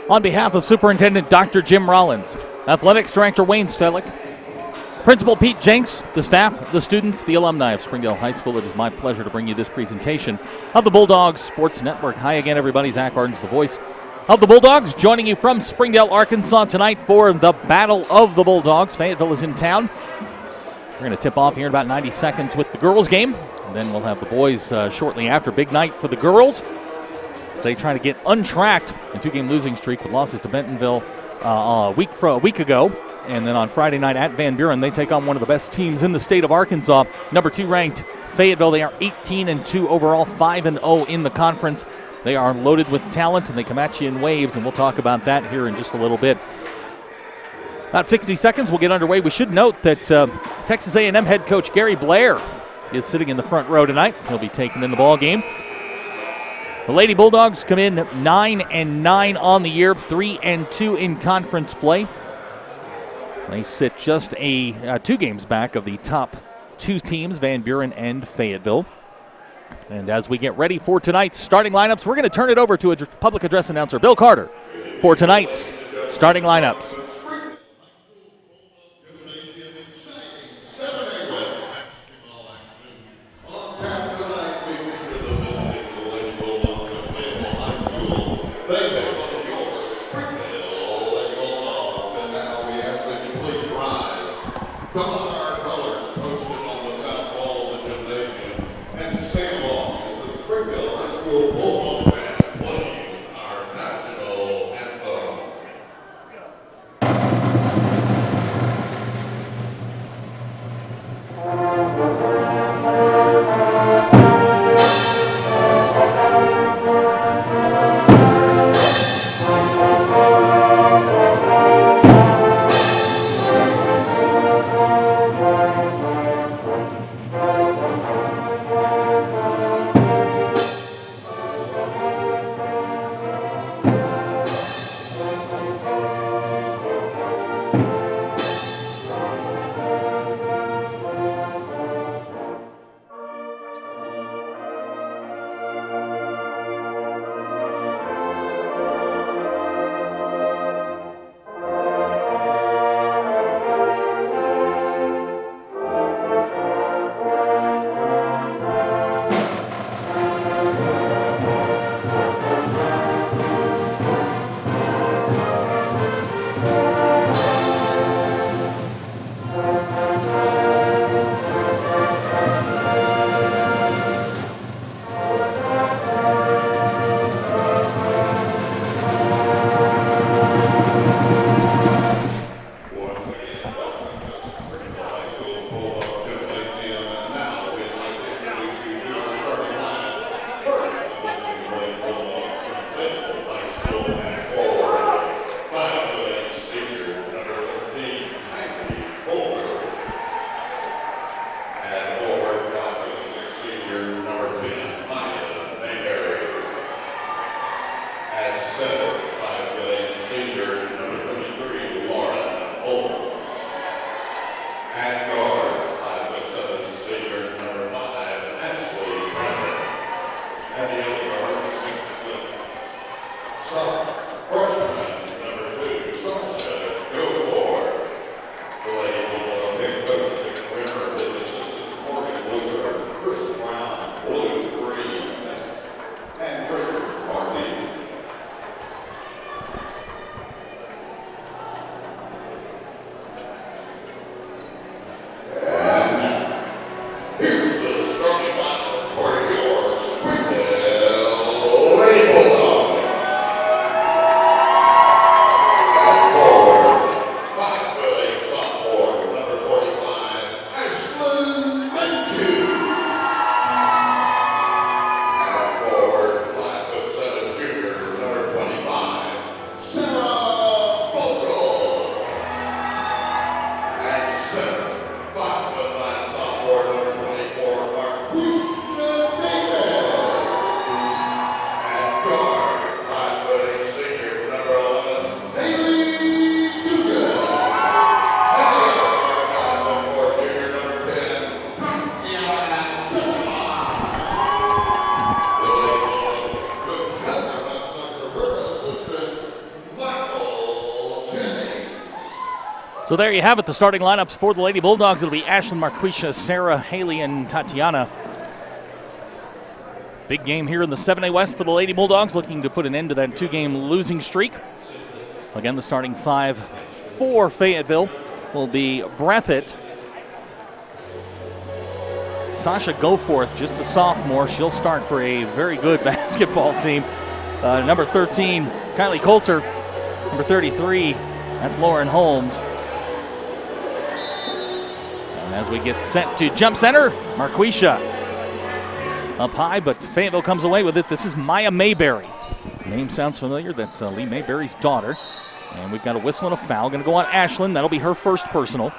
On behalf of Superintendent Dr. Jim Rollins, Athletics Director Wayne Spellick, Principal Pete Jenks, the staff, the students, the alumni of Springdale High School, it is my pleasure to bring you this presentation of the Bulldogs Sports Network. Hi again, everybody. Zach Arden's the voice of the Bulldogs, joining you from Springdale, Arkansas tonight for the Battle of the Bulldogs. Fayetteville is in town. We're going to tip off here in about 90 seconds with the girls' game. And then we'll have the boys shortly after. Big night for the girls as they try to get untracked. A two-game losing streak with losses to Bentonville a week ago. And then on Friday night at Van Buren, they take on one of the best teams in the state of Arkansas. Number 2 ranked Fayetteville. They are 18-2 overall, 5-0 in the conference. They are loaded with talent, and they come at you in waves, and we'll talk about that here in just a little bit. About 60 seconds, we'll get underway. We should note that Texas A&M head coach Gary Blair is sitting in the front row tonight. He'll be taking in the ball game. The Lady Bulldogs come in 9-9 on the year, 3-2 in conference play. They sit just 2 games back of the top 2 teams, Van Buren and Fayetteville. And as we get ready for tonight's starting lineups, we're going to turn it over to a public address announcer, Bill Carter, for tonight's starting lineups. So there you have it, the starting lineups for the Lady Bulldogs. It'll be Ashlyn, Marquisha, Sarah, Haley, and Tatiana. Big game here in the 7A West for the Lady Bulldogs, looking to put an end to that 2-game losing streak. Again, the starting 5 for Fayetteville will be Breathitt, Sasha Goforth, just a sophomore. She'll start for a very good basketball team. Number 13, Kylie Coulter. Number 33, that's Lauren Holmes. And as we get set to jump center, Marquisha up high, but Fayetteville comes away with it. This is Maya Mayberry. Name sounds familiar. That's Lee Mayberry's daughter. And we've got a whistle and a foul. Going to go on Ashlyn. That'll be her first personal.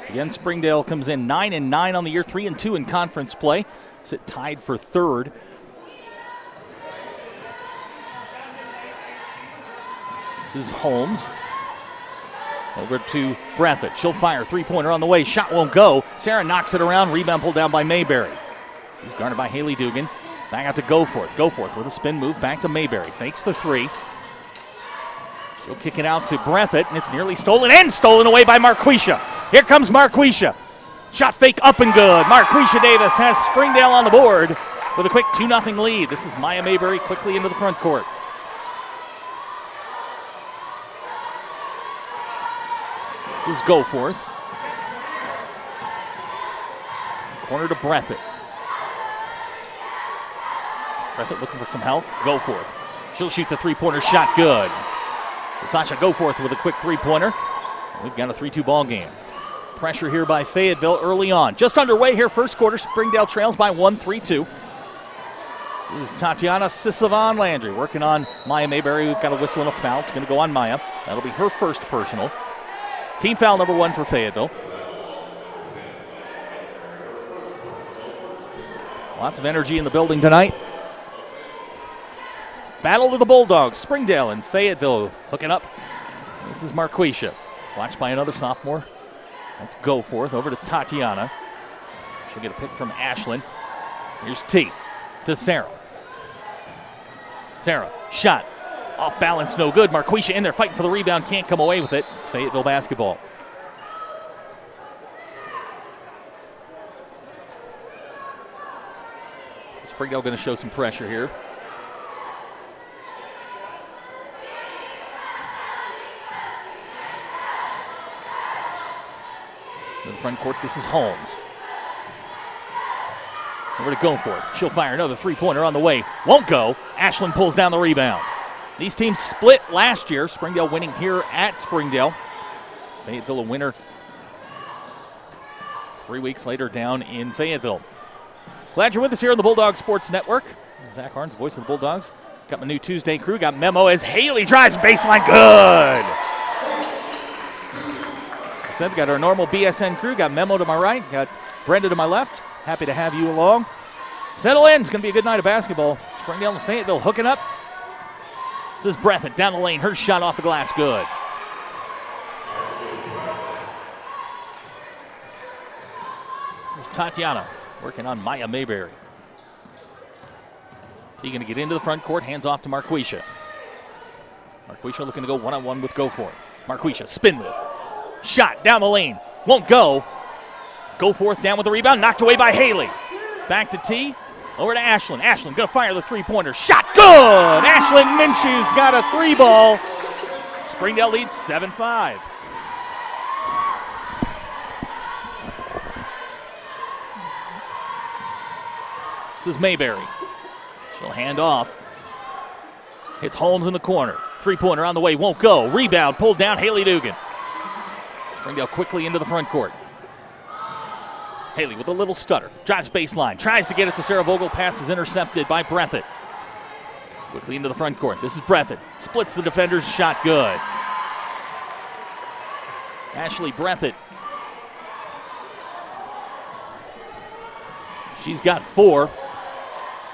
Again, Springdale comes in 9-9 on the year, 3-2 in conference play. Sit tied for third. This is Holmes. Over to Breathitt. She'll fire. Three-pointer on the way. Shot won't go. Sarah knocks it around. Rebound pulled down by Mayberry. She's guarded by Haley Dugan. Back out to Goforth. Goforth with a spin move. Back to Mayberry. Fakes the three. She'll kick it out to Breathitt, and it's nearly stolen and stolen away by Marquisha. Here comes Marquisha. Shot fake up and good. Marquisha Davis has Springdale on the board with a quick 2-0 lead. This is Maya Mayberry quickly into the front court. This is Goforth. Corner to Breathitt. Breathitt looking for some help. Goforth. She'll shoot the three-pointer shot good. Sasha Goforth with a quick three-pointer. We've got a 3-2 ball game. Pressure here by Fayetteville early on. Just underway here, first quarter. Springdale trails by 1, 3-2. This is Tatiana Sisavan Landry working on Maya Mayberry. We've got a whistle and a foul. It's going to go on Maya. That'll be her first personal. Team foul number 1 for Fayetteville. Lots of energy in the building tonight. Battle of the Bulldogs. Springdale and Fayetteville hooking up. This is Marquisha. Watched by another sophomore. Let's go forth over to Tatiana. She'll get a pick from Ashlyn. Here's T to Sarah. Sarah, shot. Off balance, no good. Marquisha in there fighting for the rebound. Can't come away with it. It's Fayetteville basketball. Springdale going to show some pressure here. In the front court, this is Holmes. Over to Goforth. She'll fire another three-pointer on the way. Won't go. Ashlyn pulls down the rebound. These teams split last year. Springdale winning here at Springdale. Fayetteville a winner 3 weeks later down in Fayetteville. Glad you're with us here on the Bulldog Sports Network. Zach Harns, voice of the Bulldogs. Got my new Tuesday crew. Got Memo as Haley drives baseline. Good. Said we got our normal BSN crew. Got Memo to my right. Got Brenda to my left. Happy to have you along. Settle in. It's going to be a good night of basketball. Springdale and Fayetteville hooking up. This is Breathitt down the lane. Her shot off the glass. Good. This is Tatiana working on Maya Mayberry. He's going to get into the front court. Hands off to Marquisha. Marquisha looking to go one-on-one with Goforth. Marquisha, spin move. Shot down the lane. Won't go. Goforth down with the rebound. Knocked away by Haley. Back to T. Over to Ashlyn. Ashlyn going to fire the three-pointer. Shot good! Ashlyn Minshew's got a three ball. Springdale leads 7-5. This is Mayberry. She'll hand off. Hits Holmes in the corner. Three-pointer on the way. Won't go. Rebound pulled down. Haley Dugan. Springdale quickly into the front court. Haley with a little stutter. Drives baseline. Tries to get it to Sarah Vogel. Pass is intercepted by Breathitt. Quickly into the front court. This is Breathitt. Splits the defenders. Shot good. Ashley Breathitt. She's got 4.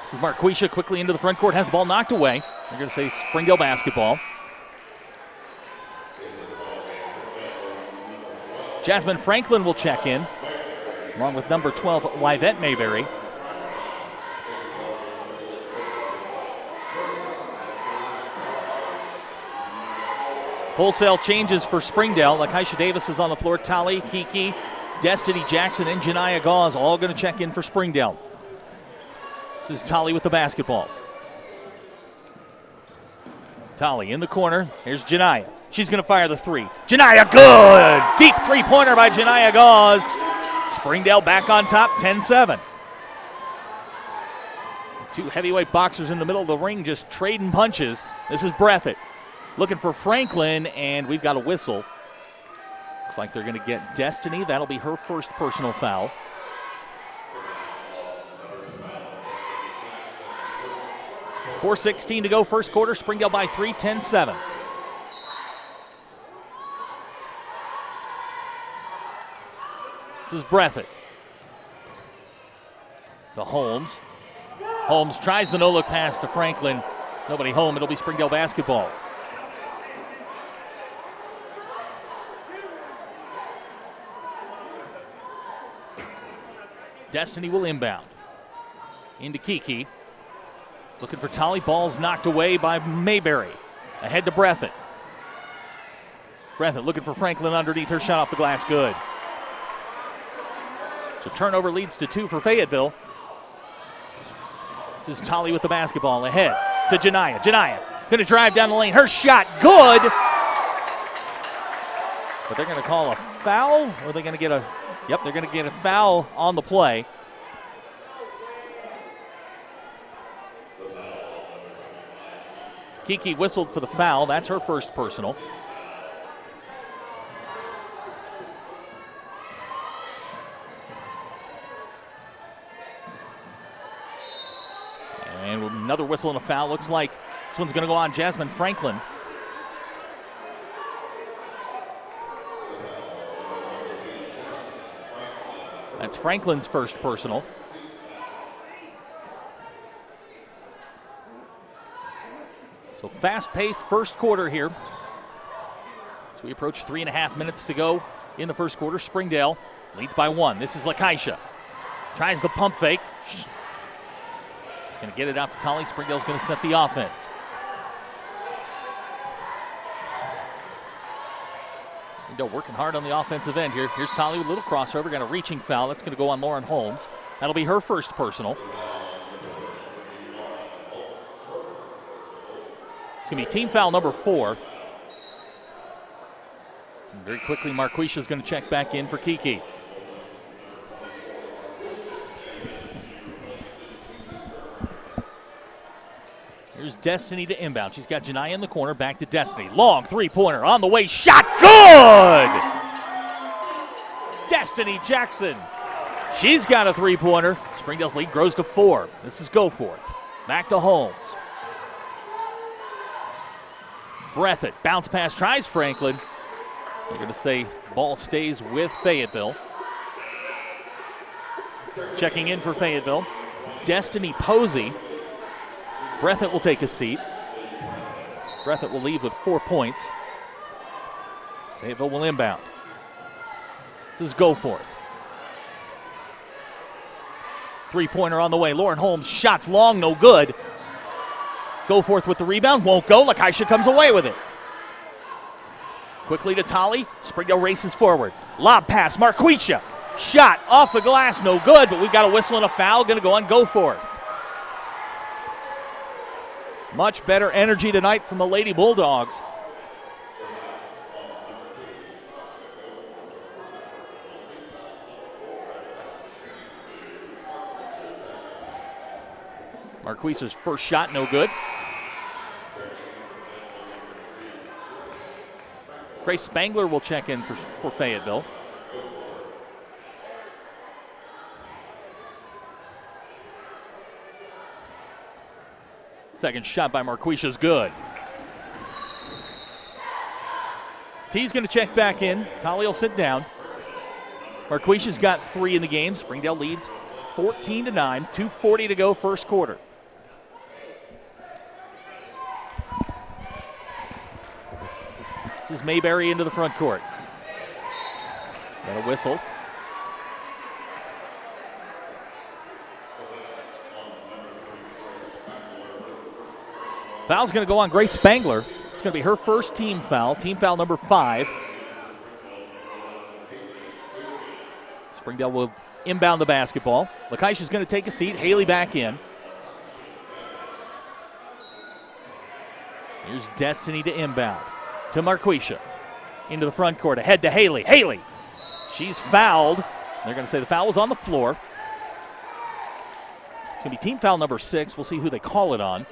This is Marquisha quickly into the front court. Has the ball knocked away. They're going to say Springdale basketball. Jasmine Franklin will check in, along with number 12, Yvette Mayberry. Wholesale changes for Springdale. Lakeisha Davis is on the floor. Tali, Kiki, Destiny Jackson, and Janiyah Gauze all going to check in for Springdale. This is Tali with the basketball. Tali in the corner. Here's Janiyah. She's going to fire the three. Janiyah, good! Deep three-pointer by Janiyah Gauze. Springdale back on top, 10-7. Two heavyweight boxers in the middle of the ring just trading punches. This is Breathitt looking for Franklin, and we've got a whistle. Looks like they're going to get Destiny. That'll be her first personal foul. .4:16 to go, first quarter. Springdale by 3, 10-7. This is Breathitt. To Holmes. Holmes tries the no-look pass to Franklin. Nobody home. It'll be Springdale basketball. Destiny will inbound. Into Kiki. Looking for Tali. Ball's knocked away by Mayberry. Ahead to Breathitt. Breathitt looking for Franklin underneath. Her shot off the glass. Good. So turnover leads to 2 for Fayetteville. This is Tali with the basketball. Ahead to Janiyah. Janiyah going to drive down the lane. Her shot. Good. But they're going to call a foul? Or are they going to get a... Yep, they're going to get a foul on the play. Kiki whistled for the foul. That's her first personal. And another whistle and a foul. Looks like this one's going to go on Jasmine Franklin. That's Franklin's first personal. So fast-paced first quarter here. As we approach 3.5 minutes to go in the first quarter. Springdale leads by 1. This is Lakeisha. Tries the pump fake. She's going to get it out to Tali. Springdale's going to set the offense. Springdale working hard on the offensive end here. Here's Tali with a little crossover. Got a reaching foul. That's going to go on Lauren Holmes. That'll be her first personal. It's going to be team foul number 4. And very quickly, Marquisha's going to check back in for Kiki. Here's Destiny to inbound. She's got Janiyah in the corner. Back to Destiny. Long three-pointer on the way. Shot. Good! Destiny Jackson. She's got a three-pointer. Springdale's lead grows to 4. This is Goforth. Back to Holmes. Breathitt. Bounce pass. Tries Franklin. We're going to say ball stays with Fayetteville. Checking in for Fayetteville. Destiny Posey. Breathitt will take a seat. Breathitt will leave with 4 points. Fayetteville will inbound. This is Goforth. Three-pointer on the way. Lauren Holmes shots long, no good. Goforth with the rebound, won't go. Lakeisha comes away with it. Quickly to Tali. Springdale races forward. Lob pass, Marquisha. Shot off the glass, no good, but we've got a whistle and a foul. Going to go on Goforth. Much better energy tonight from the Lady Bulldogs. Marquisa's first shot, no good. Grace Spangler will check in for Fayetteville. Second shot by Marquisha's good. T's going to check back in. Tali will sit down. Marquisha's got 3 in the game. Springdale leads 14-9. 2:40 to go first quarter. This is Mayberry into the front court. Got a whistle. Foul's going to go on Grace Spangler. It's going to be her first team foul number 5. Springdale will inbound the basketball. Lakeisha's going to take a seat. Haley back in. Here's Destiny to inbound. To Marquisha. Into the front court. Ahead to Haley. Haley. She's fouled. They're going to say the foul was on the floor. It's going to be team foul number 6. We'll see who they call it on.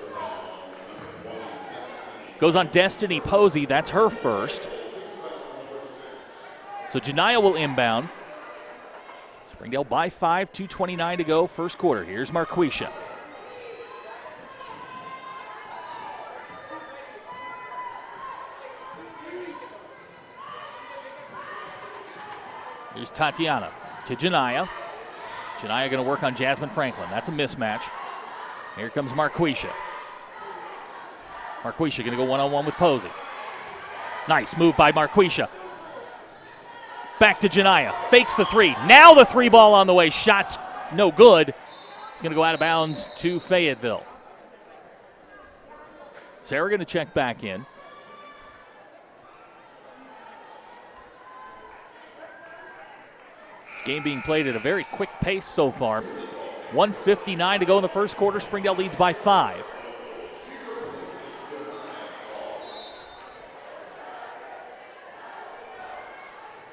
Goes on Destiny Posey. That's her first. So Janiyah will inbound. Springdale by 5, 2:29 to go, first quarter. Here's Marquisha. Here's Tatiana to Janiyah. Janiyah going to work on Jasmine Franklin. That's a mismatch. Here comes Marquisha. Marquisha going to go one-on-one with Posey. Nice move by Marquisha. Back to Janiyah. Fakes the 3. Now the 3 ball on the way. Shot's no good. It's going to go out of bounds to Fayetteville. Sarah going to check back in. Game being played at a very quick pace so far. 1:59 to go in the first quarter. Springdale leads by 5.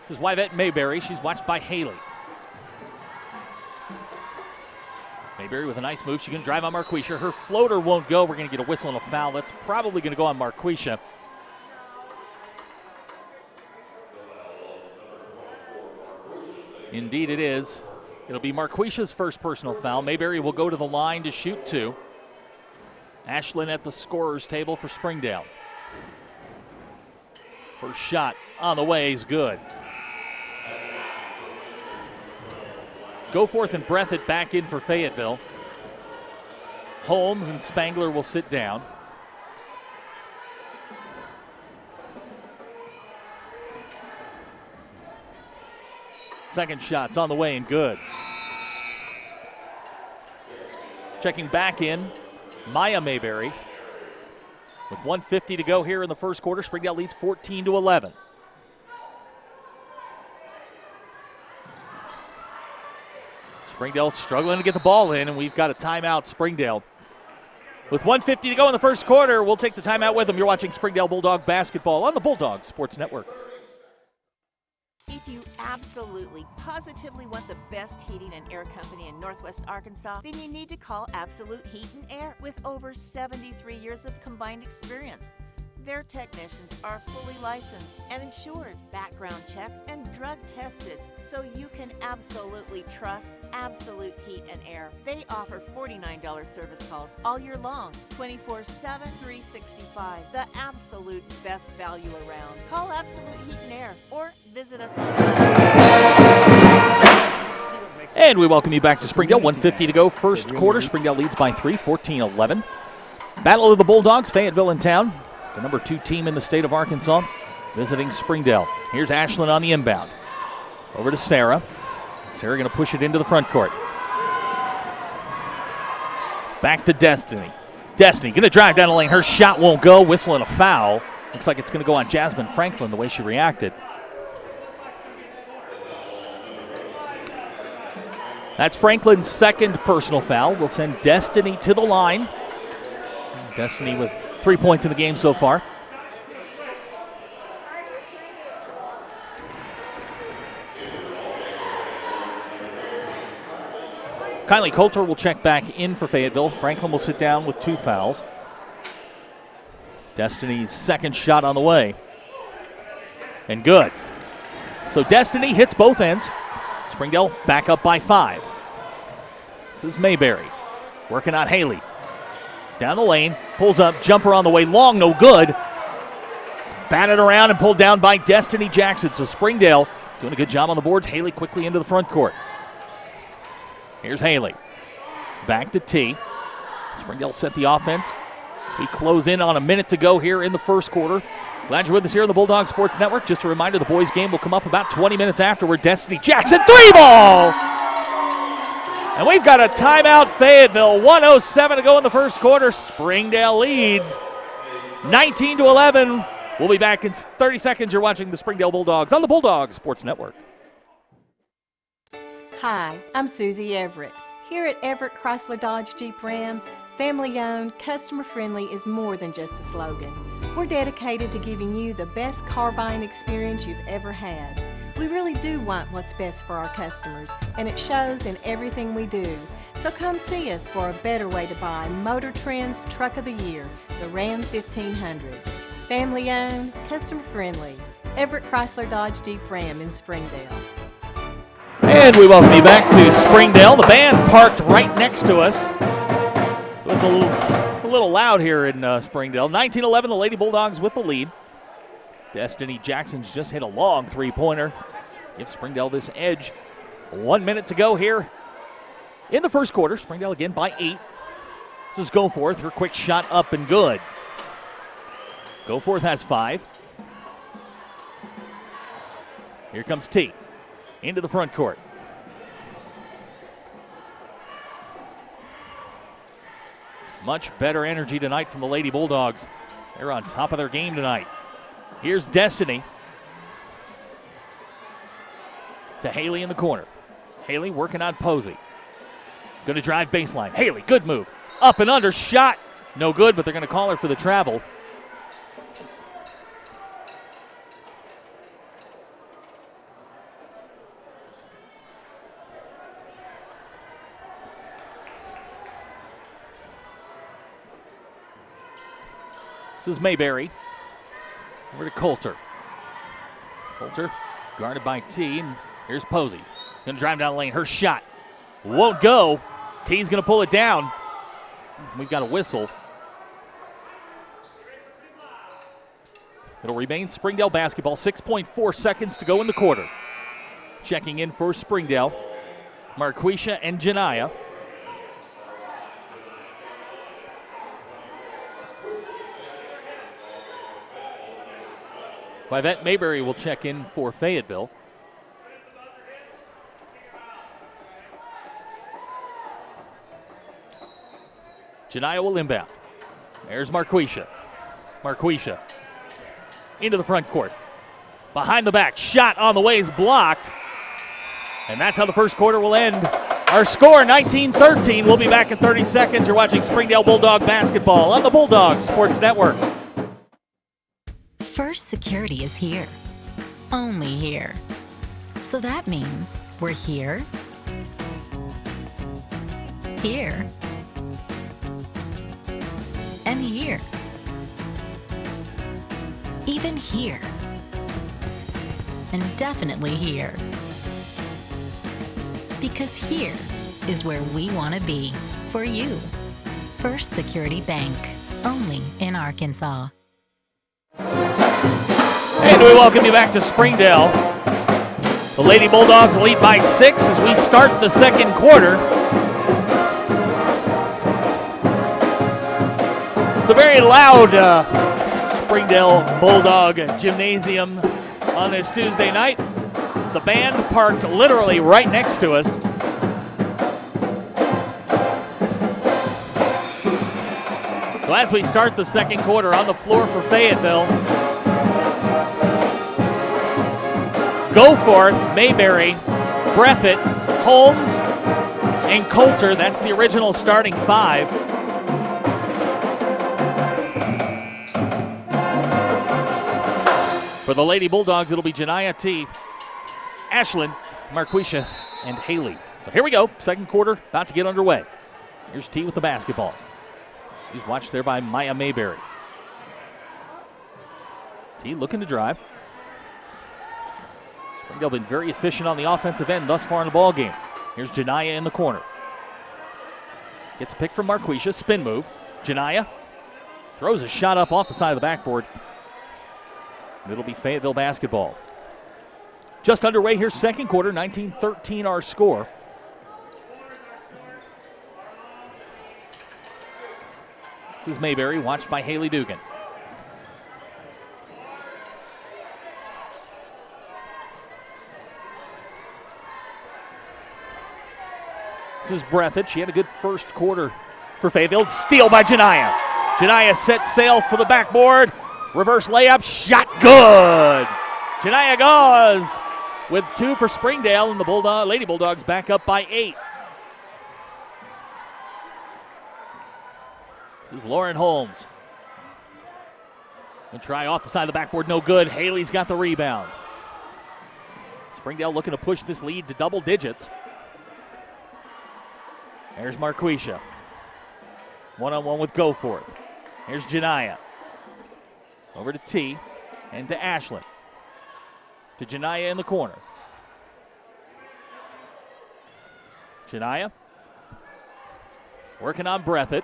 This is Yvette Mayberry. She's watched by Haley. Mayberry with a nice move. She's going to drive on Marquisha. Her floater won't go. We're going to get a whistle and a foul. That's probably going to go on Marquisha. Indeed it is. It'll be Marquisha's first personal foul. Mayberry will go to the line to shoot 2. Ashlyn at the scorer's table for Springdale. First shot on the way is good. Goforth and Breathitt back in for Fayetteville. Holmes and Spangler will sit down. Second shot's on the way and good. Checking back in, Maya Mayberry. With 1:50 to go here in the first quarter, Springdale leads 14-11. Springdale struggling to get the ball in, and we've got a timeout, Springdale. With 1:50 to go in the first quarter, we'll take the timeout with them. You're watching Springdale Bulldog basketball on the Bulldog Sports Network. If you absolutely, positively want the best heating and air company in Northwest Arkansas, then you need to call Absolute Heat and Air with over 73 years of combined experience. Their technicians are fully licensed and insured, background checked, and drug tested, so you can absolutely trust Absolute Heat and Air. They offer $49 service calls all year long, 24/7, 365. The absolute best value around. Call Absolute Heat and Air or visit us on. And we welcome you back to Springdale. 1:50 to go, first quarter. Springdale leads by 3, 14-11. Battle of the Bulldogs, Fayetteville in town. The number 2 team in the state of Arkansas visiting Springdale. Here's Ashlyn on the inbound. Over to Sarah. Sarah going to push it into the front court. Back to Destiny. Destiny going to drive down the lane. Her shot won't go. Whistle and a foul. Looks like it's going to go on Jasmine Franklin the way she reacted. That's Franklin's second personal foul. We'll send Destiny to the line. Destiny with 3 points in the game so far. Kylie Coulter will check back in for Fayetteville. Franklin will sit down with 2 fouls. Destiny's second shot on the way. And good. So Destiny hits both ends. Springdale back up by 5. This is Mayberry working on Haley. Down the lane, pulls up, jumper on the way, long, no good. It's batted around and pulled down by Destiny Jackson. So Springdale doing a good job on the boards. Haley quickly into the front court. Here's Haley. Back to T. Springdale set the offense as we close in on a minute to go here in the first quarter. Glad you're with us here on the Bulldog Sports Network. Just a reminder, the boys' game will come up about 20 minutes afterward. Destiny Jackson, 3-ball! And we've got a timeout, Fayetteville. 1:07 to go in the first quarter. Springdale leads 19-11. We'll be back in 30 seconds. You're watching the Springdale Bulldogs on the Bulldog Sports Network. Hi, I'm Susie Everett. Here at Everett Chrysler Dodge Jeep Ram, family-owned, customer-friendly is more than just a slogan. We're dedicated to giving you the best car buying experience you've ever had. We really do want what's best for our customers, and it shows in everything we do. So come see us for a better way to buy Motor Trend's Truck of the Year, the Ram 1500. Family-owned, customer-friendly, Everett Chrysler Dodge Jeep Ram in Springdale. And we welcome you back to Springdale. The band parked right next to us, so it's a little loud here in Springdale. 19-11, the Lady Bulldogs with the lead. Destiny Jackson's just hit a long three-pointer. Gives Springdale this edge. 1 minute to go here in the first quarter. Springdale again by 8. This is Goforth. Her quick shot up and good. Goforth has 5. Here comes T. Into the front court. Much better energy tonight from the Lady Bulldogs. They're on top of their game tonight. Here's Destiny. To Haley in the corner. Haley working on Posey. Going to drive baseline. Haley, good move. Up and under, shot. No good, but they're going to call her for the travel. This is Mayberry. Over to Coulter. Coulter guarded by T, and here's Posey. Gonna drive down the lane. Her shot won't go. T's gonna pull it down. We've got a whistle. It'll remain Springdale basketball. 6.4 seconds to go in the quarter. Checking in for Springdale, Marquisha and Janiyah. Yvette Mayberry will check in for Fayetteville. Janiyah will inbound. There's Marquisha. Marquisha into the front court. Behind the back, shot on the way is blocked. And that's how the first quarter will end. Our score, 19-13. We'll be back in 30 seconds. You're watching Springdale Bulldog basketball on the Bulldog Sports Network. First Security is here. Only here. So that means we're here, here, and here. Even here. And definitely here. Because here is where we want to be for you. First Security Bank. Only in Arkansas. And we welcome you back to Springdale. The Lady Bulldogs lead by 6 as we start the second quarter. The very loud Springdale Bulldog Gymnasium on this Tuesday night. The band parked literally right next to us. So as we start the second quarter on the floor for Fayetteville, Goforth, Mayberry, Breathitt, Holmes, and Coulter. That's the original starting 5. For the Lady Bulldogs, it'll be Janiyah T, Ashlyn, Marquisha, and Haley. So here we go, second quarter about to get underway. Here's T with the basketball. She's watched there by Maya Mayberry. T looking to drive. Springdale been very efficient on the offensive end thus far in the ball game. Here's Janiyah in the corner. Gets a pick from Marquisha, spin move. Janiyah throws a shot up off the side of the backboard. And it'll be Fayetteville basketball. Just underway here, second quarter, 19-13 our score. This is Mayberry, watched by Haley Dugan. This is Breathitt. She had a good first quarter for Fayetteville. Steal by Janiyah. Janiyah sets sail for the backboard. Reverse layup, shot good. Janiyah Gause with 2 for Springdale, and the Lady Bulldogs back up by 8. This is Lauren Holmes. And try off the side of the backboard, no good. Haley's got the rebound. Springdale looking to push this lead to double digits. There's Marquisha. One-on-one with Goforth. Here's Janiyah. Over to T and to Ashlyn. To Janiyah in the corner. Janiyah working on Breathitt.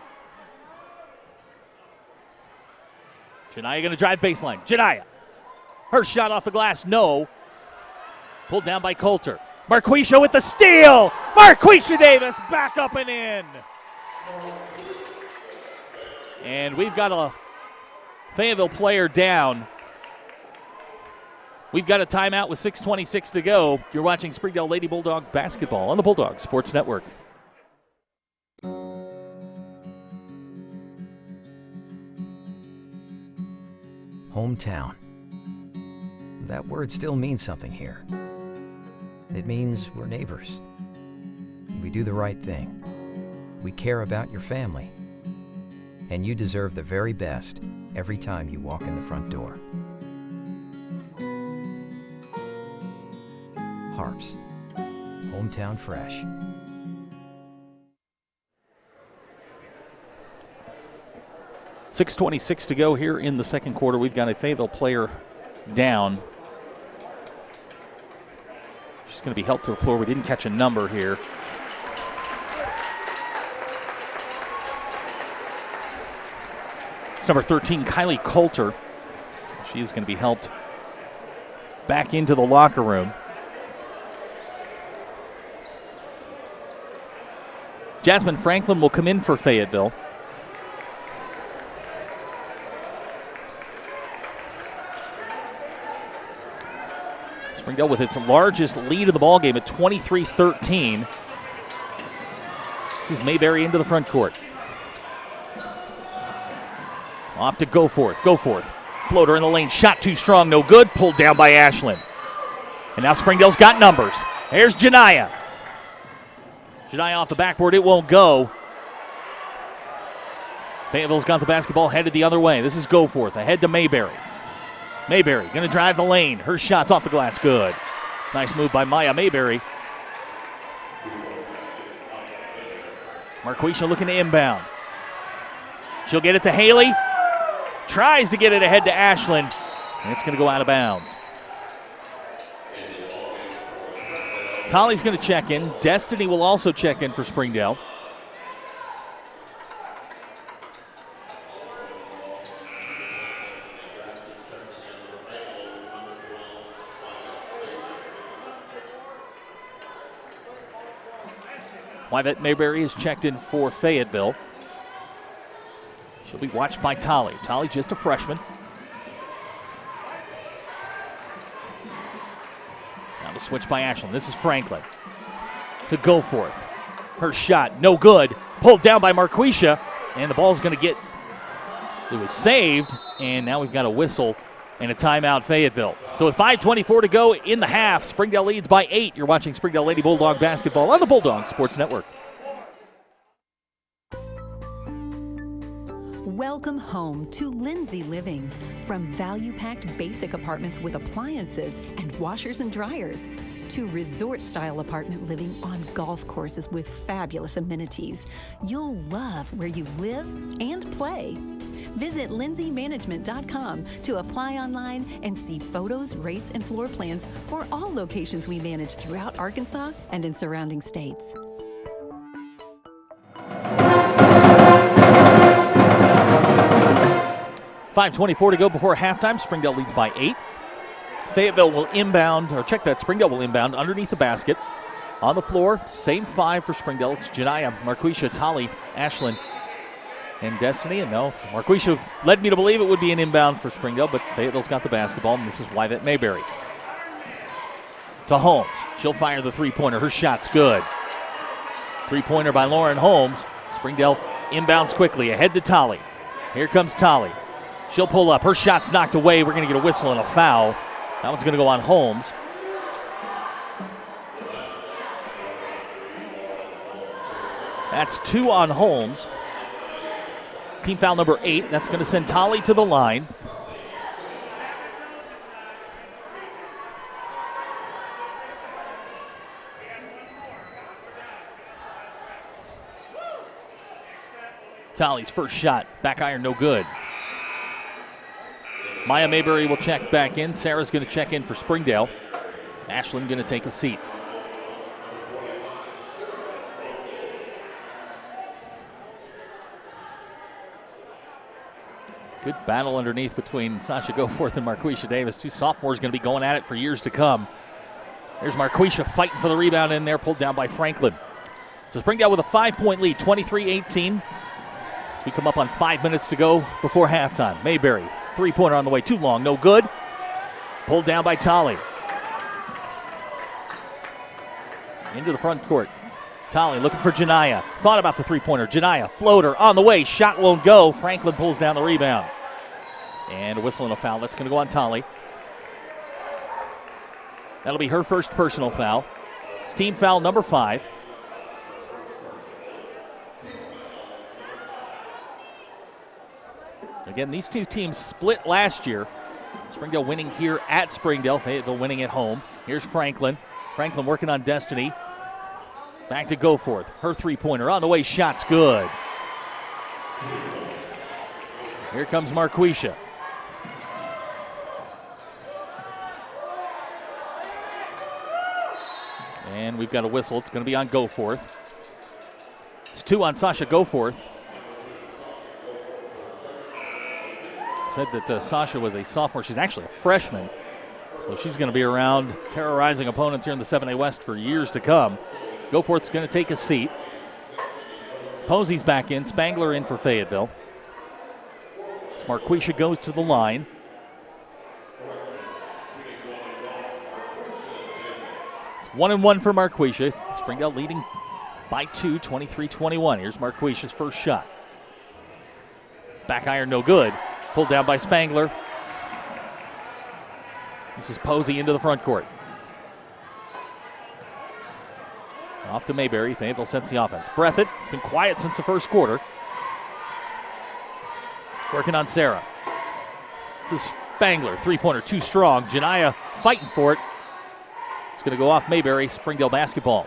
Janiyah going to drive baseline. Janiyah. Her shot off the glass, no. Pulled down by Coulter. Marquisha with the steal. Marquisha Davis back up and in. And we've got a Fayetteville player down. We've got a timeout with 6:26 to go. You're watching Springdale Lady Bulldog basketball on the Bulldog Sports Network. Hometown. That word still means something here. It means we're neighbors. We do the right thing. We care about your family. And you deserve the very best every time you walk in the front door. Harps. Hometown fresh. .6:26 to go here in the second quarter. We've got a Fayetteville player down. She's going to be helped to the floor. We didn't catch a number here. It's number 13, Kylie Coulter. She is going to be helped back into the locker room. Jasmine Franklin will come in for Fayetteville. Springdale with its largest lead of the ballgame at 23-13. This is Mayberry into the front court. Off to Goforth. Goforth. Floater in the lane. Shot too strong. No good. Pulled down by Ashlyn. And now Springdale's got numbers. Here's Janiyah. Janiyah off the backboard. It won't go. Fayetteville's got the basketball headed the other way. This is Goforth. Ahead to Mayberry. Mayberry going to drive the lane. Her shot's off the glass. Good. Nice move by Maya Mayberry. Marquisha looking to inbound. She'll get it to Haley. Tries to get it ahead to Ashlyn. And it's going to go out of bounds. Tolly's going to check in. Destiny will also check in for Springdale. Wyvette Mayberry is checked in for Fayetteville. She'll be watched by Tolly. Tolly just a freshman. Now to switch by Ashlyn. This is Franklin. To Goforth. Her shot, no good. Pulled down by Marquisha. And the ball's going to get, it was saved. And now we've got a whistle and a timeout, Fayetteville. So with 5:24 to go in the half, Springdale leads by 8. You're watching Springdale Lady Bulldog basketball on the Bulldog Sports Network. Welcome home to Lindsay Living. From value-packed basic apartments with appliances and washers and dryers to resort-style apartment living on golf courses with fabulous amenities, you'll love where you live and play. Visit lindsaymanagement.com to apply online and see photos, rates, and floor plans for all locations we manage throughout Arkansas and in surrounding states. .5:24 to go before halftime. Springdale leads by 8. Fayetteville will inbound, or check that, Springdale will inbound underneath the basket. On the floor, same 5 for Springdale. It's Janiyah, Marquisha, Tolly, Ashlyn, and Destiny. And no, Marquisha led me to believe it would be an inbound for Springdale, but Fayetteville's got the basketball, and this is Wyvette Mayberry. To Holmes. She'll fire the three-pointer. Her shot's good. Three-pointer by Lauren Holmes. Springdale inbounds quickly. Ahead to Tolly. Here comes Tolly. She'll pull up. Her shot's knocked away. We're going to get a whistle and a foul. That one's going to go on Holmes. That's 2 on Holmes. Team foul number 8. That's going to send Tolly to the line. Tolly's first shot, back iron, no good. Maya Mayberry will check back in. Sarah's going to check in for Springdale. Ashlyn going to take a seat. Good battle underneath between Sasha Goforth and Marquisha Davis. 2 sophomores going to be going at it for years to come. There's Marquisha fighting for the rebound in there, pulled down by Franklin. So Springdale with a 5-point lead, 23-18. We come up on 5 minutes to go before halftime. Mayberry, 3-pointer on the way, too long, no good. Pulled down by Tolly. Into the front court. Tolly looking for Janiyah. Thought about the 3-pointer. Janiyah, floater on the way. Shot won't go. Franklin pulls down the rebound. And a whistle and a foul. That's going to go on Tolly. That'll be her first personal foul. It's team foul number 5. Again, these two teams split last year. Springdale winning here at Springdale. Fayetteville winning at home. Here's Franklin. Franklin working on Destiny. Back to Goforth. Her 3-pointer on the way. Shot's good. Here comes Marquisha. And we've got a whistle. It's going to be on Goforth. It's 2 on Sasha Goforth. Said that Sasha was a sophomore. She's actually a freshman. So she's going to be around terrorizing opponents here in the 7A West for years to come. Goforth's going to take a seat. Posey's back in. Spangler in for Fayetteville. So Marquisha goes to the line. It's 1-1 for Marquisha. Springdale leading by 2, 23-21. Here's Marquisha's first shot. Back iron, no good. Pulled down by Spangler. This is Posey into the front court. Off to Mayberry. Fayetteville sets the offense. Breathitt, it's been quiet since the first quarter. Working on Sarah. This is Spangler. 3-pointer, too strong. Janiyah fighting for it. It's going to go off Mayberry. Springdale basketball.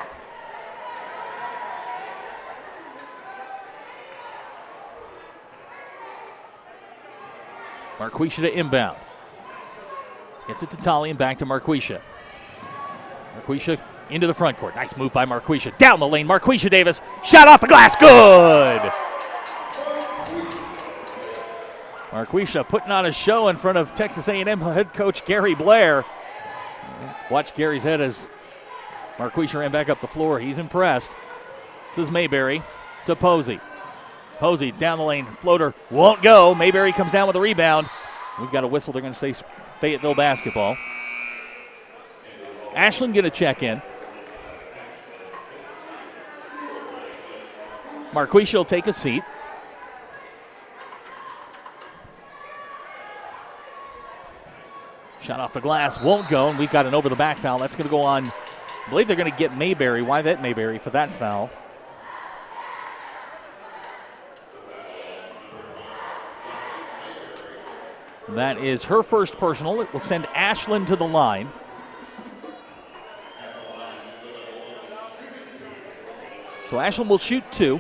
Marquisha to inbound. Gets it to Tolly and back to Marquisha. Marquisha into the front court. Nice move by Marquisha. Down the lane, Marquisha Davis. Shot off the glass, good! Marquisha putting on a show in front of Texas A&M head coach Gary Blair. Watch Gary's head as Marquisha ran back up the floor. He's impressed. This is Mayberry to Posey. Posey down the lane, floater won't go. Mayberry comes down with a rebound. We've got a whistle. They're going to say Fayetteville basketball. Ashlyn going to check in. Marquisha will take a seat. Shot off the glass, won't go, and we've got an over-the-back foul. That's going to go on. I believe they're going to get Mayberry, Wyvette Mayberry, for that foul. That is her first personal. It will send Ashlyn to the line. So Ashlyn will shoot 2.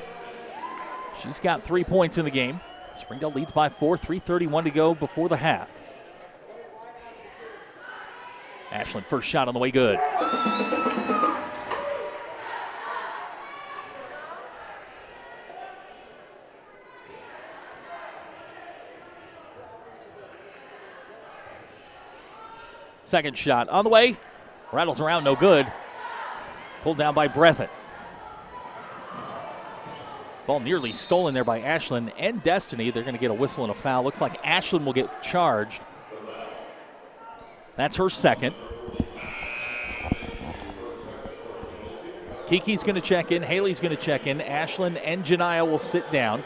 She's got 3 points in the game. Springdale leads by 4, 3:31 to go before the half. Ashlyn, first shot on the way, good. Second shot on the way. Rattles around, no good. Pulled down by Breathitt. Ball nearly stolen there by Ashlyn and Destiny. They're going to get a whistle and a foul. Looks like Ashlyn will get charged. That's her second. Kiki's going to check in. Haley's going to check in. Ashlyn and Janiyah will sit down.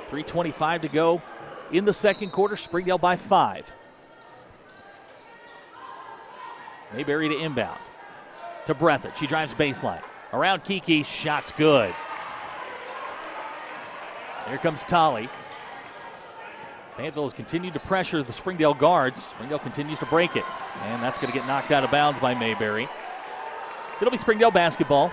3:25 to go in the second quarter. Springdale by 5. Mayberry to inbound. To Breathitt. She drives baseline. Around Kiki. Shot's good. Here comes Tolley. Fayetteville has continued to pressure the Springdale guards. Springdale continues to break it. And that's going to get knocked out of bounds by Mayberry. It'll be Springdale basketball.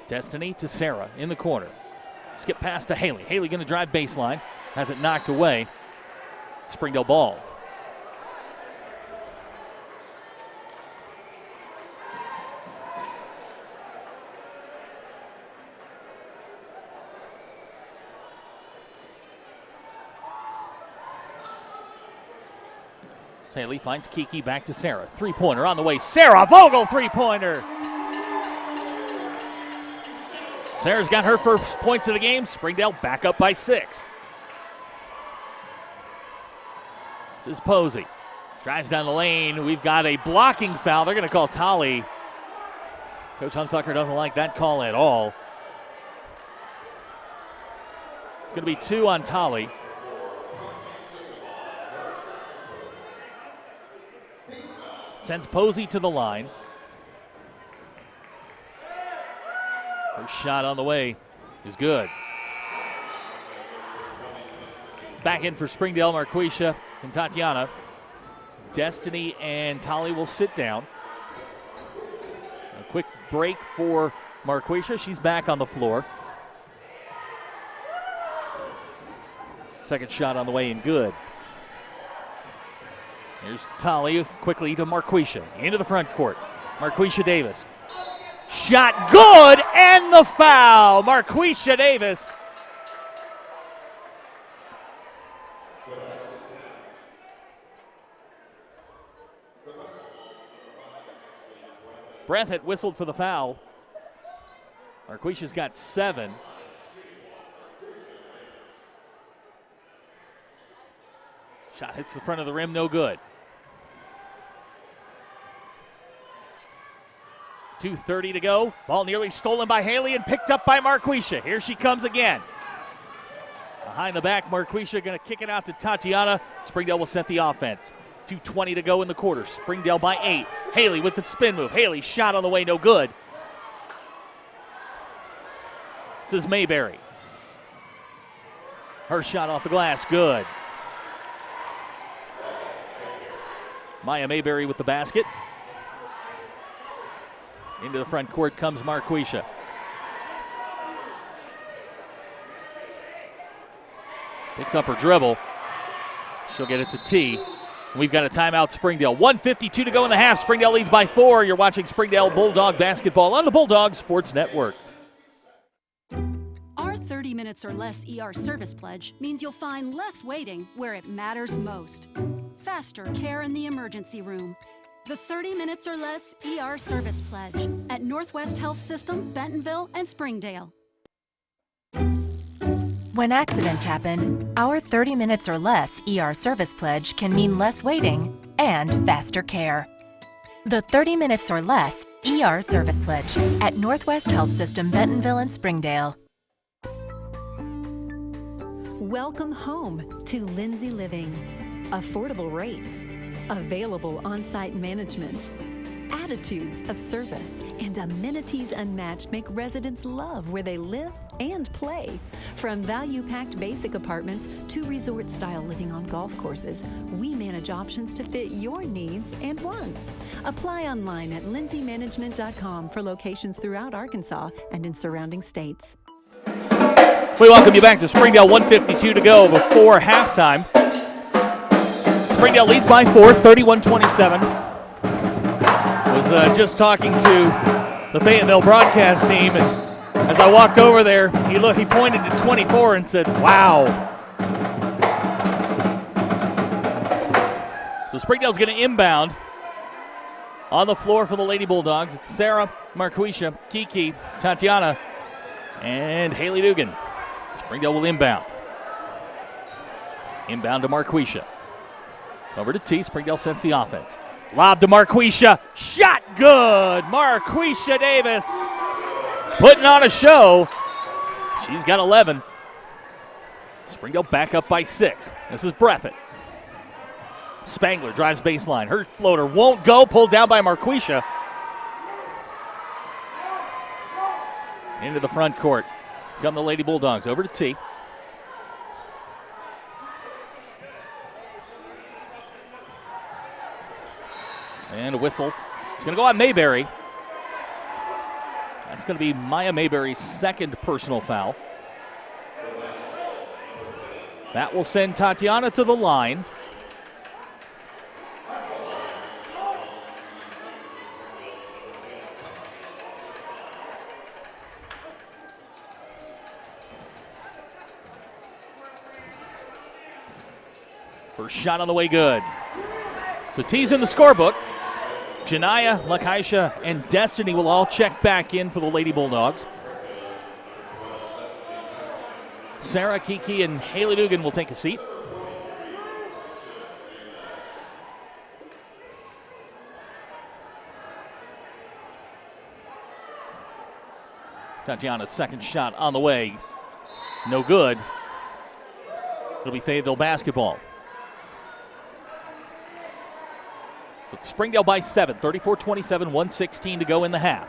Destiny to Sarah in the corner. Skip pass to Haley. Haley going to drive baseline. Has it knocked away. Springdale ball. Haley finds Kiki, back to Sarah. Three-pointer on the way. Sarah Vogel three-pointer. Sarah's got her first points of the game. Springdale back up by 6. This is Posey. Drives down the lane. We've got a blocking foul. They're going to call Tolley. Coach Hunsucker doesn't like that call at all. It's going to be 2 on Tolley. Sends Posey to the line. Her shot on the way is good. Back in for Springdale, Marquisha and Tatiana. Destiny and Tolley will sit down. A quick break for Marquisha. She's back on the floor. Second shot on the way and good. Here's Tolley quickly to Marquisha. Into the front court. Marquisha Davis. Shot good and the foul. Marquisha Davis. Breathitt whistled for the foul. Marquisha's got 7. Shot hits the front of the rim, no good. 2:30 to go. Ball nearly stolen by Haley and picked up by Marquisha. Here she comes again. Behind the back, Marquisha going to kick it out to Tatiana. Springdale will set the offense. 2:20 to go in the quarter. Springdale by 8. Haley with the spin move. Haley shot on the way, no good. This is Mayberry. Her shot off the glass, good. Maya Mayberry with the basket. Into the front court comes Marquisha. Picks up her dribble. She'll get it to T. We've got a timeout, Springdale. 1:52 to go in the half. Springdale leads by 4. You're watching Springdale Bulldog basketball on the Bulldog Sports Network. Our 30 minutes or less ER service pledge means you'll find less waiting where it matters most. Faster care in the emergency room. The 30 minutes or less ER service pledge at Northwest Health System, Bentonville, and Springdale. When accidents happen, our 30 minutes or less ER service pledge can mean less waiting and faster care. The 30 minutes or less ER service pledge at Northwest Health System, Bentonville, and Springdale. Welcome home to Lindsay Living. Affordable rates, available on-site management, attitudes of service, and amenities unmatched make residents love where they live and play. From value-packed basic apartments to resort-style living on golf courses, we manage options to fit your needs and wants. Apply online at lindsaymanagement.com for locations throughout Arkansas and in surrounding states. We welcome you back to Springdale. 1:52 to go before halftime. Springdale leads by 4, 31-27. Was just talking to the Fayetteville broadcast team, and as I walked over there, he pointed to 24 and said, "Wow." So Springdale's going to inbound on the floor for the Lady Bulldogs. It's Sarah, Marquisha, Kiki, Tatiana, And Haley Dugan. Springdale will inbound. Inbound to Marquisha. Over to T. Springdale sends the offense. Lob to Marquisha. Shot good. Marquisha Davis putting on a show. She's got 11. Springdale back up by 6. This is Breathitt. Spangler drives baseline. Her floater won't go. Pulled down by Marquisha. Into the front court. Come the Lady Bulldogs. Over to T. And a whistle. It's going to go on Mayberry. That's going to be Maya Mayberry's second personal foul. That will send Tatiana to the line. First shot on the way, good. So T's in the scorebook. Janiyah, Lakaisha, and Destiny will all check back in for the Lady Bulldogs. Sarah, Kiki, and Haley Dugan will take a seat. Tatiana's second shot on the way. No good. It'll be Fayetteville basketball. So it's Springdale by 7, 34-27, 1:16 to go in the half.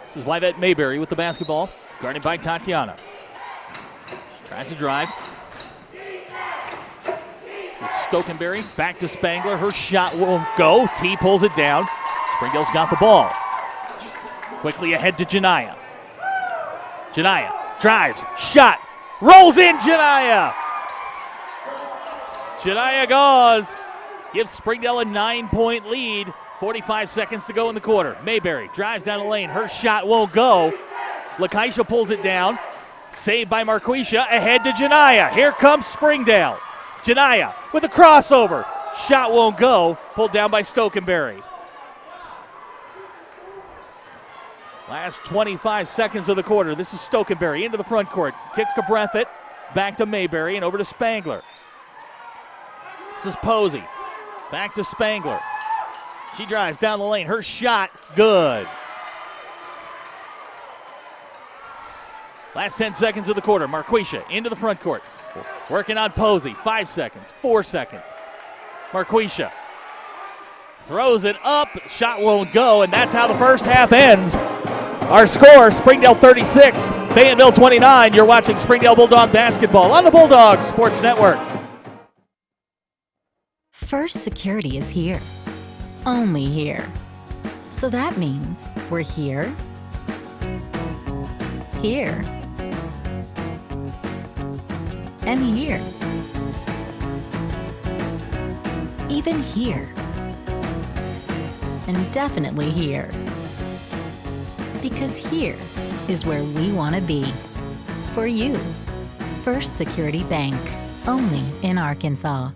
This is Yvette Mayberry with the basketball, guarded by Tatiana. She tries to drive. This is Stokenberry, back to Spangler. Her shot won't go. T pulls it down. Springdale's got the ball. Quickly ahead to Janiyah. Janiyah drives, shot, rolls in Janiyah. Janiyah goes, gives Springdale a 9-point lead. 45 seconds to go in the quarter. Mayberry drives down the lane. Her shot won't go. Lakaisha pulls it down. Saved by Marquisha. Ahead to Janiyah. Here comes Springdale. Janiyah with a crossover. Shot won't go. Pulled down by Stokenberry. Last 25 seconds of the quarter. This is Stokenberry into the front court. Kicks to Breathitt. Back to Mayberry and over to Spangler. This is Posey. Back to Spangler. She drives down the lane. Her shot, good. Last 10 seconds of the quarter. Marquisha into the front court. Working on Posey. 5 seconds, 4 seconds. Marquisha throws it up. Shot won't go, and that's how the first half ends. Our score, Springdale 36, Fayetteville 29. You're watching Springdale Bulldog basketball on the Bulldogs Sports Network. First Security is here. Only here. So that means we're here, here, and here. Even here. And definitely here. Because here is where we want to be. For you. First Security Bank. Only in Arkansas.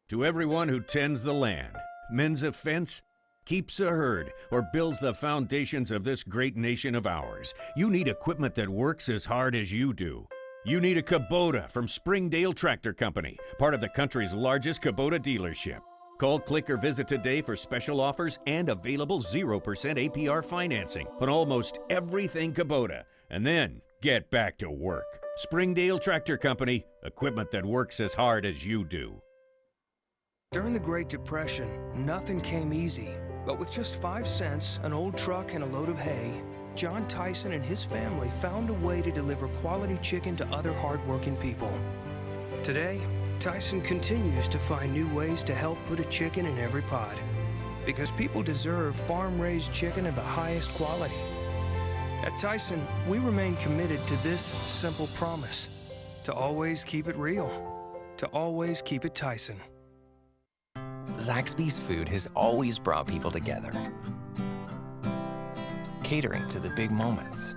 To everyone who tends the land, mends a fence, keeps a herd, or builds the foundations of this great nation of ours, you need equipment that works as hard as you do. You need a Kubota from Springdale Tractor Company, part of the country's largest Kubota dealership. Call, click, or visit today for special offers and available 0% APR financing on almost everything Kubota. And then get back to work. Springdale Tractor Company, equipment that works as hard as you do. During the Great Depression, nothing came easy. But with just 5 cents, an old truck, and a load of hay, John Tyson and his family found a way to deliver quality chicken to other hardworking people. Today, Tyson continues to find new ways to help put a chicken in every pot. Because people deserve farm-raised chicken of the highest quality. At Tyson, we remain committed to this simple promise: to always keep it real, to always keep it Tyson. Zaxby's food has always brought people together. Catering to the big moments,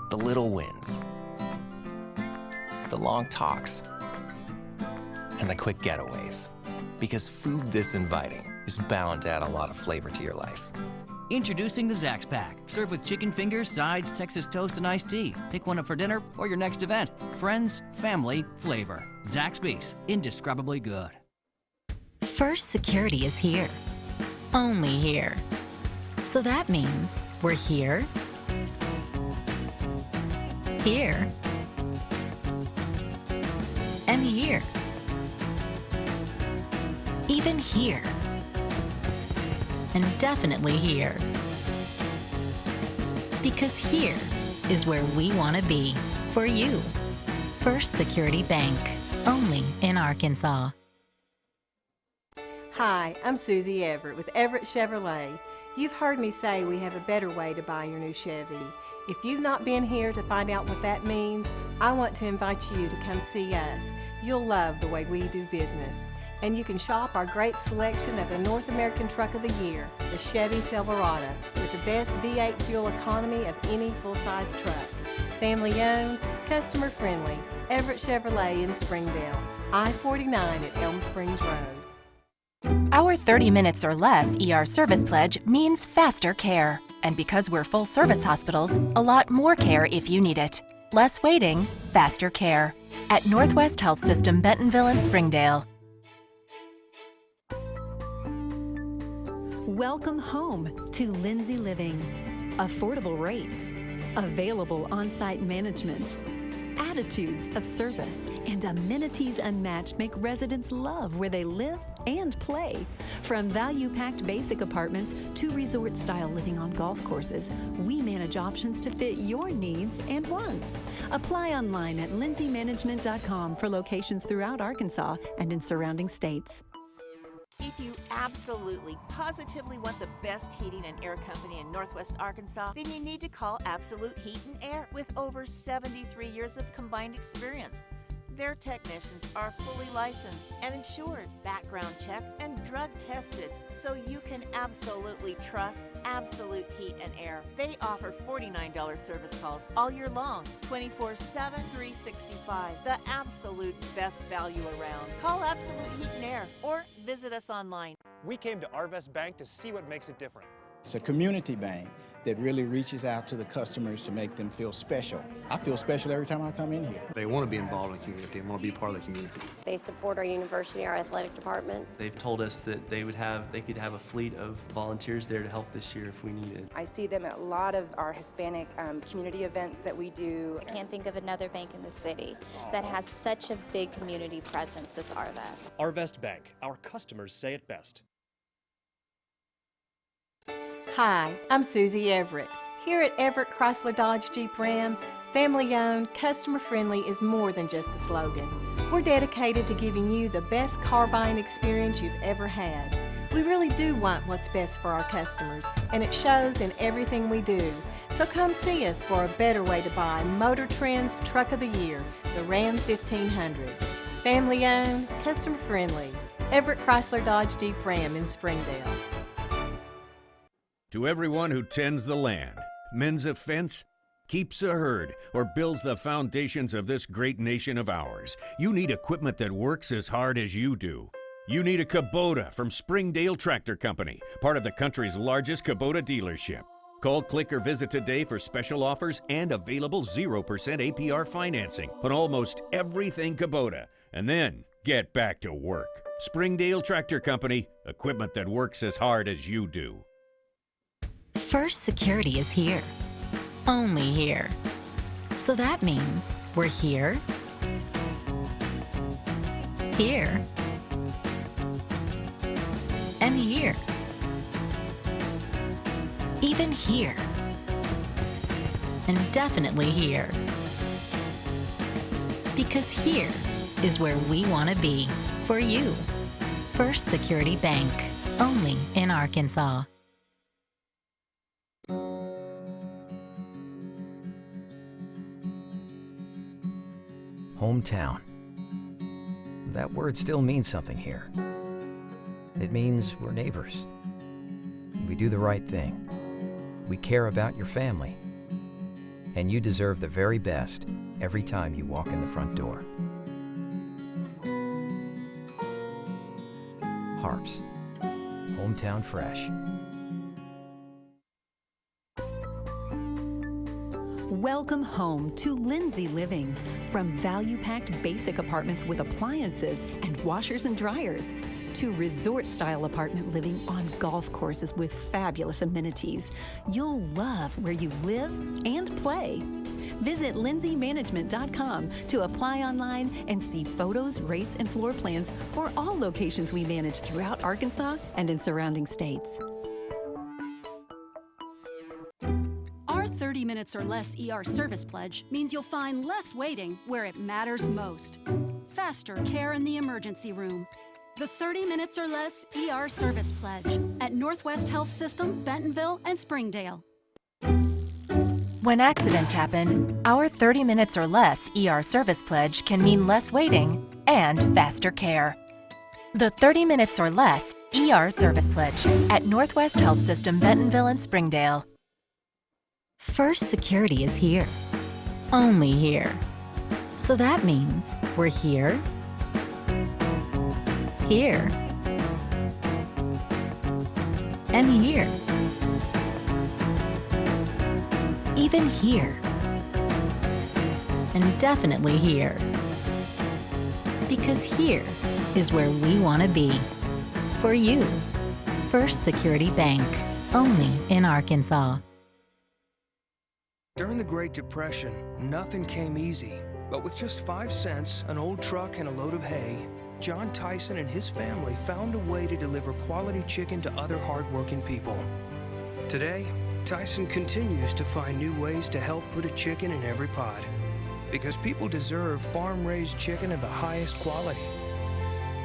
the little wins, the long talks, and the quick getaways. Because food this inviting is bound to add a lot of flavor to your life. Introducing the Zax Pack. Serve with chicken fingers, sides, Texas toast, and iced tea. Pick one up for dinner or your next event. Friends, family, flavor. Zaxby's. Indescribably good. First Security is here. Only here. So that means we're here, here, and here. Even here. And definitely here. Because here is where we want to be for you. First Security Bank, only in Arkansas. Hi, I'm Susie Everett with Everett Chevrolet. You've heard me say we have a better way to buy your new Chevy. If you've not been here to find out what that means, I want to invite you to come see us. You'll love the way we do business. And you can shop our great selection of the North American Truck of the Year, the Chevy Silverado, with the best V8 fuel economy of any full-size truck. Family owned, customer friendly, Everett Chevrolet in Springdale, I-49 at Elm Springs Road. Our 30 minutes or less ER service pledge means faster care. And because we're full-service hospitals, a lot more care if you need it. Less waiting, faster care. At Northwest Health System, Bentonville and Springdale. Welcome home to Lindsay Living. Affordable rates, available on-site management, attitudes of service, and amenities unmatched make residents love where they live and play. From value-packed basic apartments to resort-style living on golf courses, we manage options to fit your needs and wants. Apply online at lindsaymanagement.com for locations throughout Arkansas and in surrounding states. If you absolutely, positively want the best heating and air company in Northwest Arkansas, then you need to call Absolute Heat and Air with over 73 years of combined experience. Their technicians are fully licensed and insured, background checked, and drug tested, so you can absolutely trust Absolute Heat and Air. They offer $49 service calls all year long, 24/7, 365. The absolute best value around. Call Absolute Heat and Air or visit us online. We came to Arvest Bank to see what makes it different. It's a community bank that really reaches out to the customers to make them feel special. I feel special every time I come in here. They want to be involved in the community and want to be part of the community. They support our university, our athletic department. They've told us that they could have a fleet of volunteers there to help this year if we needed. I see them at a lot of our Hispanic community events that we do. I can't think of another bank in the city that has such a big community presence. It's Arvest. Arvest Bank. Our customers say it best. Hi, I'm Susie Everett. Here at Everett Chrysler Dodge Jeep Ram, family-owned, customer-friendly is more than just a slogan. We're dedicated to giving you the best car buying experience you've ever had. We really do want what's best for our customers, and it shows in everything we do. So come see us for a better way to buy Motor Trend's Truck of the Year, the Ram 1500. Family-owned, customer-friendly, Everett Chrysler Dodge Jeep Ram in Springdale. To everyone who tends the land, mends a fence, keeps a herd, or builds the foundations of this great nation of ours, you need equipment that works as hard as you do. You need a Kubota from Springdale Tractor Company, part of the country's largest Kubota dealership. Call, click, or visit today for special offers and available 0% APR financing on almost everything Kubota. And then get back to work. Springdale Tractor Company, equipment that works as hard as you do. First Security is here. Only here. So that means we're here, here, and here. Even here. And definitely here. Because here is where we want to be for you. First Security Bank, only in Arkansas. Hometown. That word still means something here. It means we're neighbors. We do the right thing. We care about your family. And you deserve the very best every time you walk in the front door. HAR-BER. hometown fresh. Welcome home to Lindsay Living. From value-packed basic apartments with appliances and washers and dryers to resort-style apartment living on golf courses with fabulous amenities, you'll love where you live and play. Visit lindsaymanagement.com to apply online and see photos, rates, and floor plans for all locations we manage throughout Arkansas and in surrounding states. Our 30 minutes or less ER service pledge means you'll find less waiting where it matters most. Faster care in the emergency room. The 30 minutes or less ER service pledge at Northwest Health System, Bentonville, and Springdale. When accidents happen, our 30 minutes or less ER service pledge can mean less waiting and faster care. The 30 minutes or less ER service pledge at Northwest Health System, Bentonville, and Springdale. First Security is here. Only here. So that means we're here, here, and here. Even here. And definitely here. Because here is where we want to be. For you. First Security Bank. Only in Arkansas. During the Great Depression, nothing came easy. But with just 5 cents, an old truck, and a load of hay, John Tyson and his family found a way to deliver quality chicken to other hardworking people. Today, Tyson continues to find new ways to help put a chicken in every pot. Because people deserve farm-raised chicken of the highest quality.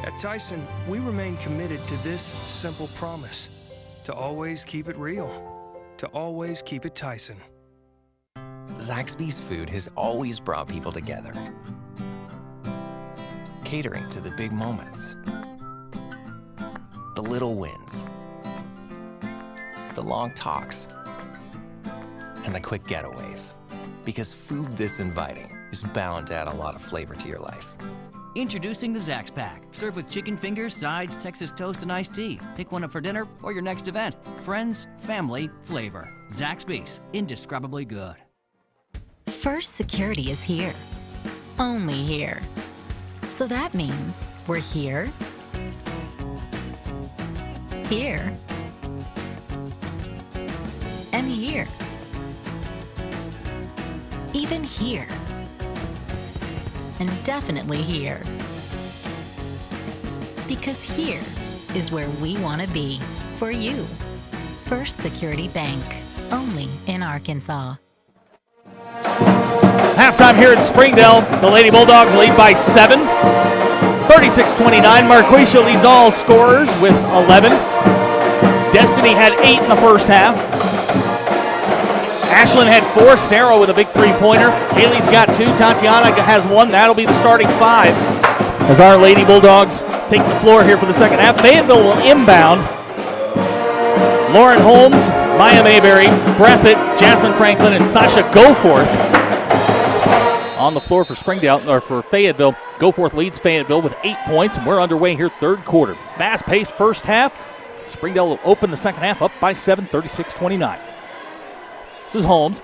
At Tyson, we remain committed to this simple promise: to always keep it real, to always keep it Tyson. Zaxby's food has always brought people together. Catering to the big moments, the little wins, the long talks, and the quick getaways. Because food this inviting is bound to add a lot of flavor to your life. Introducing the Zax Pack. Served with chicken fingers, sides, Texas toast, and iced tea. Pick one up for dinner or your next event. Friends, family, flavor. Zaxby's. Indescribably good. First Security is here. Only here. So that means we're here, here, and here. Even here. And definitely here. Because here is where we want to be. For you. First Security Bank. Only in Arkansas. Halftime here in Springdale. The Lady Bulldogs lead by 7. 36-29. Marquisha leads all scorers with 11. Destiny had 8 in the first half. Ashlyn had 4. Sarah with a big three-pointer. Haley's got 2. Tatiana has 1. That'll be the starting 5 as our Lady Bulldogs take the floor here for the second half. Fayetteville will inbound. Lauren Holmes, Maya Mayberry, Breathitt, Jasmine Franklin, and Sasha Goforth on the floor for Springdale, or for Fayetteville. Goforth leads Fayetteville with 8 points, and we're underway here third quarter. Fast-paced first half. Springdale will open the second half up by 7, 36-29. This is Holmes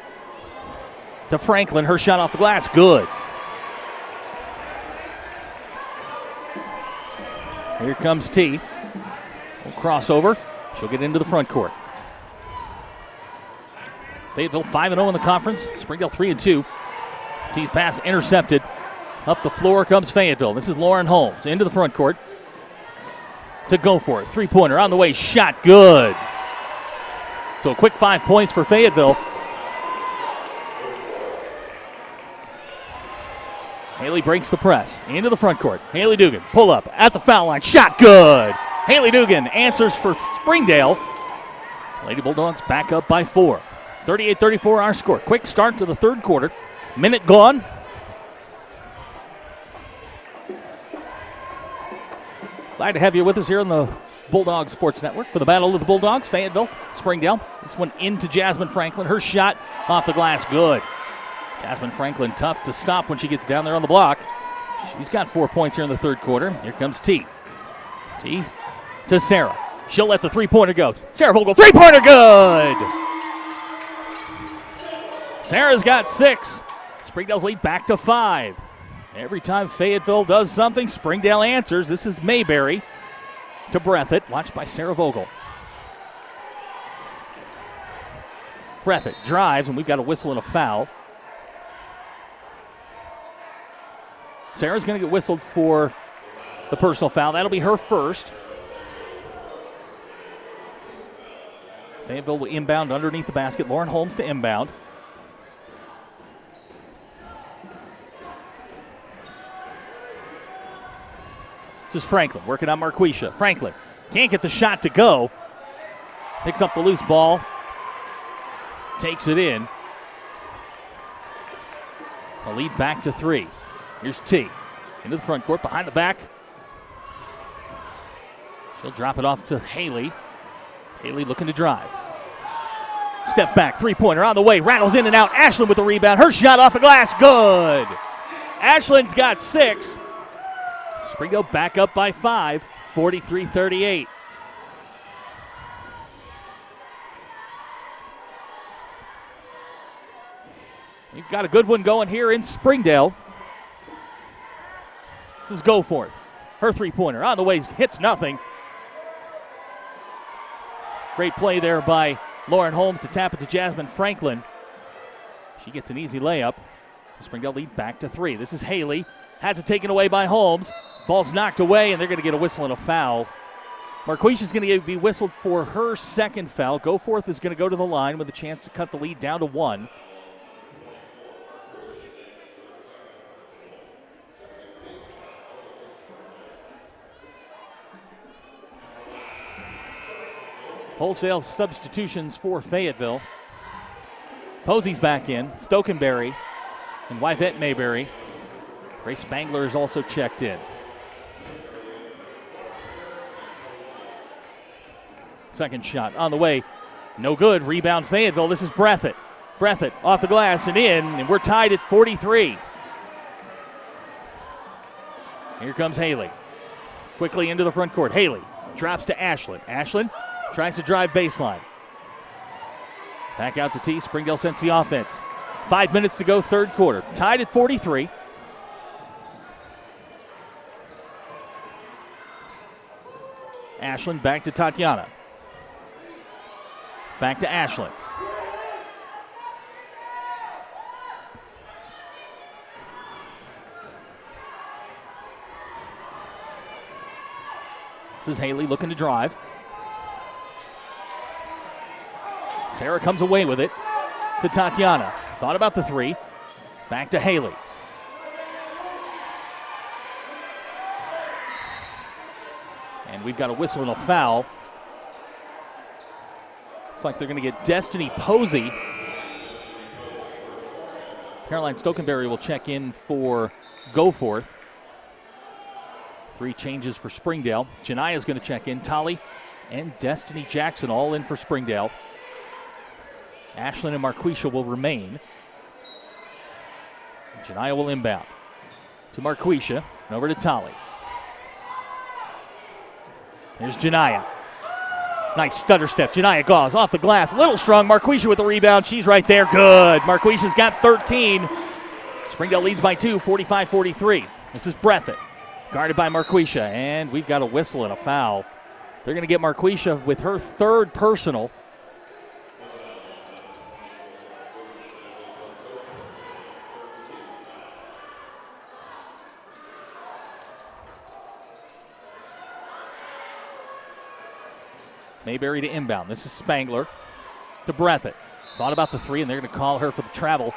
to Franklin. Her shot off the glass, good. Here comes T. We'll crossover. She'll get into the front court. Fayetteville 5-0 in the conference. Springdale 3-2. T's pass intercepted. Up the floor comes Fayetteville. This is Lauren Holmes into the front court to go for it. Three-pointer on the way. Shot good. So a quick 5 points for Fayetteville. Haley breaks the press into the front court. Haley Dugan pull up at the foul line. Shot good. Haley Dugan answers for Springdale. Lady Bulldogs back up by 4. 38-34 our score. Quick start to the third quarter. Minute gone. Glad to have you with us here on the Bulldog Sports Network for the Battle of the Bulldogs. Fayetteville, Springdale. This one into Jasmine Franklin. Her shot off the glass, good. Jasmine Franklin tough to stop when she gets down there on the block. She's got 4 points here in the third quarter. Here comes T. T to Sarah. She'll let the three-pointer go. Sarah Vogel, three-pointer good! Sarah's got 6. Springdale's lead back to 5. Every time Fayetteville does something, Springdale answers. This is Mayberry to Breathitt, watched by Sarah Vogel. Breathitt drives, and we've got a whistle and a foul. Sarah's going to get whistled for the personal foul. That'll be her first. Fayetteville will inbound underneath the basket. Lauren Holmes to inbound. This is Franklin working on Marquisha. Franklin can't get the shot to go. Picks up the loose ball. Takes it in. The lead back to 3. Here's T. Into the front court, behind the back. She'll drop it off to Haley. Haley looking to drive. Step back, three-pointer on the way. Rattles in and out. Ashland with the rebound. Her shot off the glass. Good. Ashland's got 6. Springdale back up by 5, 43-38. We've got a good one going here in Springdale. This is Goforth. Her three-pointer on the way, hits nothing. Great play there by Lauren Holmes to tap it to Jasmine Franklin. She gets an easy layup. Springdale lead back to 3. This is Haley. Has it taken away by Holmes. Ball's knocked away, and they're going to get a whistle and a foul. Marquisha's going to be whistled for her second foul. Goforth is going to go to the line with a chance to cut the lead down to 1. Wholesale substitutions for Fayetteville. Posey's back in. Stokenberry and Wyvette Mayberry. Grace Spangler is also checked in. Second shot on the way. No good. Rebound Fayetteville. This is Breathitt. Breathitt off the glass and in, and we're tied at 43. Here comes Haley. Quickly into the front court. Haley drops to Ashland. Ashland tries to drive baseline. Back out to T. Springdale sends the offense. 5 minutes to go, third quarter. Tied at 43. Ashland back to Tatiana. Back to Ashland. This is Haley looking to drive. Sarah comes away with it to Tatiana. Thought about the 3. Back to Haley. And we've got a whistle and a foul. Looks like they're going to get Destiny Posey. Caroline Stokenberry will check in for Goforth. 3 changes for Springdale. Jania's going to check in. Tolly and Destiny Jackson all in for Springdale. Ashland and Marquisha will remain. Jania will inbound to Marquisha and over to Tolly. Here's Jania. Nice stutter step. Jania Gauze off the glass. A little strong. Marquisha with the rebound. She's right there. Good. Marquisha's got 13. Springdale leads by 2, 45-43. This is Breathitt. Guarded by Marquisha. And we've got a whistle and a foul. They're going to get Marquisha with her 3rd personal. Mayberry to inbound. This is Spangler to Breathitt. Thought about the 3, and they're going to call her for the travel.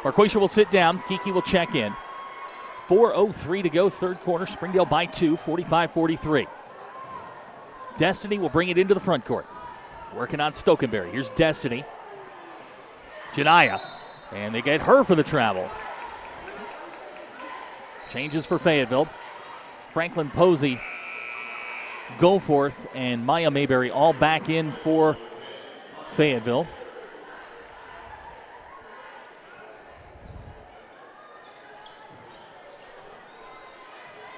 Marquisha will sit down. Kiki will check in. 4:03 to go, third quarter. Springdale by 2, 45-43. Destiny will bring it into the front court. Working on Stokenberry. Here's Destiny. Jania, and they get her for the travel. Changes for Fayetteville. Franklin Posey, Goforth, and Maya Mayberry all back in for Fayetteville.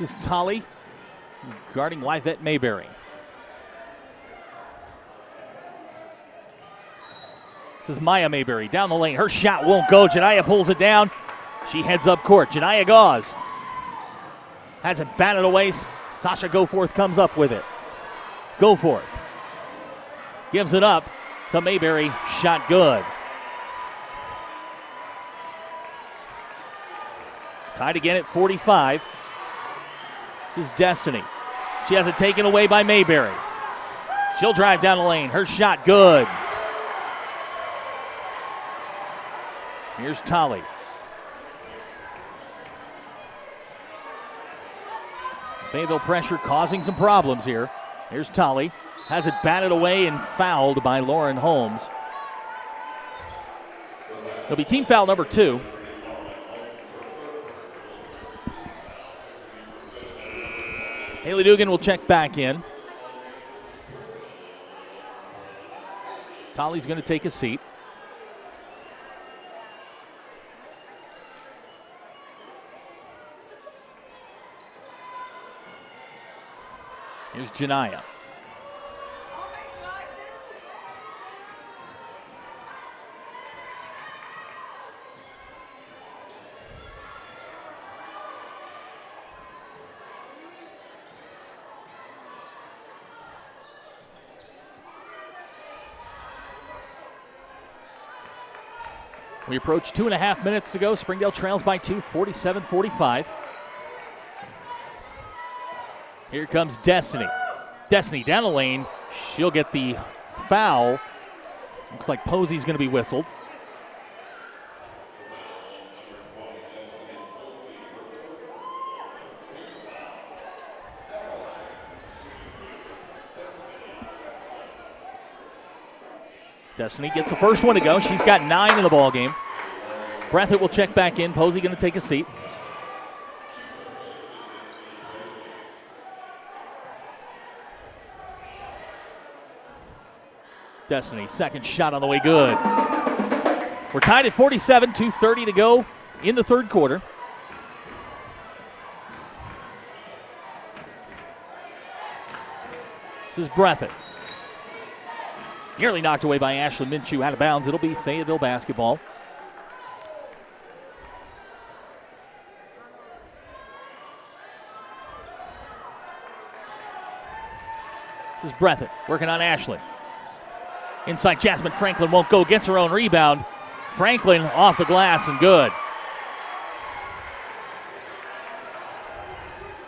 This is Tolley guarding Wyvette Mayberry. This is Maya Mayberry down the lane. Her shot won't go. Janiyah pulls it down. She heads up court. Janiyah Gauze has it batted away. Sasha Goforth comes up with it. Goforth gives it up to Mayberry. Shot good. Tied again at 45. This is Destiny. She has it taken away by Mayberry. She'll drive down the lane. Her shot good. Here's Tolley. Fayetteville pressure causing some problems here. Here's Tolley. Has it batted away and fouled by Lauren Holmes. It'll be team foul number 2. Haley Dugan will check back in. Tolley's going to take a seat. Here's Janiyah. We approach 2.5 minutes to go. Springdale trails by 2, 47-45. Here comes Destiny. Destiny down the lane. She'll get the foul. Looks like Posey's going to be whistled. Destiny gets the first one to go. She's got 9 in the ball game. Breathitt will check back in. Posey going to take a seat. Destiny, second shot on the way, good. We're tied at 47, 2:30 to go in the third quarter. This is Breathitt. Nearly knocked away by Ashlyn Minshew, out of bounds. It'll be Fayetteville basketball. This is Breathitt working on Ashlyn. Inside, Jasmine Franklin won't go, gets her own rebound. Franklin off the glass and good.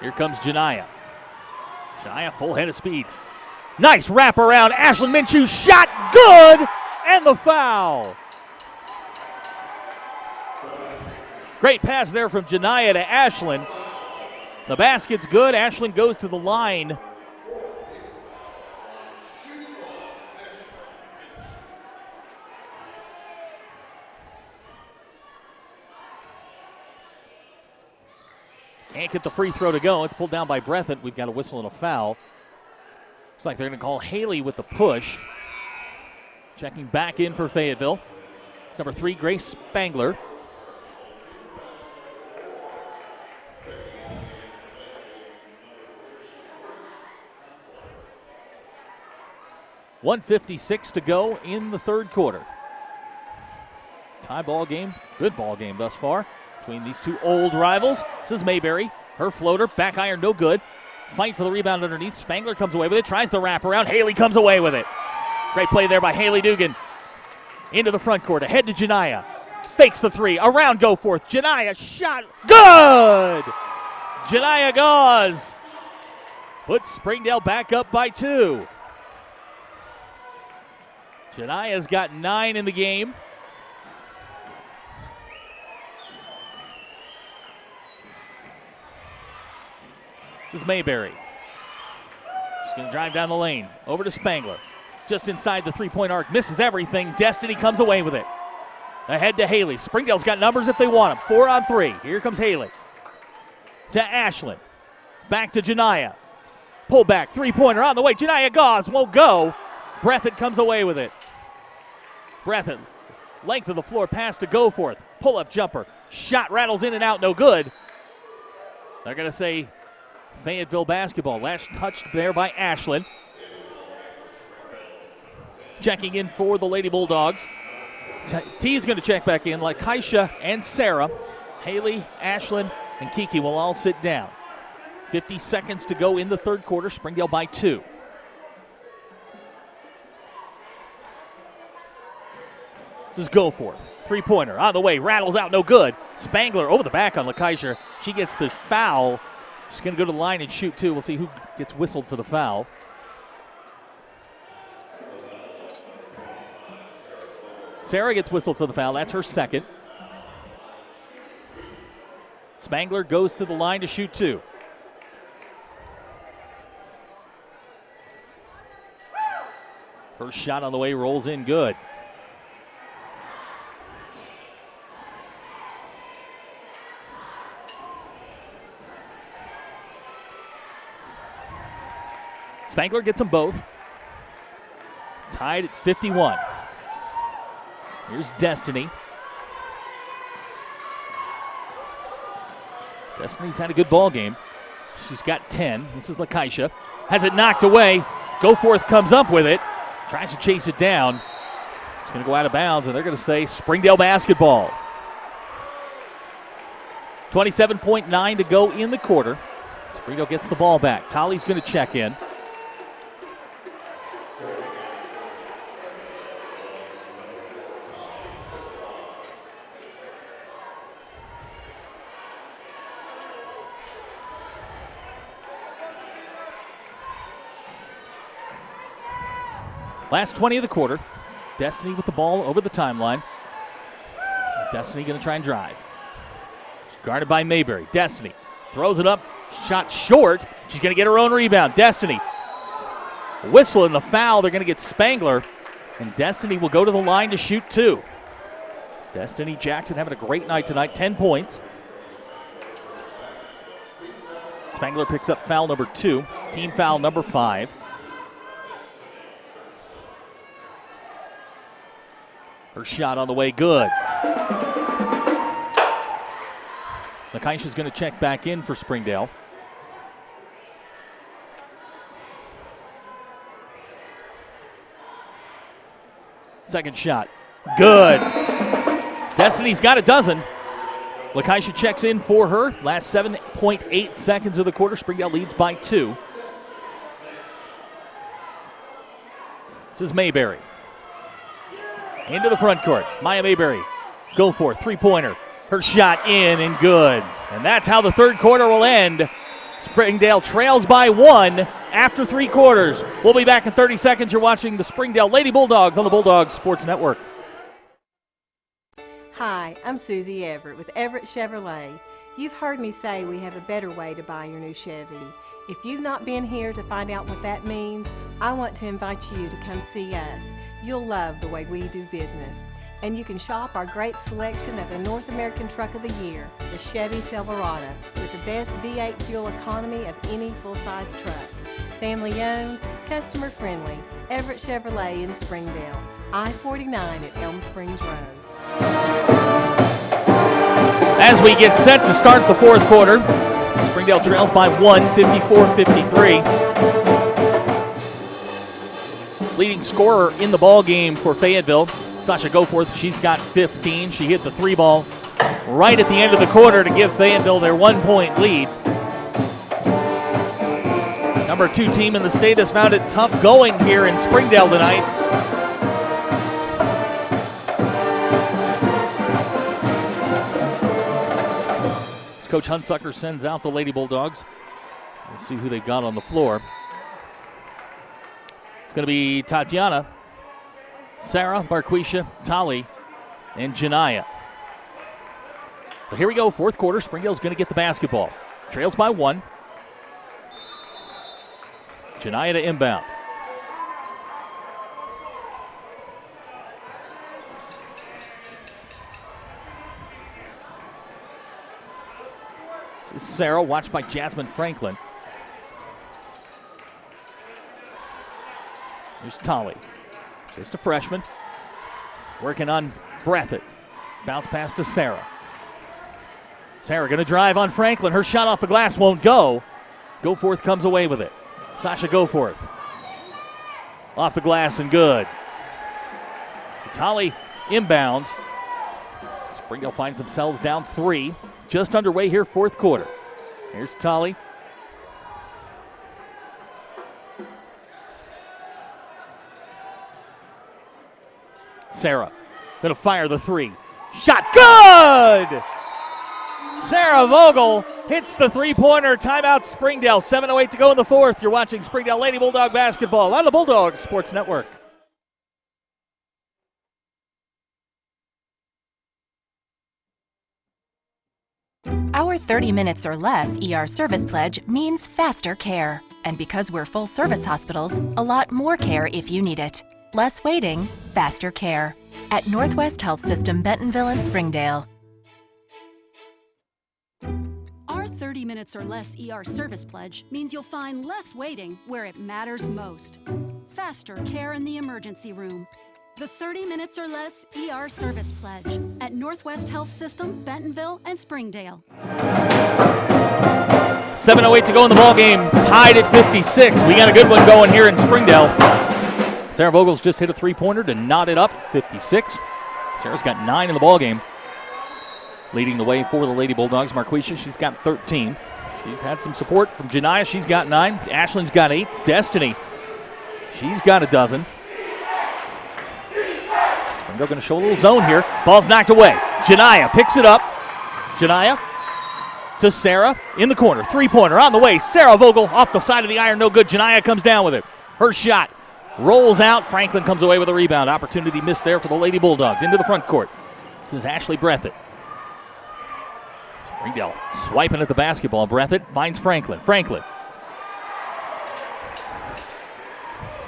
Here comes Janiyah. Janiyah full head of speed. Nice wraparound. Ashlyn Minshew shot good, and the foul. Great pass there from Janiyah to Ashlyn. The basket's good. Ashlyn goes to the line. Can't get the free throw to go. It's pulled down by Breathitt. We've got a whistle and a foul. Looks like they're going to call Haley with the push. Checking back in for Fayetteville. It's number 3, Grace Spangler. .156 to go in the third quarter. Tie ball game. Good ball game thus far between these two old rivals. This is Mayberry. Her floater, back iron, no good. Fight for the rebound underneath. Spangler comes away with it, tries the wraparound. Haley comes away with it. Great play there by Haley Dugan. Into the front court, ahead to Janiyah. Fakes the 3, around Goforth. Janiyah shot, good! Janiyah Gauze puts Springdale back up by 2. Janiyah's got 9 in the game. This is Mayberry. She's going to drive down the lane. Over to Spangler. Just inside the three-point arc. Misses everything. Destiny comes away with it. Ahead to Haley. Springdale's got numbers if they want them. 4 on 3. Here comes Haley. To Ashlyn. Back to Janiyah. Pull back. Three-pointer on the way. Janiyah Gauze won't go. Breathitt comes away with it. Breathitt. Length of the floor. Pass to Goforth. Pull-up jumper. Shot rattles in and out. No good. They're going to say Fayetteville basketball. Last touched there by Ashlyn. Checking in for the Lady Bulldogs. T is going to check back in, like Kaisha and Sarah. Haley, Ashlyn, and Kiki will all sit down. 50 seconds to go in the third quarter. Springdale by 2. This is Goforth. Three-pointer on the way. Rattles out, no good. Spangler over the back on LaKaisha. She gets the foul. She's going to go to the line and shoot, too. We'll see who gets whistled for the foul. Sarah gets whistled for the foul. That's her second. Spangler goes to the line to shoot 2. First shot on the way, rolls in good. Spangler gets them both. Tied at 51. Here's Destiny. Destiny's had a good ball game. She's got 10. This is LaKaisha. Has it knocked away. Goforth comes up with it. Tries to chase it down. It's going to go out of bounds, and they're going to say Springdale basketball. 27.9 to go in the quarter. Springdale gets the ball back. Tolly's going to check in. Last 20 of the quarter. Destiny with the ball over the timeline. Destiny going to try and drive. She's guarded by Mayberry. Destiny throws it up. Shot short. She's going to get her own rebound. Destiny. Whistle and the foul. They're going to get Spangler. And Destiny will go to the line to shoot 2. Destiny Jackson having a great night tonight. 10 points. Spangler picks up foul number 2. Team foul number 5. Her shot on the way, good. LaKaisha's going to check back in for Springdale. Second shot, good. Destiny's got a dozen. LaKaisha checks in for her. Last 7.8 seconds of the quarter. Springdale leads by 2. This is Mayberry. Into the front court. Maya Mayberry. Goforth, three-pointer. Her shot in and good. And that's how the third quarter will end. Springdale trails by 1 after 3 quarters. We'll be back in 30 seconds. You're watching the Springdale Lady Bulldogs on the Bulldogs Sports Network. Hi, I'm Susie Everett with Everett Chevrolet. You've heard me say we have a better way to buy your new Chevy. If you've not been here to find out what that means, I want to invite you to come see us. You'll love the way we do business. And you can shop our great selection of the North American Truck of the Year, the Chevy Silverado, with the best V8 fuel economy of any full-size truck. Family owned, customer friendly, Everett Chevrolet in Springdale, I-49 at Elm Springs Road. As we get set to start the fourth quarter, Springdale trails by 1, 54-53. Leading scorer in the ball game for Fayetteville, Sasha Goforth. She's got 15. She hit the 3-ball right at the end of the quarter to give Fayetteville their 1-point lead. Number 2 team in the state has found it tough going here in Springdale tonight. As Coach Hunsucker sends out the Lady Bulldogs. We'll see who they've got on the floor. It's going to be Tatiana, Sarah, Barquisha, Tali, and Janaya. So here we go, fourth quarter. Springdale's going to get the basketball. Trails by 1. Janaya to inbound. This is Sarah, watched by Jasmine Franklin. Here's Tolly, just a freshman, working on Breathitt. Bounce pass to Sarah. Sarah going to drive on Franklin. Her shot off the glass won't go. Goforth comes away with it. Sasha Goforth. Off the glass and good. Tolly inbounds. Springdale finds themselves down 3. Just underway here, fourth quarter. Here's Tolly. Sarah gonna fire the 3. Shot good! Sarah Vogel hits the three-pointer. Timeout Springdale. 7:08 to go in the fourth. You're watching Springdale Lady Bulldog basketball on the Bulldog Sports Network. Our 30 minutes or less ER service pledge means faster care. And because we're full-service hospitals, a lot more care if you need it. Less waiting, faster care. At Northwest Health System, Bentonville and Springdale. Our 30 minutes or less ER service pledge means you'll find less waiting where it matters most. Faster care in the emergency room. The 30 minutes or less ER service pledge at Northwest Health System, Bentonville, and Springdale. 7:08 to go in the ball game. Tied at 56. We got a good one going here in Springdale. Sarah Vogel's just hit a three-pointer to knot it up. 56. Sarah's got 9 in the ball game. Leading the way for the Lady Bulldogs, Marquisha, she's got 13. She's had some support from Janiyah. She's got 9. Ashlyn's got 8. Destiny, she's got a dozen. Springdale going to show a little zone here. Ball's knocked away. Janiyah picks it up. Janiyah to Sarah in the corner. Three-pointer on the way. Sarah Vogel off the side of the iron. No good. Janiyah comes down with it. Her shot rolls out. Franklin comes away with a rebound. Opportunity missed there for the Lady Bulldogs. Into the front court. This is Ashley Breathitt. Springdale swiping at the basketball. Breathitt finds Franklin. Franklin.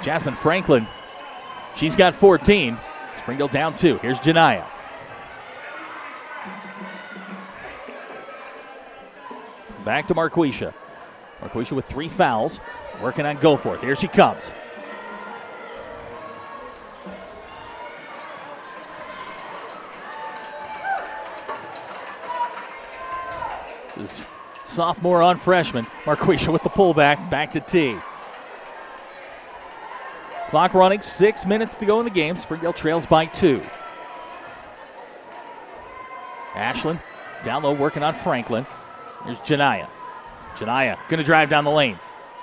Jasmine Franklin. She's got 14. Springdale down 2. Here's Janiyah. Back to Marquisha. Marquisha with 3 fouls. Working on Goforth. Here she comes. This is sophomore on freshman. Marquisha with the pullback. Back to T. Clock running. 6 minutes to go in the game. Springdale trails by 2. Ashlyn down low working on Franklin. Here's Janiyah. Janiyah going to drive down the lane.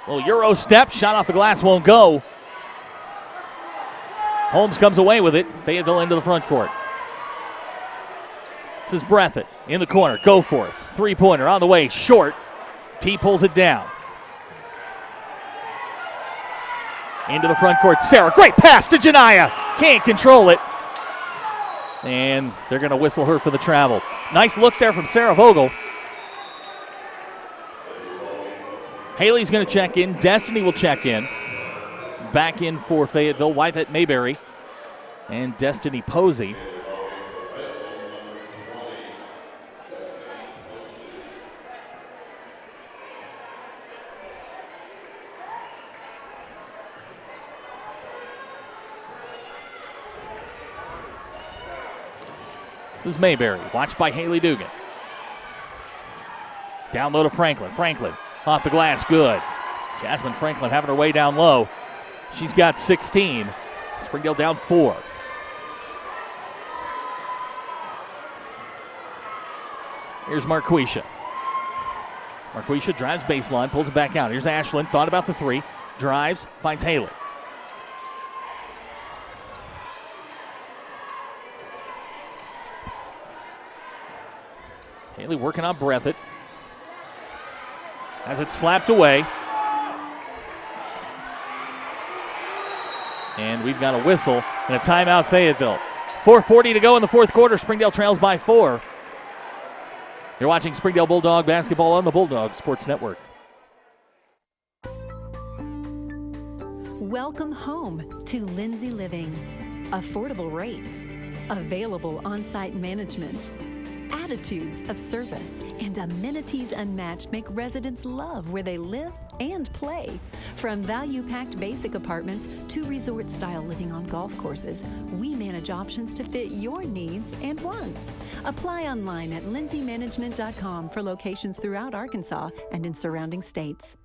Little Euro step. Shot off the glass won't go. Holmes comes away with it. Fayetteville into the front court. This is Breathitt in the corner. Goforth. Three-pointer on the way. Short. T pulls it down. Into the front court. Sarah. Great pass to Janiyah. Can't control it. And they're going to whistle her for the travel. Nice look there from Sarah Vogel. Haley's going to check in. Destiny will check in. Back in for Fayetteville. Wyvette Mayberry and Destiny Posey. This is Mayberry, watched by Haley Dugan. Down low to Franklin. Franklin off the glass, good. Jasmine Franklin having her way down low. She's got 16. Springdale down 4. Here's Marquisha. Marquisha drives baseline, pulls it back out. Here's Ashlyn, thought about the 3. Drives, finds Haley. Haley working on Breathitt. Has it slapped away. And we've got a whistle and a timeout, Fayetteville. 4:40 to go in the fourth quarter. Springdale trails by 4. You're watching Springdale Bulldog basketball on the Bulldog Sports Network. Welcome home to Lindsay Living. Affordable rates, available on-site management, attitudes of service, and amenities unmatched make residents love where they live and play. From value-packed basic apartments to resort-style living on golf courses, we manage options to fit your needs and wants. Apply online at lindsaymanagement.com for locations throughout Arkansas and in surrounding states.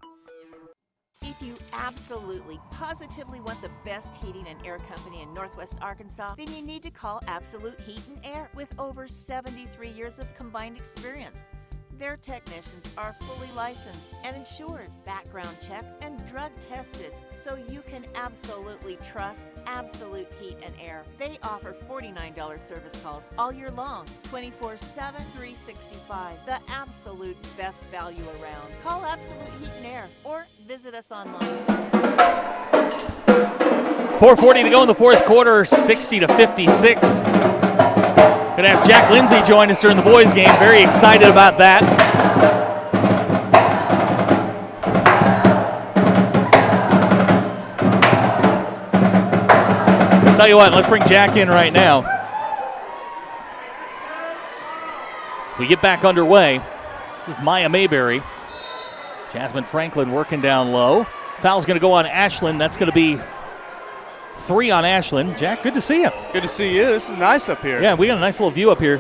If you absolutely, positively want the best heating and air company in Northwest Arkansas, then you need to call Absolute Heat and Air with over 73 years of combined experience. Their technicians are fully licensed and insured, background checked, and drug tested, so you can absolutely trust Absolute Heat and Air. They offer $49 service calls all year long, 24/7, 365. The absolute best value around. Call Absolute Heat and Air or visit us online. 4:40 to go in the fourth quarter, 60-56. Going to have Jack Lindsay join us during the boys' game. Very excited about that. Tell you what, let's bring Jack in right now. As we get back underway, this is Maya Mayberry. Jasmine Franklin working down low. Foul's going to go on Ashlyn. That's going to be 3 on Ashlyn. Jack, good to see you. Good to see you. This is nice up here. Yeah, we got a nice little view up here.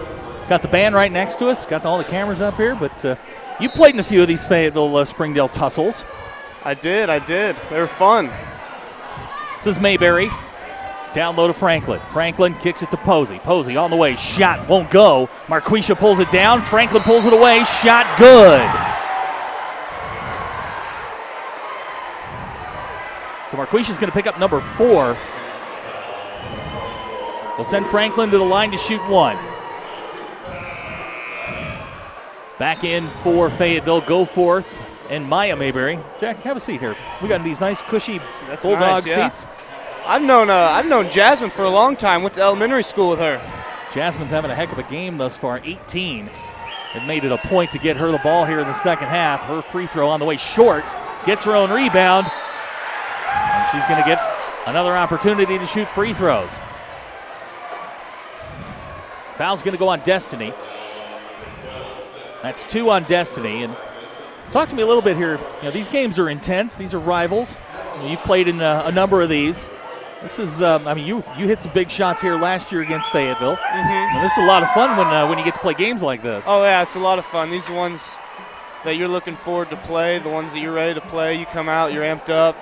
Got the band right next to us. Got all the cameras up here. But you played in a few of these Fayetteville Springdale tussles. I did. They were fun. This is Mayberry. Down low to Franklin. Franklin kicks it to Posey. Posey on the way. Shot won't go. Marquisha pulls it down. Franklin pulls it away. Shot good. So Marquisha's going to pick up number 4. We'll send Franklin to the line to shoot 1. Back in for Fayetteville, Goforth and Maya Mayberry. Jack, have a seat here. We got these nice, cushy Bulldog nice, yeah. seats. I've known Jasmine for a long time. Went to elementary school with her. Jasmine's having a heck of a game thus far, 18. It made it a point to get her the ball here in the second half. Her free throw on the way short. Gets her own rebound. And she's going to get another opportunity to shoot free throws. Foul's going to go on Destiny. That's 2 on Destiny. And talk to me a little bit here. You know, these games are intense. These are rivals. You've played in a number of these. This is, you hit some big shots here last year against Fayetteville. And this is a lot of fun when you get to play games like this. Oh, yeah, it's a lot of fun. These are the ones that you're looking forward to play, the ones that you're ready to play. You come out, you're amped up.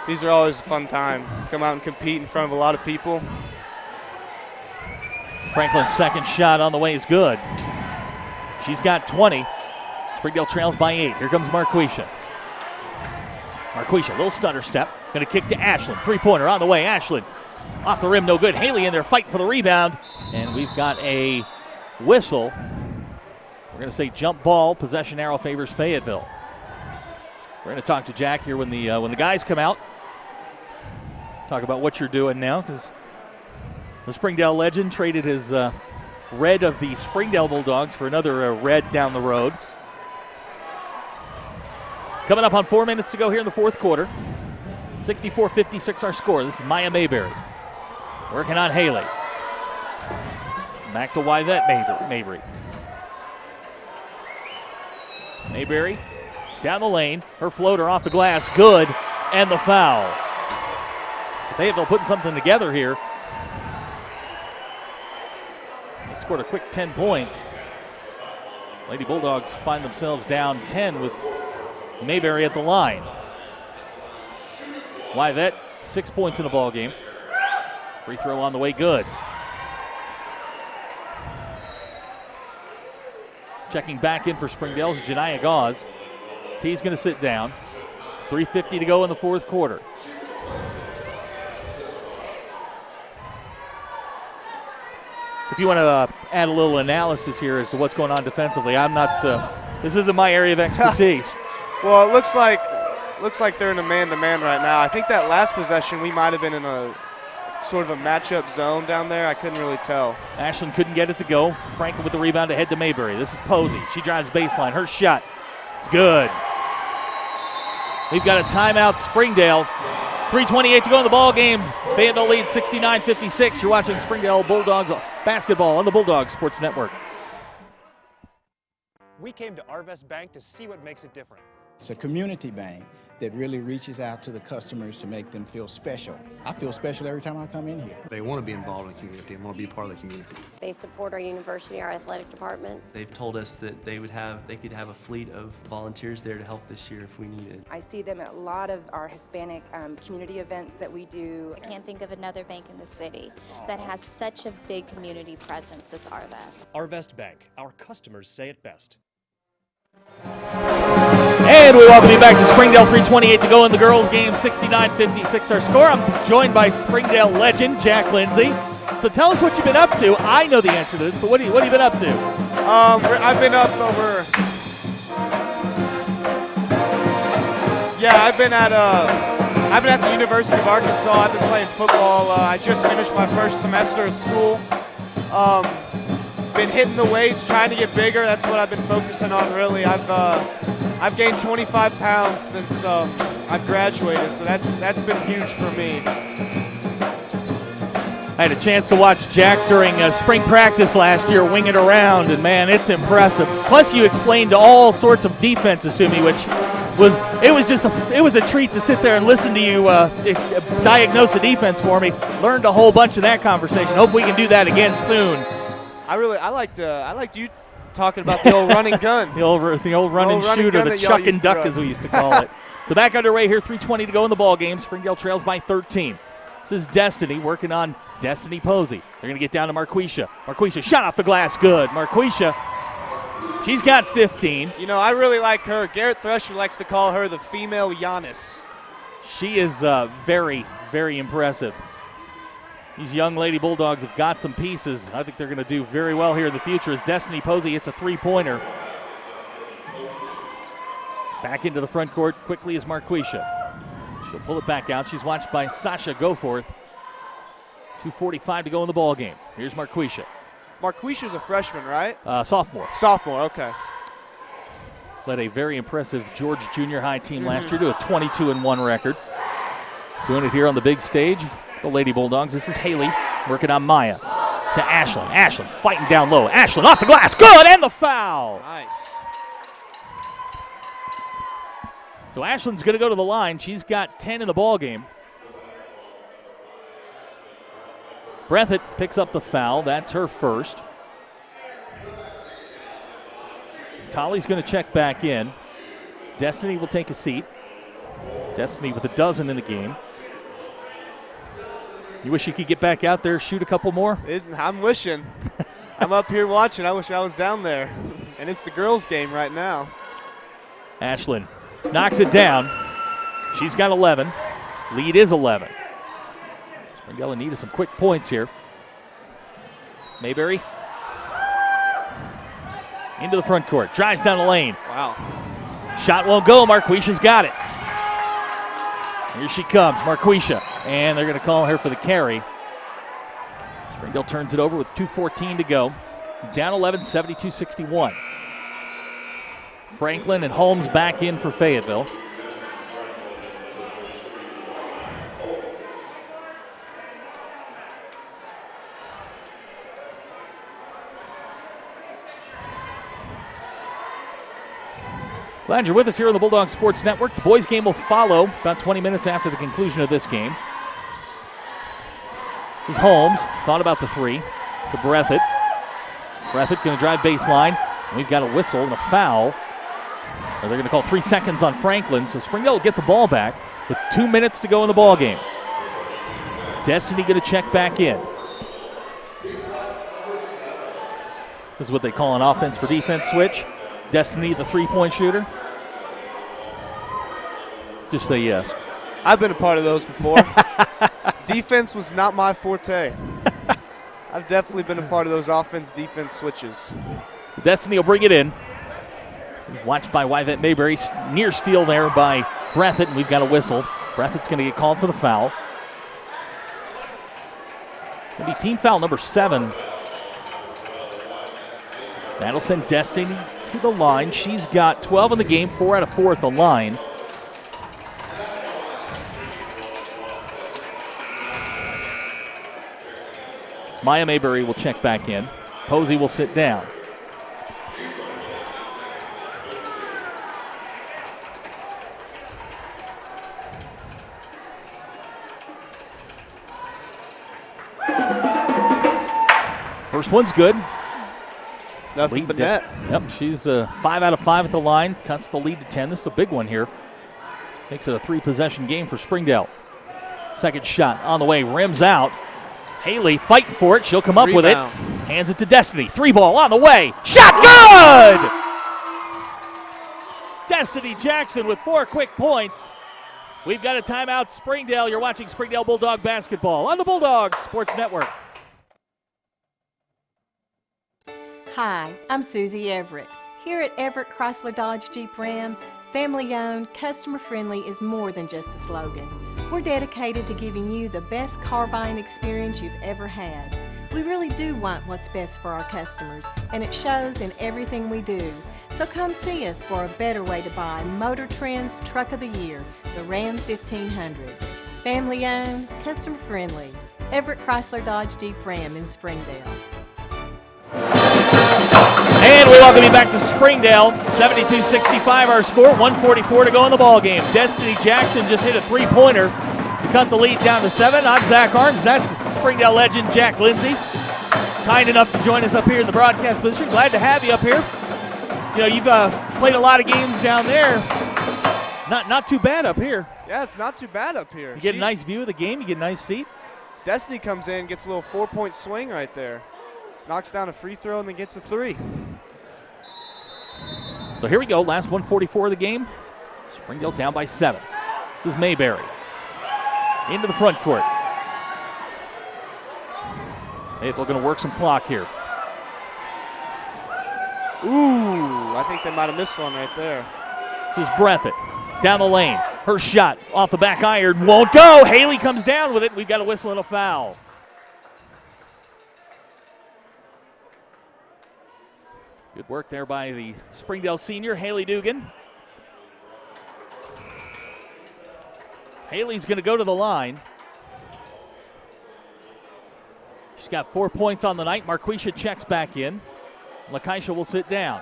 These are always a fun time. Come out and compete in front of a lot of people. Franklin's second shot on the way is good. She's got 20. Springdale trails by 8. Here comes Marquisha. Marquisha, little stutter step. Going to kick to Ashlyn. Three-pointer on the way. Ashlyn off the rim, no good. Haley in there fighting for the rebound. And we've got a whistle. We're going to say jump ball. Possession arrow favors Fayetteville. We're going to talk to Jack here when the guys come out. Talk about what you're doing now, because the Springdale legend traded his red of the Springdale Bulldogs for another red down the road. Coming up on 4 minutes to go here in the fourth quarter. 64-56 our score. This is Maya Mayberry working on Haley. Back to Wyvette Mayberry. Mayberry down the lane. Her floater off the glass. Good. And the foul. So Fayetteville putting something together here. They scored a quick 10 points. Lady Bulldogs find themselves down 10 with Mayberry at the line. Wyvette, 6 points in the ball game. Free throw on the way, good. Checking back in for Springdale's Janiyah Gauze. T's going to sit down. 3:50 to go in the fourth quarter. So if you want to add a little analysis here as to what's going on defensively, I'm not. This isn't my area of expertise. Well, it looks like they're in a man-to-man right now. I think that last possession we might have been in a sort of a matchup zone down there. I couldn't really tell. Ashlyn couldn't get it to go. Franklin with the rebound ahead to Mayberry. This is Posey. She drives baseline. Her shot. It's good. We've got a timeout, Springdale. 3:28 to go in the ball game. Fayetteville leads 69-56. You're watching Springdale Bulldogs basketball on the Bulldogs Sports Network. We came to Arvest Bank to see what makes it different. It's a community bank that really reaches out to the customers to make them feel special. I feel special every time I come in here. They want to be involved in the community and want to be part of the community. They support our university, our athletic department. They've told us that they could have a fleet of volunteers there to help this year if we needed. I see them at a lot of our Hispanic community events that we do. I can't think of another bank in the city that has such a big community presence as Arvest. Arvest Bank. Our customers say it best. And we welcome you back to Springdale. 3:28 to go in the girls' game. 69-56 our score. I'm joined by Springdale legend Jack Lindsay. So tell us what you've been up to. I know the answer to this, but what have you been up to? I've been up over. Yeah, I've been at the University of Arkansas. I've been playing football. I just finished my first semester of school. Been hitting the weights, trying to get bigger. That's what I've been focusing on, really. I've gained 25 pounds since I've graduated, so that's been huge for me. I had a chance to watch Jack during spring practice last year wing it around, and man, it's impressive. Plus, you explained all sorts of defenses to me, which was a treat to sit there and listen to you diagnose the defense for me. Learned a whole bunch of that conversation. Hope we can do that again soon. I liked you talking about the old running gun. the old run and shoot, or the chuck and duck, as we used to call it. So back underway here, 3:20 to go in the ball game. Springdale trails by 13. This is Destiny working on Destiny Posey. They're going to get down to Marquisha. Marquisha shot off the glass, good. Marquisha, she's got 15. You know, I really like her. Garrett Thresher likes to call her the female Giannis. She is very, very impressive. These young Lady Bulldogs have got some pieces. I think they're going to do very well here in the future as Destiny Posey hits a three-pointer. Back into the front court quickly is Marquisha. She'll pull it back out. She's watched by Sasha Goforth. 2:45 to go in the ball game. Here's Marquisha. Marquisha's a freshman, right? Sophomore. Sophomore, okay. Led a very impressive George Junior High team last year to a 22-1 record. Doing it here on the big stage. The Lady Bulldogs. This is Haley working on Maya to Ashlyn. Ashlyn fighting down low. Ashlyn off the glass. Good, and the foul. Nice. So Ashlyn's going to go to the line. She's got 10 in the ball game. Breathitt picks up the foul. That's her first. Tolly's going to check back in. Destiny will take a seat. Destiny with a dozen in the game. You wish you could get back out there, shoot a couple more? I'm wishing. I'm up here watching. I wish I was down there. And it's the girls' game right now. Ashlyn knocks it down. She's got 11. Lead is 11. Springdale in need of some quick points here. Mayberry into the front court. Drives down the lane. Wow. Shot won't go. Marquisha's got it. Here she comes, Marquisha. And they're going to call her for the carry. Springdale turns it over with 2:14 to go. Down 11, 72-61. Franklin and Holmes back in for Fayetteville. Glad you're with us here on the Bulldog Sports Network. The boys' game will follow about 20 minutes after the conclusion of this game. This is Holmes. Thought about the three to Breathitt. Breathitt going to drive baseline. We've got a whistle and a foul. Or they're going to call 3 seconds on Franklin. So Springdale will get the ball back with 2 minutes to go in the ball game. Destiny going to check back in. This is what they call an offense for defense switch. Destiny, the three-point shooter. Just say yes. I've been a part of those before. Defense was not my forte. I've definitely been a part of those offense-defense switches. So Destiny will bring it in. Watched by Wyvette Mayberry. Near steal there by Breathitt, and we've got a whistle. Breathitt's going to get called for the foul. It's going to be team foul number 7. That'll send Destiny to the line. She's got 12 in the game, 4 out of 4 at the line. Maya Mayberry will check back in. Posey will sit down. First one's good. Nothing but net. Yep, she's 5 out of 5 at the line. Cuts the lead to 10. This is a big one here. Makes it a 3-possession game for Springdale. Second shot on the way, rims out. Haley fighting for it. She'll come up with it. Hands it to Destiny. 3-ball on the way. Shot good! Destiny Jackson with 4 quick points. We've got a timeout, Springdale. You're watching Springdale Bulldog basketball on the Bulldogs Sports Network. Hi, I'm Susie Everett. Here at Everett Chrysler Dodge Jeep Ram, family-owned, customer-friendly is more than just a slogan. We're dedicated to giving you the best car buying experience you've ever had. We really do want what's best for our customers, and it shows in everything we do. So come see us for a better way to buy Motor Trend's Truck of the Year, the Ram 1500. Family-owned, customer-friendly. Everett Chrysler Dodge Jeep Ram in Springdale. And we welcome you back to Springdale. 72-65 our score, 1:44 to go in the ball game. Destiny Jackson just hit a 3-pointer to cut the lead down to 7. I'm Zach Arns. That's Springdale legend Jack Lindsay. Kind enough to join us up here in the broadcast position. Glad to have you up here. You know, you've played a lot of games down there. Not too bad up here. Yeah, it's not too bad up here. You get a nice view of the game. You get a nice seat. Destiny comes in, gets a little 4-point swing right there. Knocks down a free throw and then gets a 3. So here we go, last 1:44 of the game. Springdale down by 7. This is Mayberry. Into the front court. Fayetteville going to work some clock here. Ooh, I think they might have missed one right there. This is Breathitt. Down the lane. Her shot off the back iron won't go. Haley comes down with it. We've got a whistle and a foul. Good work there by the Springdale senior, Haley Dugan. Haley's going to go to the line. She's got 4 points on the night. Marquisha checks back in. Lakeisha will sit down.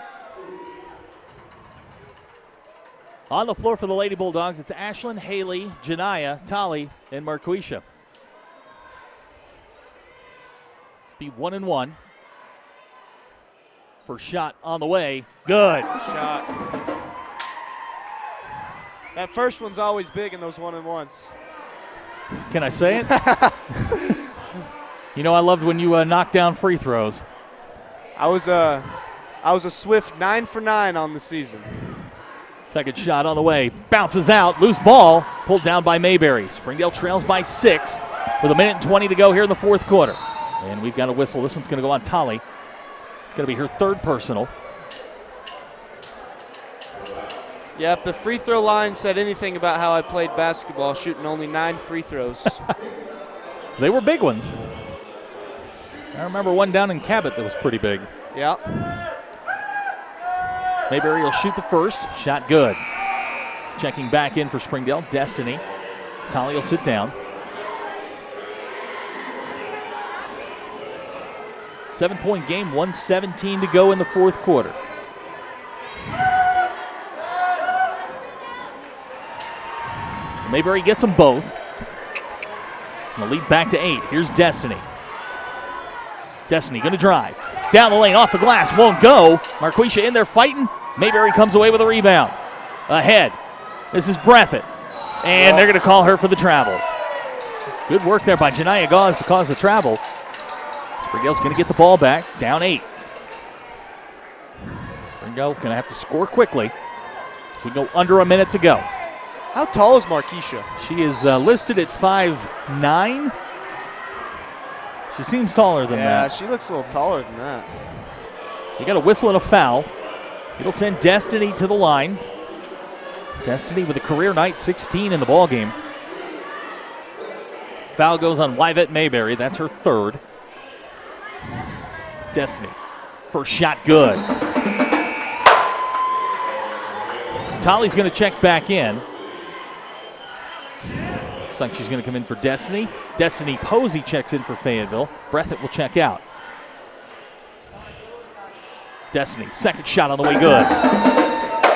On the floor for the Lady Bulldogs, it's Ashlyn, Haley, Janiyah, Tolly, and Marquisha. This will be 1-1. First shot on the way. Good. Shot. That first one's always big in those 1-on-1s. Can I say it? You know, I loved when you knocked down free throws. I was a swift 9 for 9 on the season. Second shot on the way. Bounces out. Loose ball. Pulled down by Mayberry. Springdale trails by 6 with 1:20 to go here in the fourth quarter. And we've got a whistle. This one's going to go on Tolly. Going to be her third personal. Yeah, if the free throw line said anything about how I played basketball, shooting only 9 free throws. They were big ones. I remember one down in Cabot that was pretty big. Yeah. Mayberry will shoot the first. Shot good. Checking back in for Springdale, Destiny. Tolly will sit down. 7-point game, 1:17 to go in the fourth quarter. So Mayberry gets them both. And the lead back to 8. Here's Destiny. Destiny going to drive. Down the lane, off the glass, won't go. Marquisha in there fighting. Mayberry comes away with a rebound. Ahead. This is Breathitt. And they're going to call her for the travel. Good work there by Janiyah Gauze to cause the travel. Springdale's going to get the ball back, down 8. Springdale's going to have to score quickly as we go under a minute to go. How tall is Marquisha? She is listed at 5'9". She seems taller than that. Yeah, she looks a little taller than that. You got a whistle and a foul. It'll send Destiny to the line. Destiny with a career night, 16 in the ball game. Foul goes on Wyvette Mayberry. That's her third. Destiny. First shot good. Tolly's going to check back in. Looks like she's going to come in for Destiny. Destiny Posey checks in for Fayetteville. Breathitt will check out. Destiny, second shot on the way, good.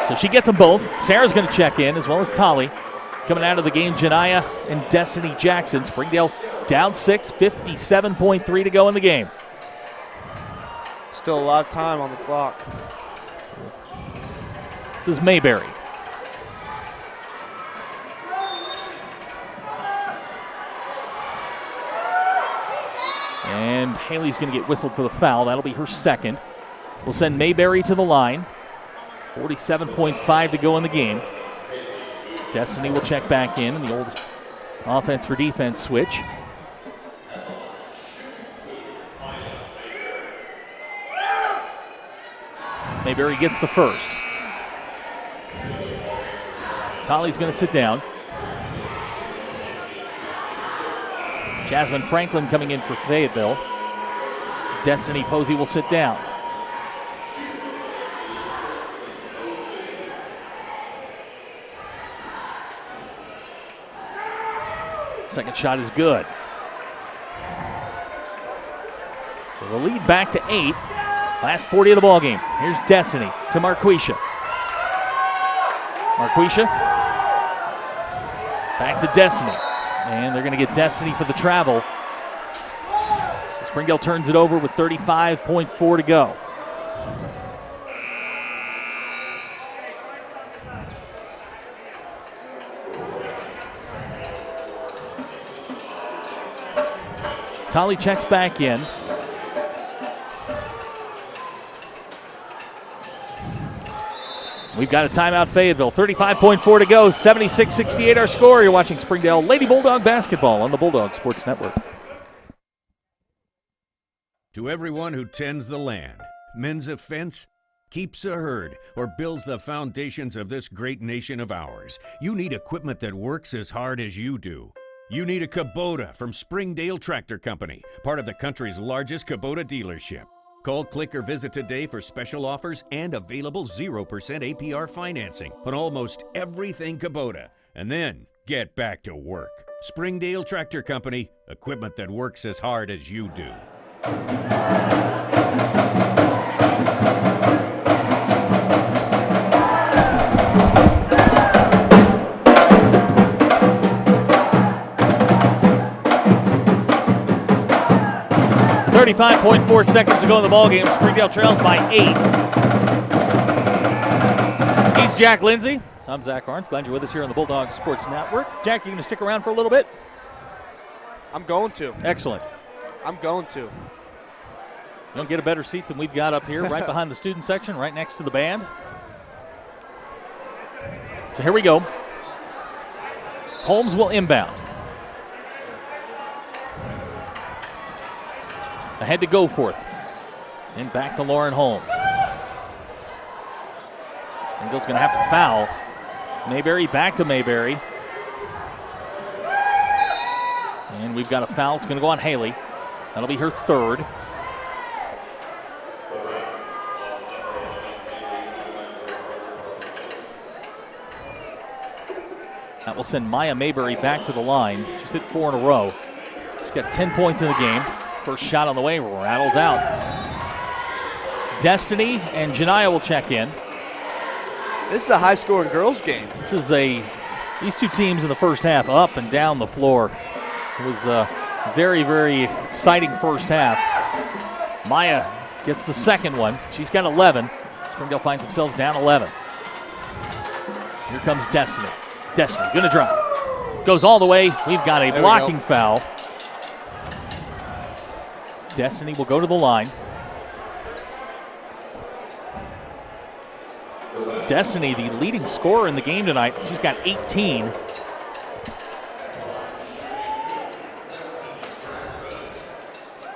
So she gets them both. Sarah's going to check in, as well as Tolly. Coming out of the game, Janiyah and Destiny Jackson. Springdale down 6, 57.3 to go in the game. Still a lot of time on the clock. This is Mayberry. And Haley's going to get whistled for the foul. That'll be her second. We'll send Mayberry to the line. 47.5 to go in the game. Destiny will check back in the old offense for defense switch. Mayberry gets the first. Tolly's going to sit down. Jasmine Franklin coming in for Fayetteville. Destiny Posey will sit down. Second shot is good. So the lead back to 8. Last 40 of the ball game. Here's Destiny to Marquisha. Marquisha back to Destiny. And they're going to get Destiny for the travel. So Springdale turns it over with 35.4 to go. Tolly checks back in. We've got a timeout, Fayetteville. 35.4 to go. 76-68 our score. You're watching Springdale Lady Bulldog basketball on the Bulldog Sports Network. To everyone who tends the land, mends a fence, keeps a herd, or builds the foundations of this great nation of ours, you need equipment that works as hard as you do. You need a Kubota from Springdale Tractor Company, part of the country's largest Kubota dealership. Call, click, or visit today for special offers and available 0% APR financing on almost everything Kubota. And then get back to work. Springdale Tractor Company, equipment that works as hard as you do. 35.4 seconds to go in the ballgame. Springdale trails by 8. He's Jack Lindsay. I'm Zach Arns. Glad you're with us here on the Bulldog Sports Network. Jack, you going to stick around for a little bit? I'm going to. Excellent. I'm going to. You don't get a better seat than we've got up here, right behind the student section, right next to the band. So here we go. Holmes will inbound. Ahead to Goforth. And back to Lauren Holmes. Springdale's going to have to foul. Mayberry back to Mayberry. And we've got a foul. It's going to go on Haley. That'll be her third. That will send Maya Mayberry back to the line. She's hit 4 in a row. She's got 10 points in the game. First shot on the way, rattles out. Destiny and Janiyah will check in. This is a high-scoring girls game. These two teams in the first half up and down the floor. It was a very, very exciting first half. Maya gets the second one. She's got 11. Springdale finds themselves down 11. Here comes Destiny. Destiny gonna drive. Goes all the way. We've got a blocking foul. Destiny will go to the line. Destiny, the leading scorer in the game tonight. She's got 18.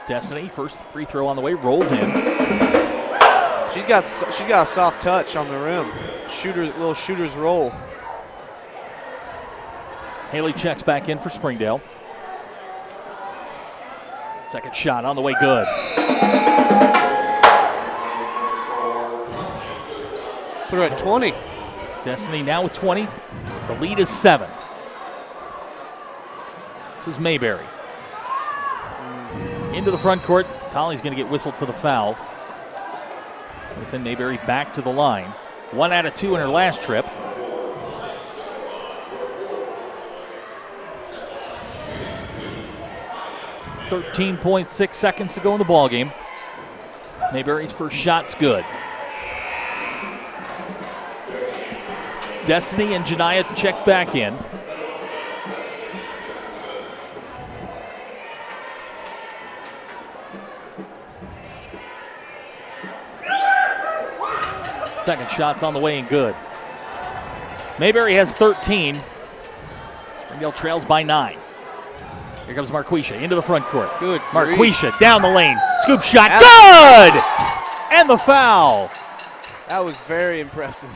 Destiny, first free throw on the way, rolls in. She's got a soft touch on the rim. Little shooter's roll. Haley checks back in for Springdale. Second shot on the way, good. Put her at 20. Destiny now with 20. The lead is 7. This is Mayberry. Into the front court. Tolly's going to get whistled for the foul. It's going to send Mayberry back to the line. 1 out of 2 in her last trip. .6 seconds to go in the ball game. Mayberry's first shot's good. Destiny and Janiyah check back in. Second shot's on the way and good. Mayberry has 13. Springdale trails by 9. Here comes Marquisha into the front court. Good. Marquisha down the lane. Scoop shot. Good! And the foul. That was very impressive.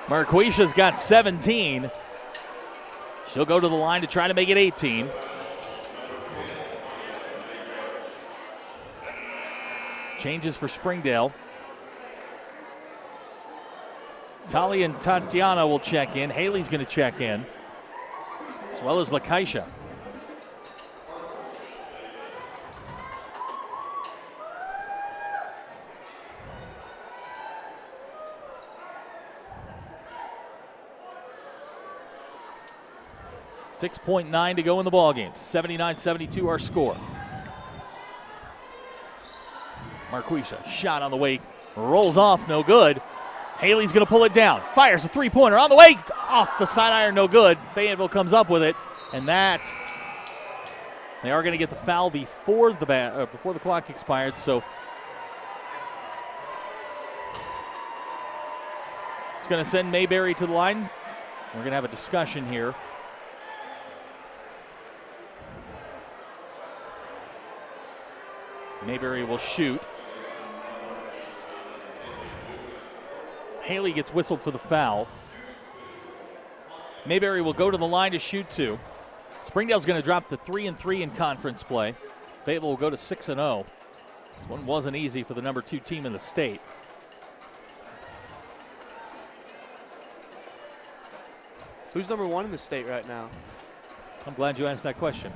Marquisha's got 17. She'll go to the line to try to make it 18. Changes for Springdale. Talia and Tatiana will check in. Haley's going to check in, as well as Lakaisha. .9 to go in the ballgame. 79-72 our score. Marquisha, shot on the way, rolls off, no good. Haley's going to pull it down. Fires a three-pointer on the way, off the side iron, no good. Fayetteville comes up with it, and that they are going to get the foul before the clock expired. So it's going to send Mayberry to the line. We're going to have a discussion here. Mayberry will shoot. Haley gets whistled for the foul. Mayberry will go to the line to shoot 2. Springdale's going to drop to 3-3 in conference play. Fayetteville will go to 6-0. This one wasn't easy for the number 2 team in the state. Who's number 1 in the state right now? I'm glad you asked that question.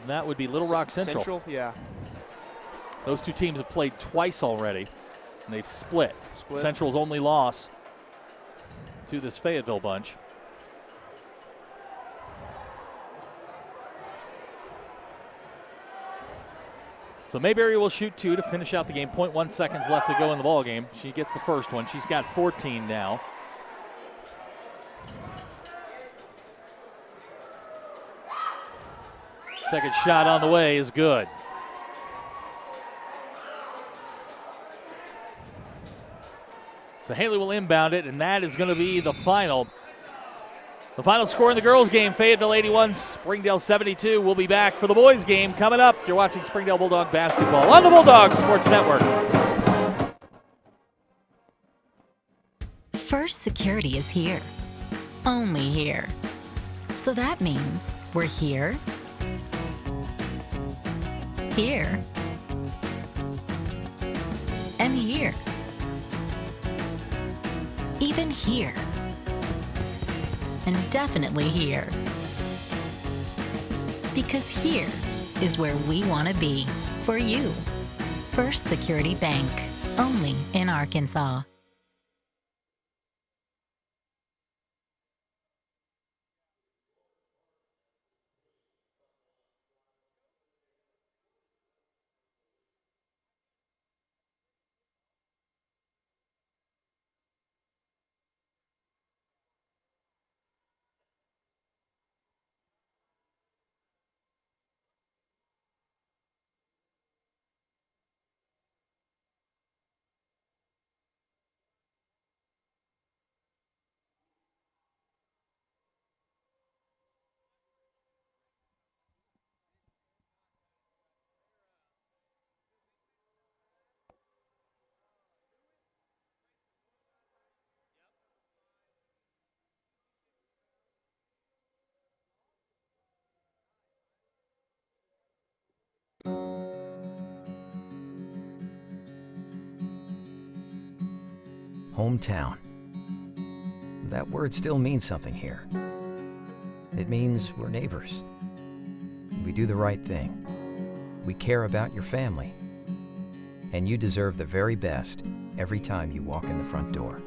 That would be Little Rock Central. Central, yeah. Those 2 teams have played twice already, and they've split. Central's only loss to this Fayetteville bunch. So Mayberry will shoot 2 to finish out the game. 0.1 seconds left to go in the ball game. She gets the first one. She's got 14 now. Second shot on the way is good. So Haley will inbound it, and that is going to be the final. The final score in the girls' game, Fayetteville 81, Springdale 72. We'll be back for the boys' game coming up. You're watching Springdale Bulldog basketball on the Bulldog Sports Network. First Security is here. Only here. So that means we're here, here, and here. Even here. And definitely here. Because here is where we want to be for you. First Security Bank, only in Arkansas. Hometown. That word still means something here. It means we're neighbors. We do the right thing. We care about your family. And you deserve the very best every time you walk in the front door.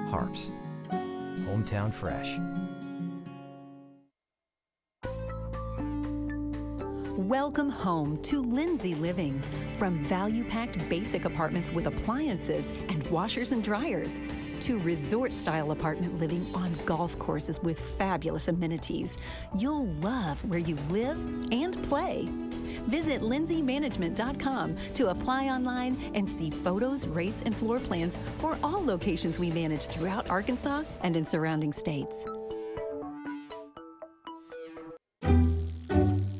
HAR-BER. Hometown Fresh. Welcome home to Lindsay Living. From value-packed basic apartments with appliances and washers and dryers to resort-style apartment living on golf courses with fabulous amenities, you'll love where you live and play. Visit lindsaymanagement.com to apply online and see photos, rates, and floor plans for all locations we manage throughout Arkansas and in surrounding states.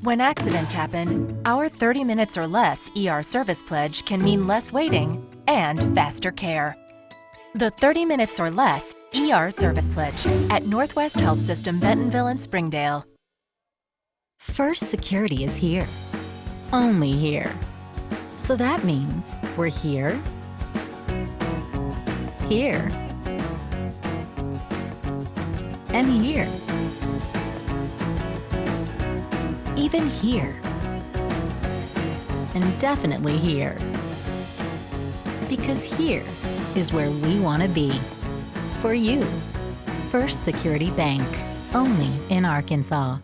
When accidents happen, our 30 minutes or less ER service pledge can mean less waiting and faster care. The 30 minutes or less ER service pledge at Northwest Health System Bentonville and Springdale. First Security is here. Only here. So that means we're here, here, and here. Even here. And definitely here. Because here is where we want to be. For you. First Security Bank. Only in Arkansas.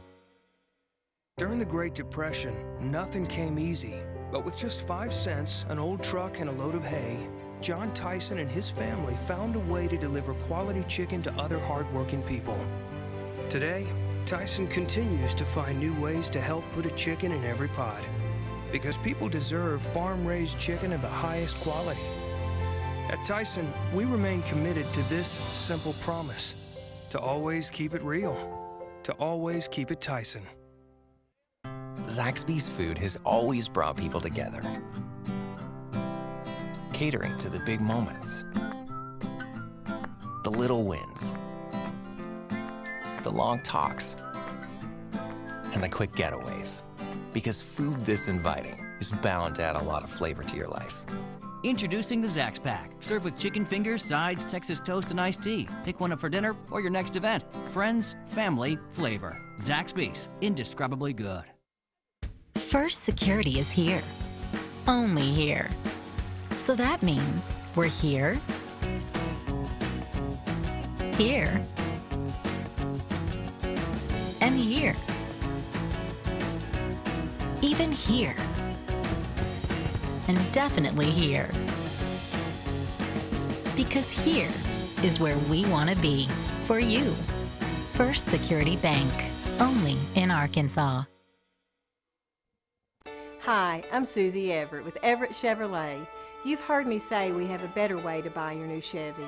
During the Great Depression, nothing came easy. But with just 5 cents, an old truck, and a load of hay, John Tyson and his family found a way to deliver quality chicken to other hardworking people. Today, Tyson continues to find new ways to help put a chicken in every pot. Because people deserve farm-raised chicken of the highest quality. At Tyson, we remain committed to this simple promise: to always keep it real, to always keep it Tyson. Zaxby's food has always brought people together. Catering to the big moments, the little wins, the long talks, and the quick getaways. Because food this inviting is bound to add a lot of flavor to your life. Introducing the Zax Pack. Serve with chicken fingers, sides, Texas toast, and iced tea. Pick one up for dinner or your next event. Friends, family, flavor. Zaxby's. Indescribably good. First Security is here. Only here. So that means we're here, here, and here. Even here. And definitely here. Because here is where we want to be. For you. First Security Bank. Only in Arkansas. Hi, I'm Susie Everett with Everett Chevrolet. You've heard me say we have a better way to buy your new Chevy.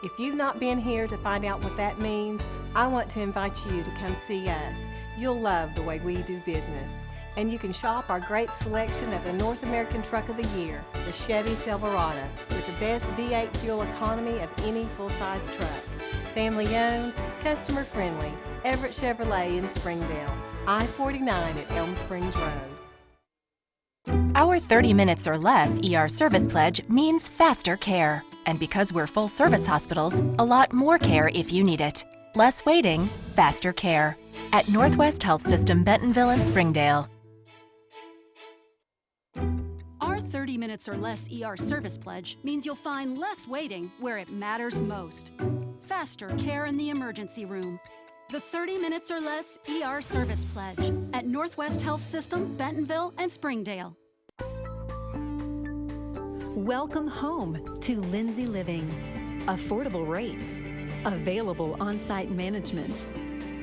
If you've not been here to find out what that means, I want to invite you to come see us. You'll love the way we do business. And you can shop our great selection of the North American Truck of the Year, the Chevy Silverado, with the best V8 fuel economy of any full-size truck. Family owned, customer friendly, Everett Chevrolet in Springdale, I-49 at Elm Springs Road. Our 30 minutes or less ER service pledge means faster care. And because we're full-service hospitals, a lot more care if you need it. Less waiting, faster care. At Northwest Health System Bentonville and Springdale. Our 30 minutes or less ER service pledge means you'll find less waiting where it matters most. Faster care in the emergency room. The 30 minutes or less ER service pledge at Northwest Health System, Bentonville, and Springdale. Welcome home to Lindsay Living. Affordable rates, available on-site management,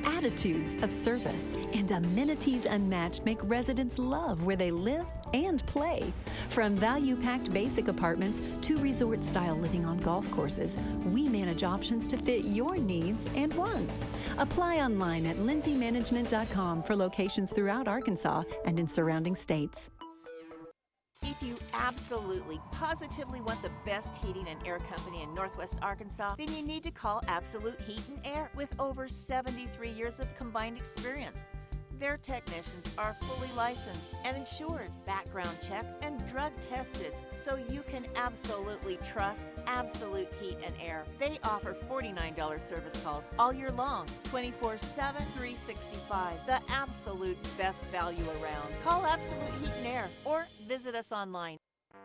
attitudes of service, and amenities unmatched make residents love where they live and play. From value-packed basic apartments to resort-style living on golf courses, we manage options to fit your needs and wants. Apply online at lindsaymanagement.com for locations throughout Arkansas and in surrounding states. If you absolutely, positively want the best heating and air company in Northwest Arkansas, then you need to call Absolute Heat and Air with over 73 years of combined experience. Their technicians are fully licensed and insured, background checked, and drug tested, so you can absolutely trust Absolute Heat and Air. They offer $49 service calls all year long, 24/7, 365. The absolute best value around. Call Absolute Heat and Air or visit us online.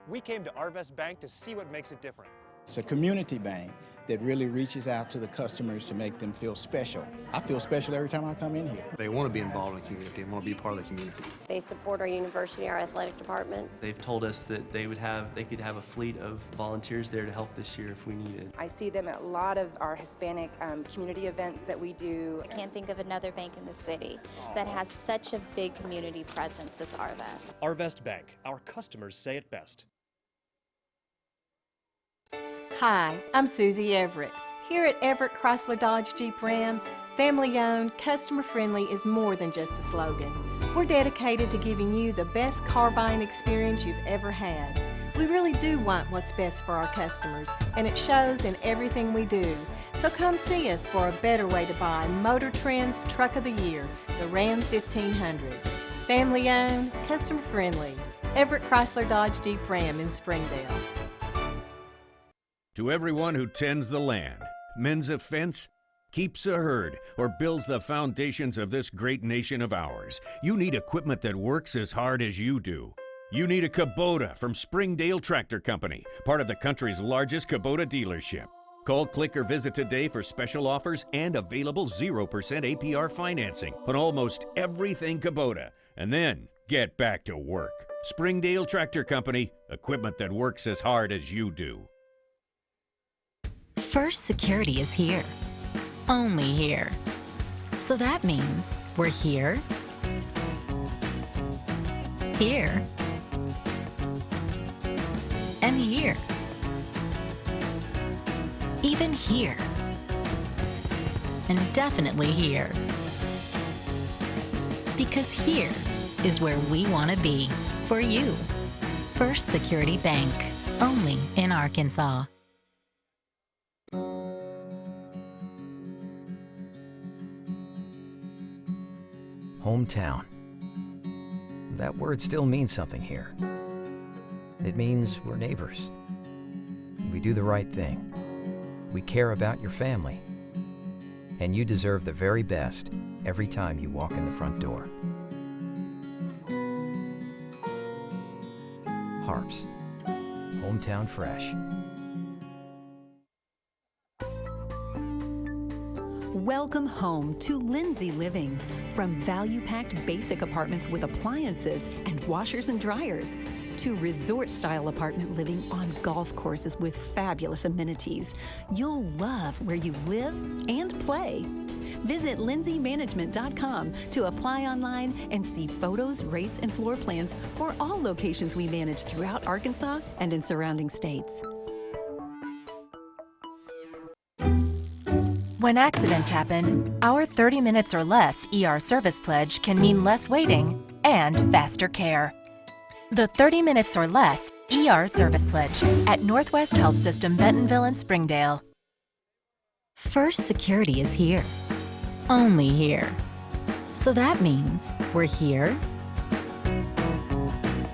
We came to Arvest Bank to see what makes it different. It's a community bank that really reaches out to the customers to make them feel special. I feel special every time I come in here. They want to be involved in the community and want to be part of the community. They support our university, our athletic department. They've told us that they could have a fleet of volunteers there to help this year if we needed. I see them at a lot of our Hispanic community events that we do. I can't think of another bank in the city that has such a big community presence. It's HAR-BER. HAR-BER Bank. Our customers say it best. Hi, I'm Susie Everett. Here at Everett Chrysler Dodge Jeep Ram, family-owned, customer-friendly is more than just a slogan. We're dedicated to giving you the best car buying experience you've ever had. We really do want what's best for our customers, and it shows in everything we do. So come see us for a better way to buy Motor Trend's Truck of the Year, the Ram 1500. Family-owned, customer-friendly. Everett Chrysler Dodge Jeep Ram in Springdale. To everyone who tends the land, mends a fence, keeps a herd, or builds the foundations of this great nation of ours, you need equipment that works as hard as you do. You need a Kubota from Springdale Tractor Company, part of the country's largest Kubota dealership. Call, click, or visit today for special offers and available 0% APR financing on almost everything Kubota. And then get back to work. Springdale Tractor Company, equipment that works as hard as you do. First Security is here. Only here. So that means we're here, here, and here. Even here. And definitely here. Because here is where we want to be for you. First Security Bank. Only in Arkansas. Hometown. That word still means something here. It means we're neighbors. We do the right thing. We care about your family. And you deserve the very best every time you walk in the front door. HAR-BER. Hometown Fresh. Welcome home to Lindsay Living. From value-packed basic apartments with appliances and washers and dryers to resort-style apartment living on golf courses with fabulous amenities, you'll love where you live and play. Visit lindsaymanagement.com to apply online and see photos, rates, and floor plans for all locations we manage throughout Arkansas and in surrounding states. When accidents happen, our 30 minutes or less ER service pledge can mean less waiting and faster care. The 30 minutes or less ER service pledge at Northwest Health System Bentonville and Springdale. First Security is here. Only here. So that means we're here,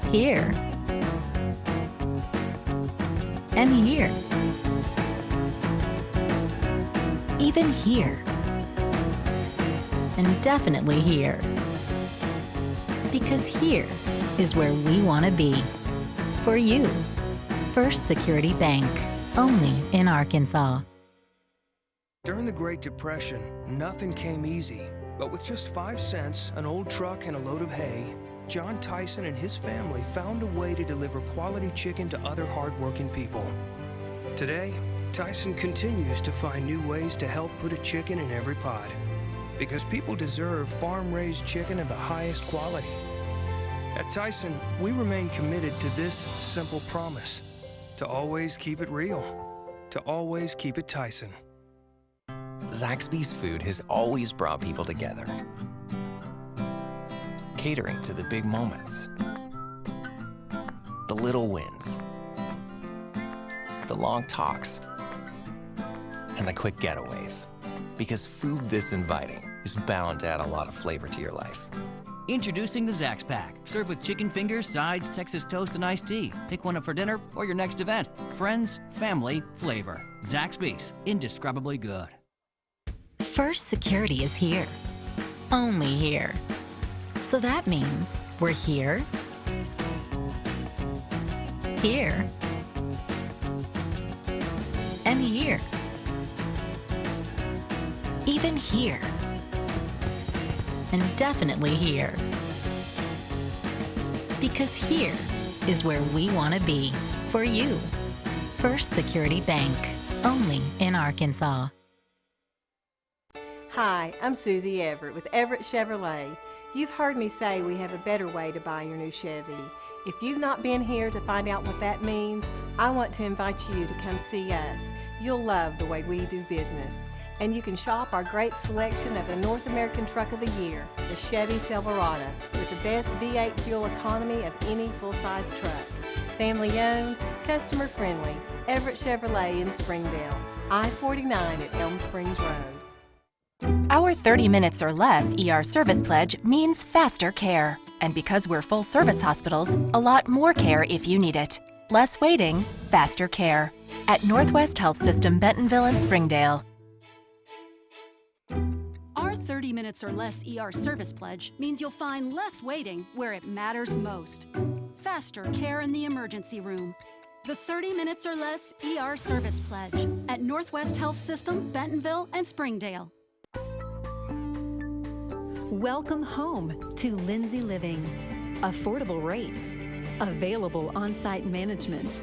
here, and here. Even here. And definitely here. Because here is where we want to be. For you. First Security Bank. Only in Arkansas. During the Great Depression, nothing came easy. But with just 5 cents, an old truck, and a load of hay, John Tyson and his family found a way to deliver quality chicken to other hardworking people. Today, Tyson continues to find new ways to help put a chicken in every pot. Because people deserve farm-raised chicken of the highest quality. At Tyson, we remain committed to this simple promise: to always keep it real, to always keep it Tyson. Zaxby's food has always brought people together. Catering to the big moments, the little wins, the long talks, and the quick getaways. Because food this inviting is bound to add a lot of flavor to your life. Introducing the Zax Pack. Serve with chicken fingers, sides, Texas toast, and iced tea. Pick one up for dinner or your next event. Friends, family, flavor. Zaxby's. Indescribably good. First Security is here. Only here. So that means we're here, here, and here. even here, and definitely here. Because here is where we want to be, for you. First Security Bank, only in Arkansas. Hi, I'm Susie Everett with Everett Chevrolet. You've heard me say we have a better way to buy your new Chevy. If you've not been here to find out what that means, I want to invite you to come see us. You'll love the way we do business. And you can shop our great selection of the North American Truck of the Year, the Chevy Silverado, with the best V8 fuel economy of any full-size truck. Family owned, customer friendly, Everett Chevrolet in Springdale, I-49 at Elm Springs Road. Our 30 minutes or less ER service pledge means faster care. And because we're full-service hospitals, a lot more care if you need it. Less waiting, faster care. At Northwest Health System, Bentonville and Springdale. Our 30 minutes or less ER service pledge means you'll find less waiting where it matters most. Faster care in the emergency room. The 30 minutes or less ER service pledge at Northwest Health System, Bentonville and Springdale. Welcome home to Lindsay Living. Affordable rates, available on-site management,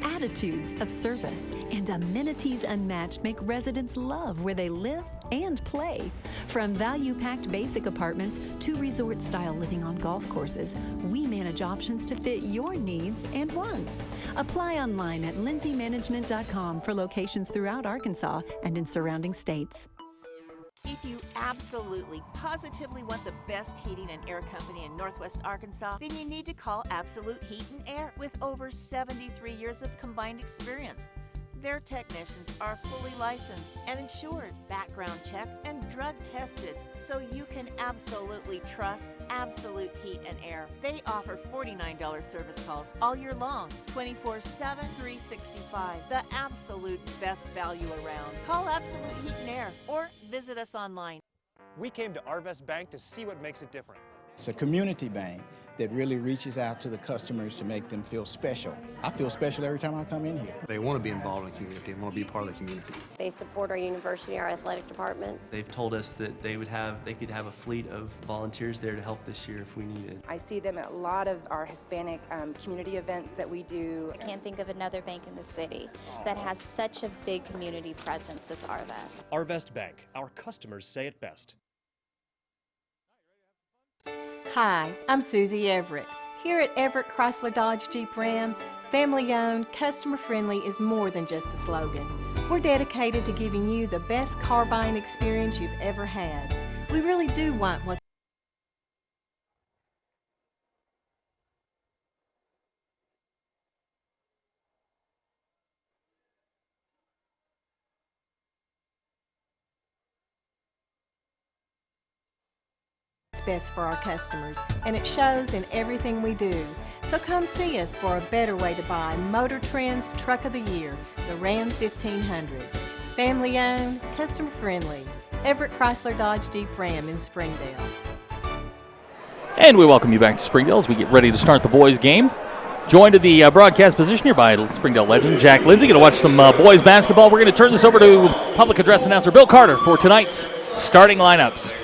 attitudes of service, and amenities unmatched make residents love where they live and play. From value-packed basic apartments to resort-style living on golf courses, we manage options to fit your needs and wants. Apply online at lindsaymanagement.com for locations throughout Arkansas and in surrounding states. If you absolutely, positively want the best heating and air company in Northwest Arkansas, then you need to call Absolute Heat and Air with over 73 years of combined experience. Their technicians are fully licensed and insured, background checked, and drug tested, so you can absolutely trust Absolute Heat and Air. They offer $49 service calls all year long, 24/7, 365. The absolute best value around. Call Absolute Heat and Air or visit us online. We came to Arvest Bank to see what makes it different. It's a community bank that really reaches out to the customers to make them feel special. I feel special every time I come in here. They want to be involved in the community and want to be part of the community. They support our university, our athletic department. They've told us that they could have a fleet of volunteers there to help this year if we needed. I see them at a lot of our Hispanic community events that we do. I can't think of another bank in the city that has such a big community presence as Arvest. Arvest Bank. Our customers say it best. Hi, I'm Susie Everett. Here at Everett Chrysler Dodge Jeep Ram, family-owned, customer-friendly is more than just a slogan. We're dedicated to giving you the best car buying experience you've ever had. We really do want what's best for our customers, and it shows in everything we do. So come see us for a better way to buy Motor Trend's Truck of the Year, the Ram 1500. Family owned, customer friendly, Everett Chrysler Dodge Jeep Ram in Springdale. And we welcome you back to Springdale as we get ready to start the boys' game. Joined in the broadcast position here by Springdale legend Jack Lindsay. Going to watch some boys basketball. We're going to turn this over to public address announcer Bill Carter for tonight's starting lineups.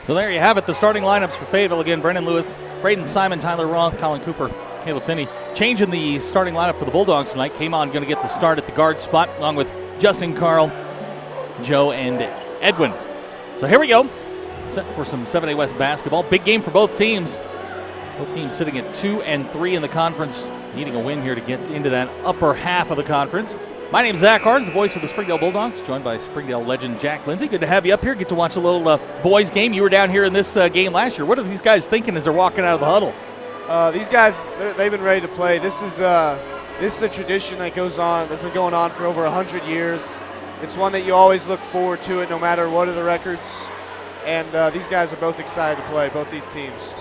So there you have it, the starting lineups for Fayetteville. Again, Brennan Lewis, Braden Simon, Tyler Roth, Colin Cooper, Caleb Finney. Changing the starting lineup for the Bulldogs tonight. Came on going to get the start at the guard spot, along with Justin, Carl, Joe, and Edwin. So here we go. Set for some 7A West basketball. Big game for both teams. Both teams sitting at 2 and 3 in the conference, needing a win here to get into that upper half of the conference. My name is Zach Hards, the voice of the Springdale Bulldogs, joined by Springdale legend Jack Lindsay. Good to have you up here. Get to watch a little boys game. You were down here in this game last year. What are these guys thinking as they're walking out of the huddle? These guys, they've been ready to play. This is a tradition that goes on, that's been going on for over 100 years. It's one that you always look forward to it no matter what are the records. And these guys are both excited to play, both these teams.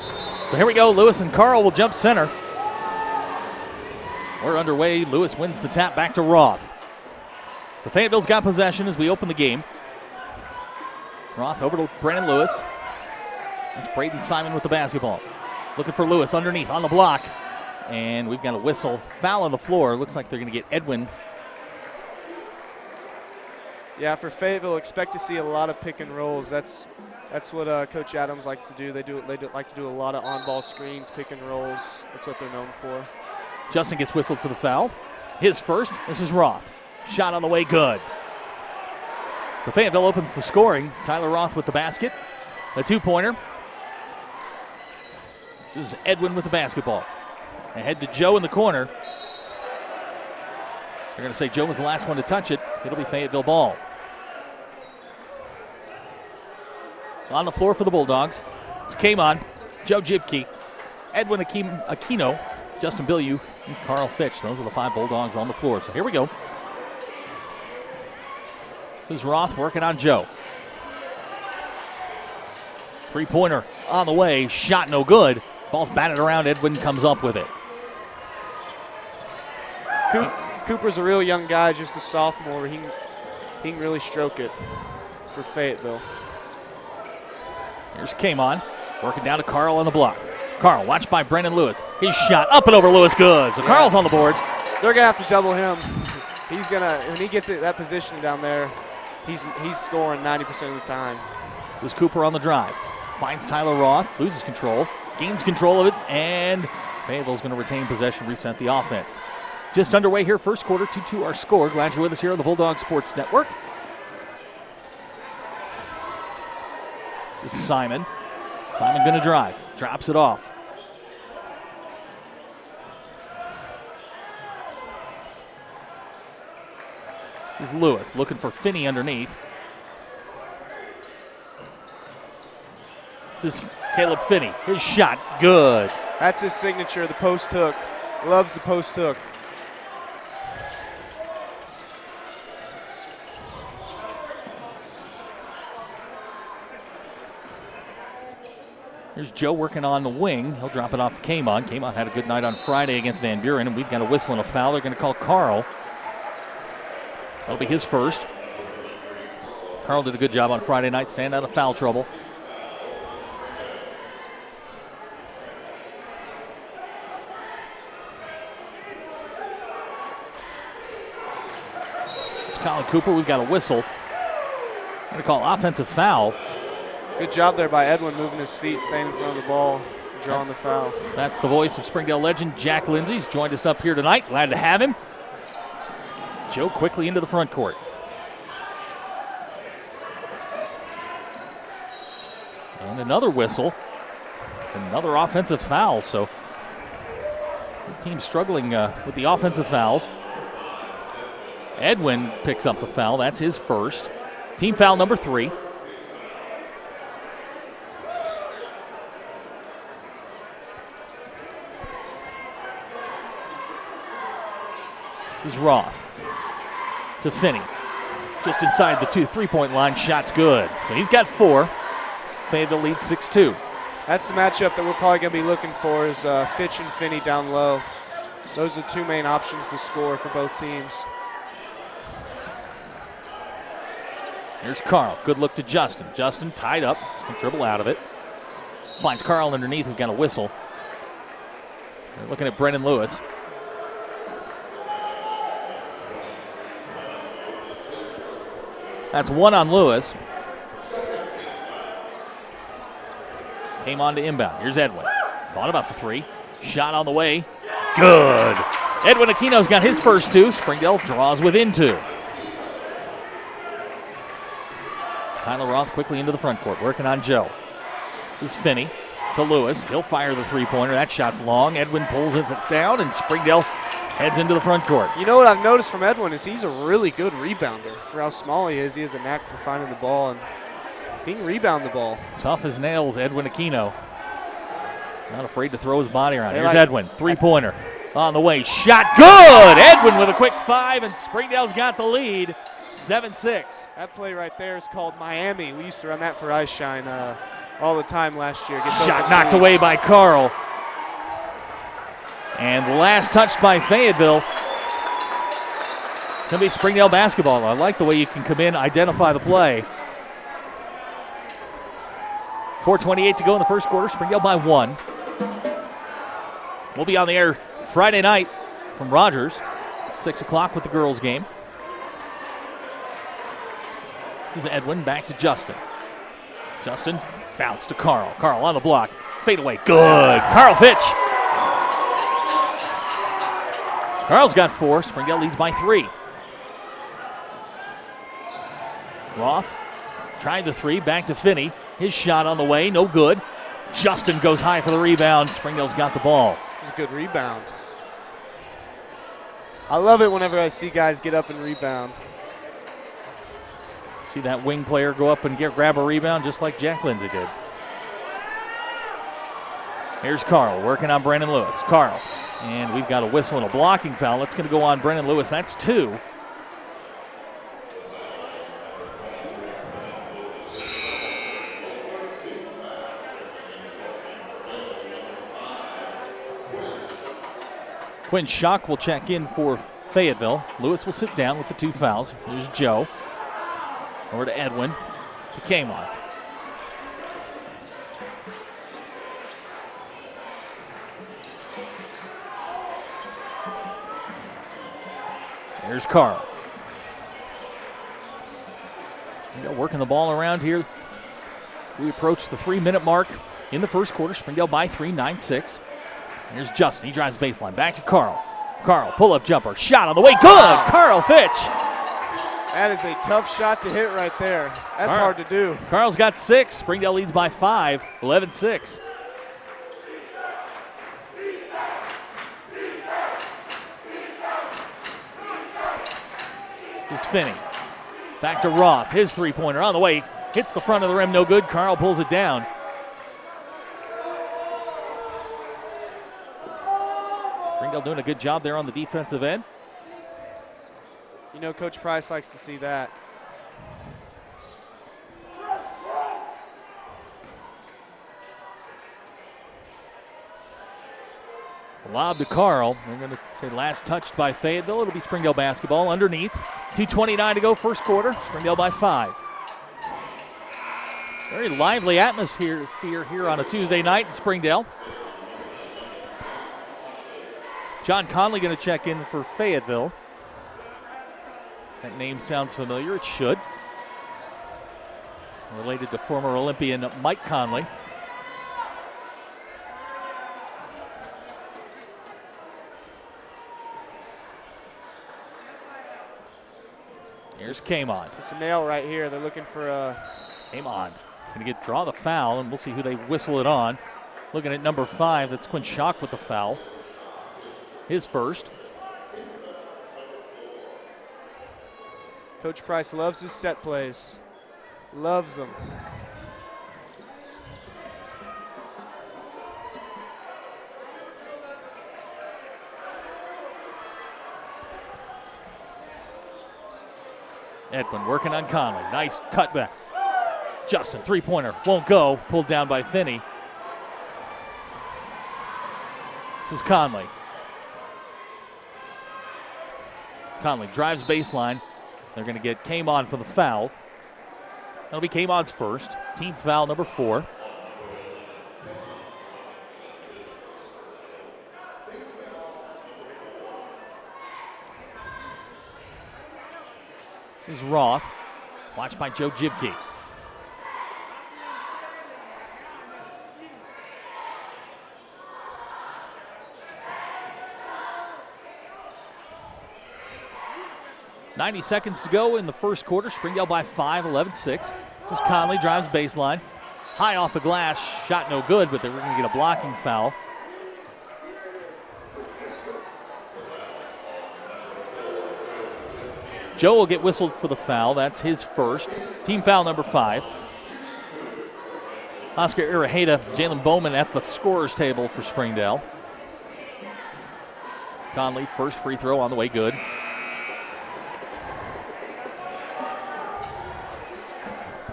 So here we go. Lewis and Carl will jump center. We're underway. Lewis wins the tap back to Roth. So Fayetteville's got possession as we open the game. Roth over to Brennan Lewis. That's Braden Simon with the basketball. Looking for Lewis underneath on the block. And we've got a whistle. Foul on the floor. Looks like they're going to get Edwin. Yeah, for Fayetteville, expect to see a lot of pick and rolls. That's what Coach Adams likes to do. They like to do a lot of on-ball screens, pick and rolls. That's what they're known for. Justin gets whistled for the foul. His first. This is Roth. Shot on the way, good. So Fayetteville opens the scoring. Tyler Roth with the basket. A two-pointer. This is Edwin with the basketball. Ahead to Joe in the corner. They're going to say Joe was the last one to touch it. It'll be Fayetteville ball. On the floor for the Bulldogs, it's Kamon, Joe Jibke, Edwin Aquino, Justin Bilyeu, and Carl Fitch. Those are the 5 Bulldogs on the floor. So here we go. This is Roth working on Joe. Three-pointer on the way, shot no good. Ball's batted around, Edwin comes up with it. Cooper's a real young guy, just a sophomore. He can really stroke it for Fayetteville. Here's Kamon, working down to Carl on the block. Carl, watched by Brennan Lewis. His shot up and over Lewis, good. So Carl's on the board. They're gonna have to double him. He's gonna, when he gets that position down there, he's scoring 90% of the time. This is Cooper on the drive. Finds Tyler Roth, loses control, gains control of it, and Fayetteville's gonna retain possession, reset the offense. Just underway here, first quarter, 2-2 our score. Glad you're with us here on the Bulldog Sports Network. This is Simon. Simon gonna drive, drops it off. This is Lewis looking for Finney underneath. This is Caleb Finney. His shot, good. That's his signature, the post hook. Loves the post hook. Here's Joe working on the wing. He'll drop it off to Kamon. Kamon had a good night on Friday against Van Buren, and we've got a whistle and a foul. They're going to call Carl. That'll be his first. Carl did a good job on Friday night, staying out of foul trouble. It's Colin Cooper. We've got a whistle. Going to call offensive foul. Good job there by Edwin, moving his feet, staying in front of the ball, drawing the foul. That's the voice of Springdale legend Jack Lindsay. He's joined us up here tonight. Glad to have him. Joe quickly into the front court. And another whistle. Another offensive foul. So the team struggling with the offensive fouls. Edwin picks up the foul. That's his first. Team foul number 3. This is Roth to Finney. Just inside the 3-point line. Shot's good. So he's got 4. Fayetteville leads 6-2. That's the matchup that we're probably going to be looking for is Fitch and Finney down low. Those are the 2 main options to score for both teams. Here's Carl. Good look to Justin. Justin tied up. He's going to dribble out of it. Finds Carl underneath. We've got a whistle. They're looking at Brennan Lewis. That's 1 on Lewis. Came on to inbound. Here's Edwin. Thought about the three. Shot on the way. Good. Edwin Aquino's got his first two. Springdale draws within two. Tyler Roth quickly into the front court, working on Joe. This is Finney to Lewis. He'll fire the three-pointer. That shot's long. Edwin pulls it down, and Springdale heads into the front court. You know what I've noticed from Edwin is he's a really good rebounder. For how small he is, he has a knack for finding the ball, and he can rebound the ball. Tough as nails, Edwin Aquino. Not afraid to throw his body around. Here's Edwin, three-pointer on the way. Shot good! Edwin with a quick five, and Springdale's got the lead, 7-6. That play right there is called Miami. We used to run that for Ice Shine all the time last year. Shot knocked away by Carl. And the last touched by Fayetteville. It's going to be Springdale basketball. I like the way you can come in, identify the play. 4:28 to go in the first quarter. Springdale by 1. We'll be on the air Friday night from Rogers, 6 o'clock with the girls' game. This is Edwin back to Justin. Justin bounce to Carl. Carl on the block. Fade away. Good. Carl Fitch. Carl's got 4. Springdale leads by 3. Roth tried the three. Back to Finney. His shot on the way. No good. Justin goes high for the rebound. Springdale's got the ball. It was a good rebound. I love it whenever I see guys get up and rebound. See that wing player go up and grab a rebound just like Jack Lindsay did. Here's Carl working on Brandon Lewis. Carl. And we've got a whistle and a blocking foul. That's going to go on Brennan Lewis. That's 2. Quinn Schock will check in for Fayetteville. Lewis will sit down with the 2 fouls. Here's Joe. Over to Edwin. To Kmart. Here's Carl. Working the ball around here. We approach the 3-minute mark in the first quarter. Springdale by 3, 9-6. Here's Justin. He drives baseline. Back to Carl. Carl, pull-up jumper. Shot on the way. Good! Carl Fitch. That is a tough shot to hit right there. That's hard to do. Carl's got 6. Springdale leads by 5, 11-6. This is Finney. Back to Roth. His three-pointer on the way. Hits the front of the rim. No good. Carl pulls it down. Springdale doing a good job there on the defensive end. You know Coach Price likes to see that. Lob to Carl. We're going to say last touched by Fayetteville. It'll be Springdale basketball underneath. 2:29 to go first quarter. Springdale by 5. Very lively atmosphere here on a Tuesday night in Springdale. John Conley going to check in for Fayetteville. That name sounds familiar. It should. Related to former Olympian Mike Conley. Here's Kamon. It's a nail right here. They're looking for a... Kamon going to draw the foul, and we'll see who they whistle it on. Looking at number 5, that's Quinn Schock with the foul. His first. Coach Price loves his set plays. Loves them. Edwin working on Conley. Nice cutback. Justin, three-pointer, won't go. Pulled down by Finney. This is Conley. Conley drives baseline. They're going to get Kamon for the foul. That'll be Kamon's first. Team foul number 4. This is Roth. Watched by Joe Jibke. 90 seconds to go in the first quarter. Springdale by 5, 11-6. This is Conley, drives baseline. High off the glass, shot no good, but they were going to get a blocking foul. Joe will get whistled for the foul. That's his first. Team foul number 5. Oscar Iraheta, Jalen Bowman at the scorer's table for Springdale. Conley, first free throw on the way, good.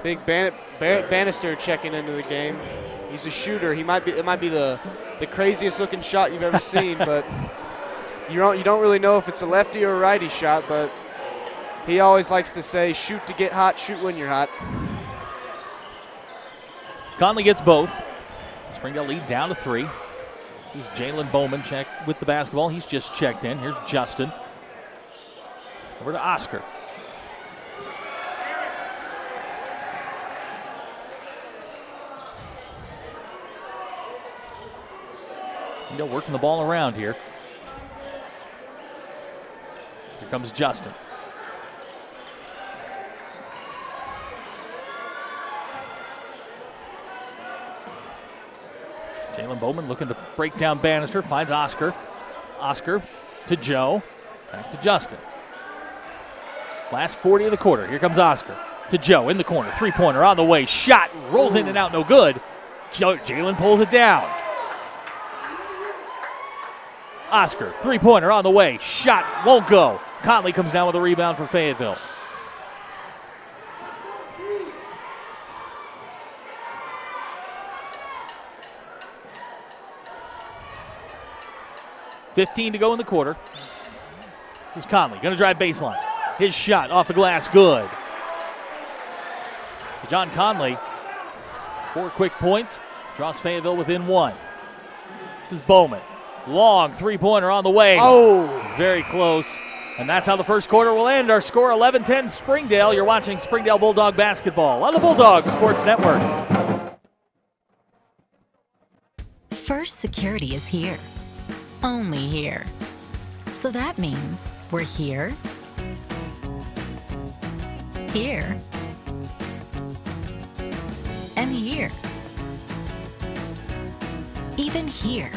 Big Bannister checking into the game. He's a shooter. It might be the craziest looking shot you've ever seen, but you don't really know if it's a lefty or a righty shot, but he always likes to say, shoot to get hot, shoot when you're hot. Conley gets both. Springdale lead down to 3. This is Jalen Bowman check with the basketball. He's just checked in. Here's Justin. Over to Oscar. Springdale working the ball around here. Here comes Justin. Jalen Bowman looking to break down Bannister, finds Oscar. Oscar to Joe, back to Justin. Last 40 of the quarter, here comes Oscar to Joe in the corner, three-pointer on the way, shot, rolls in and out, no good. Jalen pulls it down. Oscar, three-pointer on the way, shot, won't go. Conley comes down with a rebound for Fayetteville. .15 to go in the quarter. This is Conley, going to drive baseline. His shot off the glass, good. John Conley, 4 quick points, draws Fayetteville within 1. This is Bowman. Long three-pointer on the way. Oh! Very close. And that's how the first quarter will end. Our score 11-10 Springdale. You're watching Springdale Bulldog basketball on the Bulldog Sports Network. First Security is here. Only here. So that means we're here, here, and here. Even here.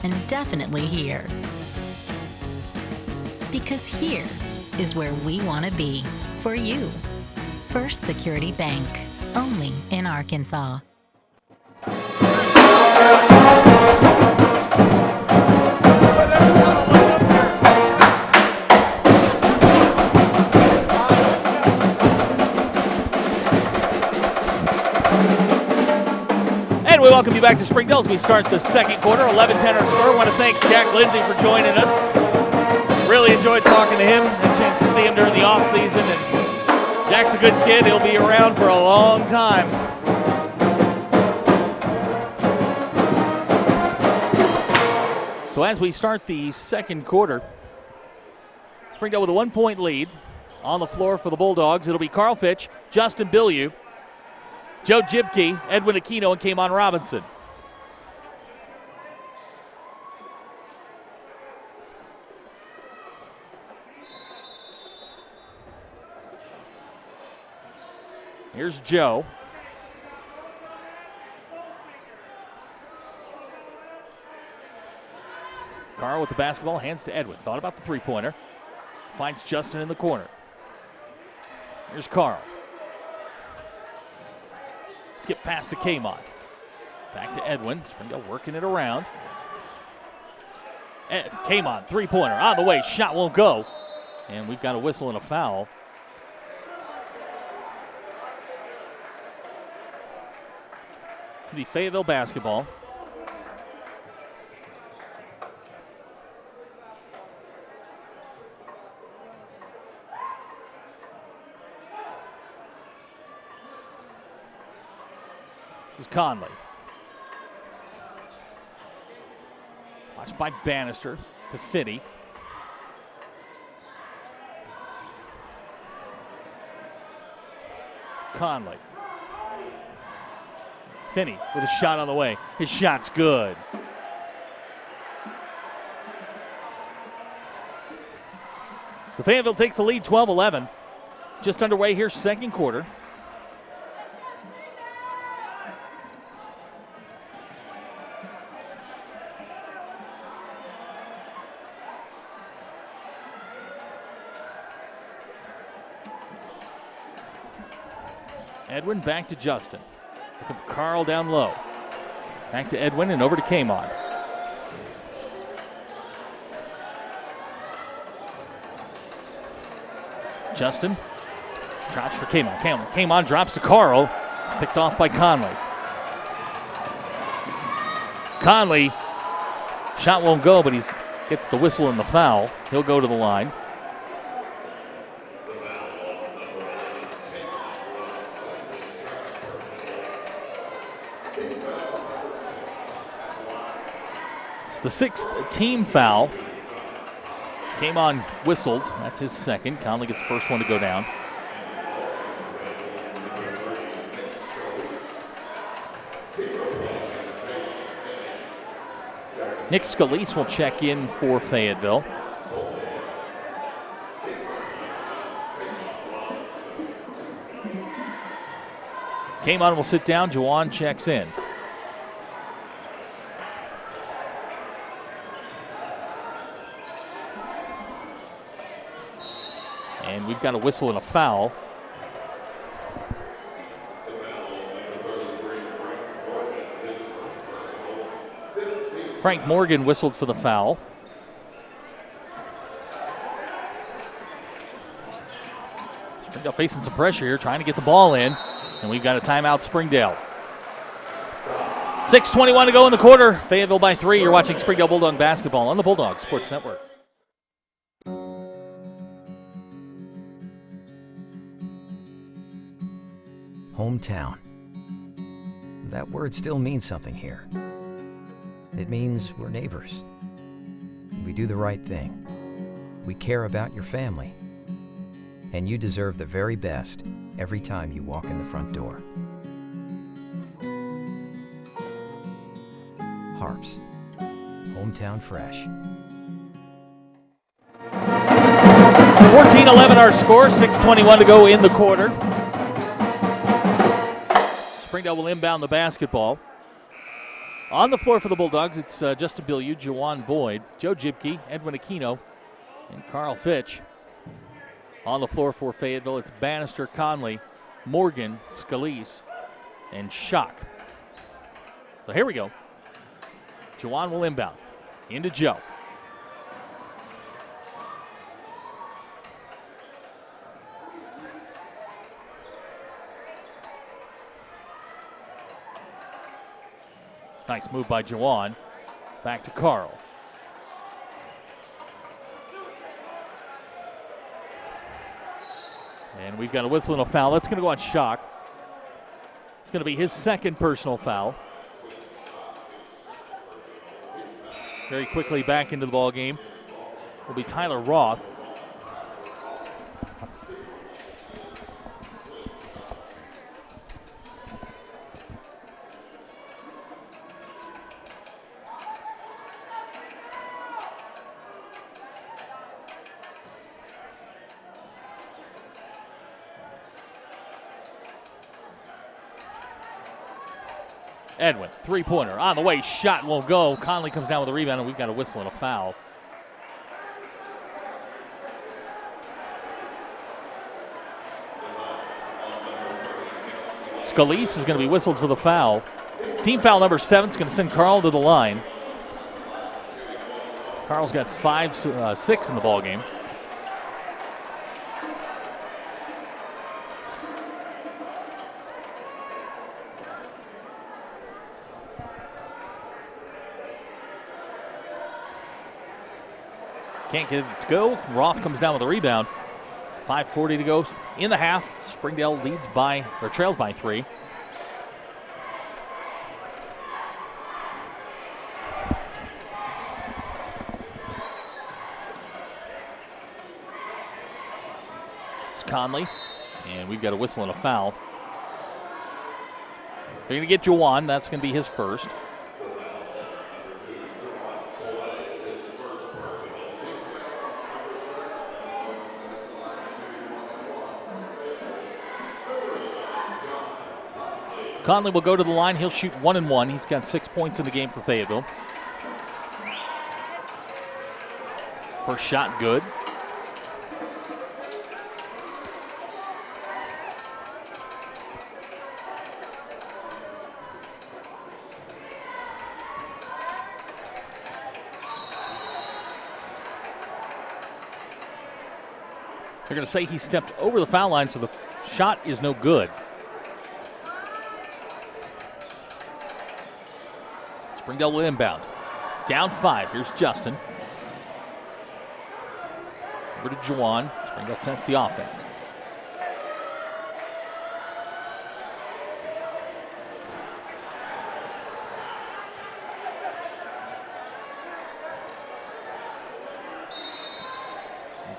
And definitely here. Because here is where we want to be for you. First Security Bank, only in Arkansas. And we welcome you back to Springdale as we start the second quarter. 11-10 our score. I want to thank Jack Lindsay for joining us. Really enjoyed talking to him. Had a chance to see him during the offseason. And Jack's a good kid. He'll be around for a long time. So as we start the second quarter, Springdale with a 1-point lead on the floor for the Bulldogs. It'll be Carl Fitch, Justin Bilyeu, Joe Jibke, Edwin Aquino, and Kamon Robinson. Here's Joe. Carl with the basketball, hands to Edwin. Thought about the three-pointer. Finds Justin in the corner. Here's Carl. Skip pass to Kamon. Back to Edwin. Springdale working it around. Kamon, three-pointer on the way. Shot won't go. And we've got a whistle and a foul. It's going to be Fayetteville basketball. This is Conley. Watched by Bannister to Finney. Conley. Finney with a shot on the way. His shot's good. It's a Fayetteville takes the lead 12-11. Just underway here, second quarter. Edwin back to Justin. Looking for Carl down low. Back to Edwin and over to Kamon. Justin drops for Kamon. Kamon drops to Carl. It's picked off by Conley. Conley, shot won't go, but he gets the whistle and the foul. He'll go to the line. It's the sixth team foul. Kamon whistled. That's his second. Conley gets the first one to go down. Nick Scalise will check in for Fayetteville. Kamon will sit down. Juwan checks in. And we've got a whistle and a foul. Frank Morgan whistled for the foul. Springdale facing some pressure here, trying to get the ball in. And we've got a timeout, Springdale. 6:21 to go in the quarter. Fayetteville by 3. You're watching Springdale Bulldog basketball on the Bulldog Sports Network. Hometown. That word still means something here. It means we're neighbors. We do the right thing. We care about your family. And you deserve the very best every time you walk in the front door. HAR-BER. Hometown fresh. 14-11 our score, 6:21 to go in the quarter. Springdale will inbound the basketball. On the floor for the Bulldogs, it's Justin Bilyeu, Juwan Boyd, Joe Jibke, Edwin Aquino, and Carl Fitch. On the floor for Fayetteville, it's Bannister, Conley, Morgan, Scalise, and Schock. So here we go. Juwan will inbound. Into Joe. Nice move by Juwan. Back to Carl. And we've got a whistle and a foul. That's going to go on Schock. It's going to be his second personal foul. Very quickly back into the ball game will be Tyler Roth. Edwin, three-pointer, on the way, shot won't go. Conley comes down with a rebound, and we've got a whistle and a foul. Scalise is going to be whistled for the foul. It's team foul number 7. It's going to send Carl to the line. Carl's got 6 in the ball game. Can't get it to go. Roth comes down with a rebound. 5:40 to go in the half. Springdale trails by 3. It's Conley, and we've got a whistle and a foul. They're going to get Juwan. That's going to be his first. Conley will go to the line. He'll shoot 1 and 1. He's got 6 points in the game for Fayetteville. First shot good. They're going to say he stepped over the foul line, so the shot is no good. Springdale will inbound. Down 5. Here's Justin. Over to Juwan. Springdale sets the offense.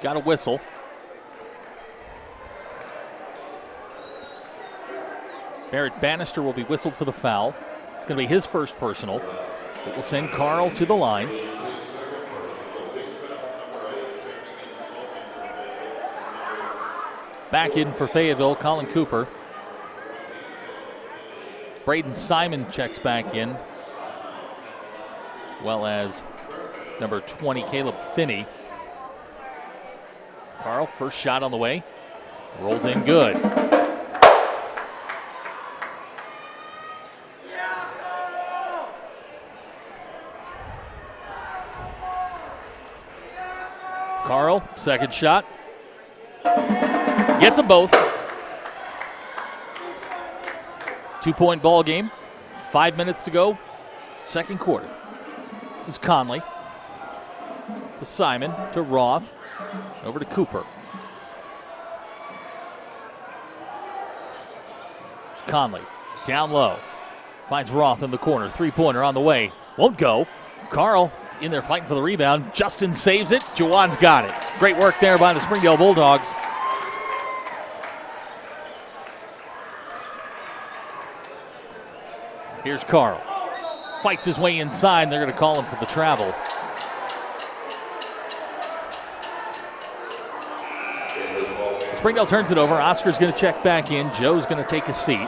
Got a whistle. Barrett Bannister will be whistled for the foul. It's going to be his first personal. It will send Carl to the line. Back in for Fayetteville, Colin Cooper. Braden Simon checks back in, well as number 20, Caleb Finney. Carl, first shot on the way. Rolls in good. Carl, second shot. Gets them both. 2-point ball game. 5 minutes to go. Second quarter. This is Conley. To Simon. To Roth. Over to Cooper. It's Conley. Down low. Finds Roth in the corner. Three-pointer on the way. Won't go. Carl in there fighting for the rebound. Justin saves it. Juwan's got it. Great work there by the Springdale Bulldogs. Here's Carl. Fights his way inside. They're going to call him for the travel. Springdale turns it over. Oscar's going to check back in. Joe's going to take a seat.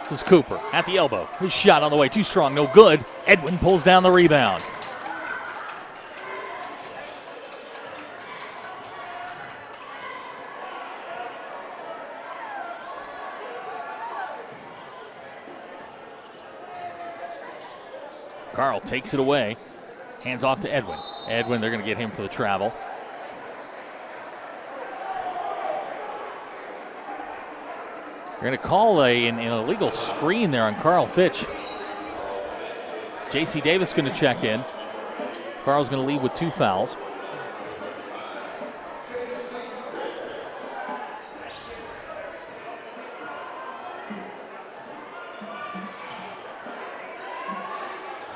This is Cooper at the elbow. His shot on the way, too strong, no good. Edwin pulls down the rebound. Carl takes it away. Hands off to Edwin. Edwin, they're going to get him for the travel. They're going to call an illegal screen there on Carl Fitch. J.C. Davis going to check in. Carl's going to leave with 2 fouls.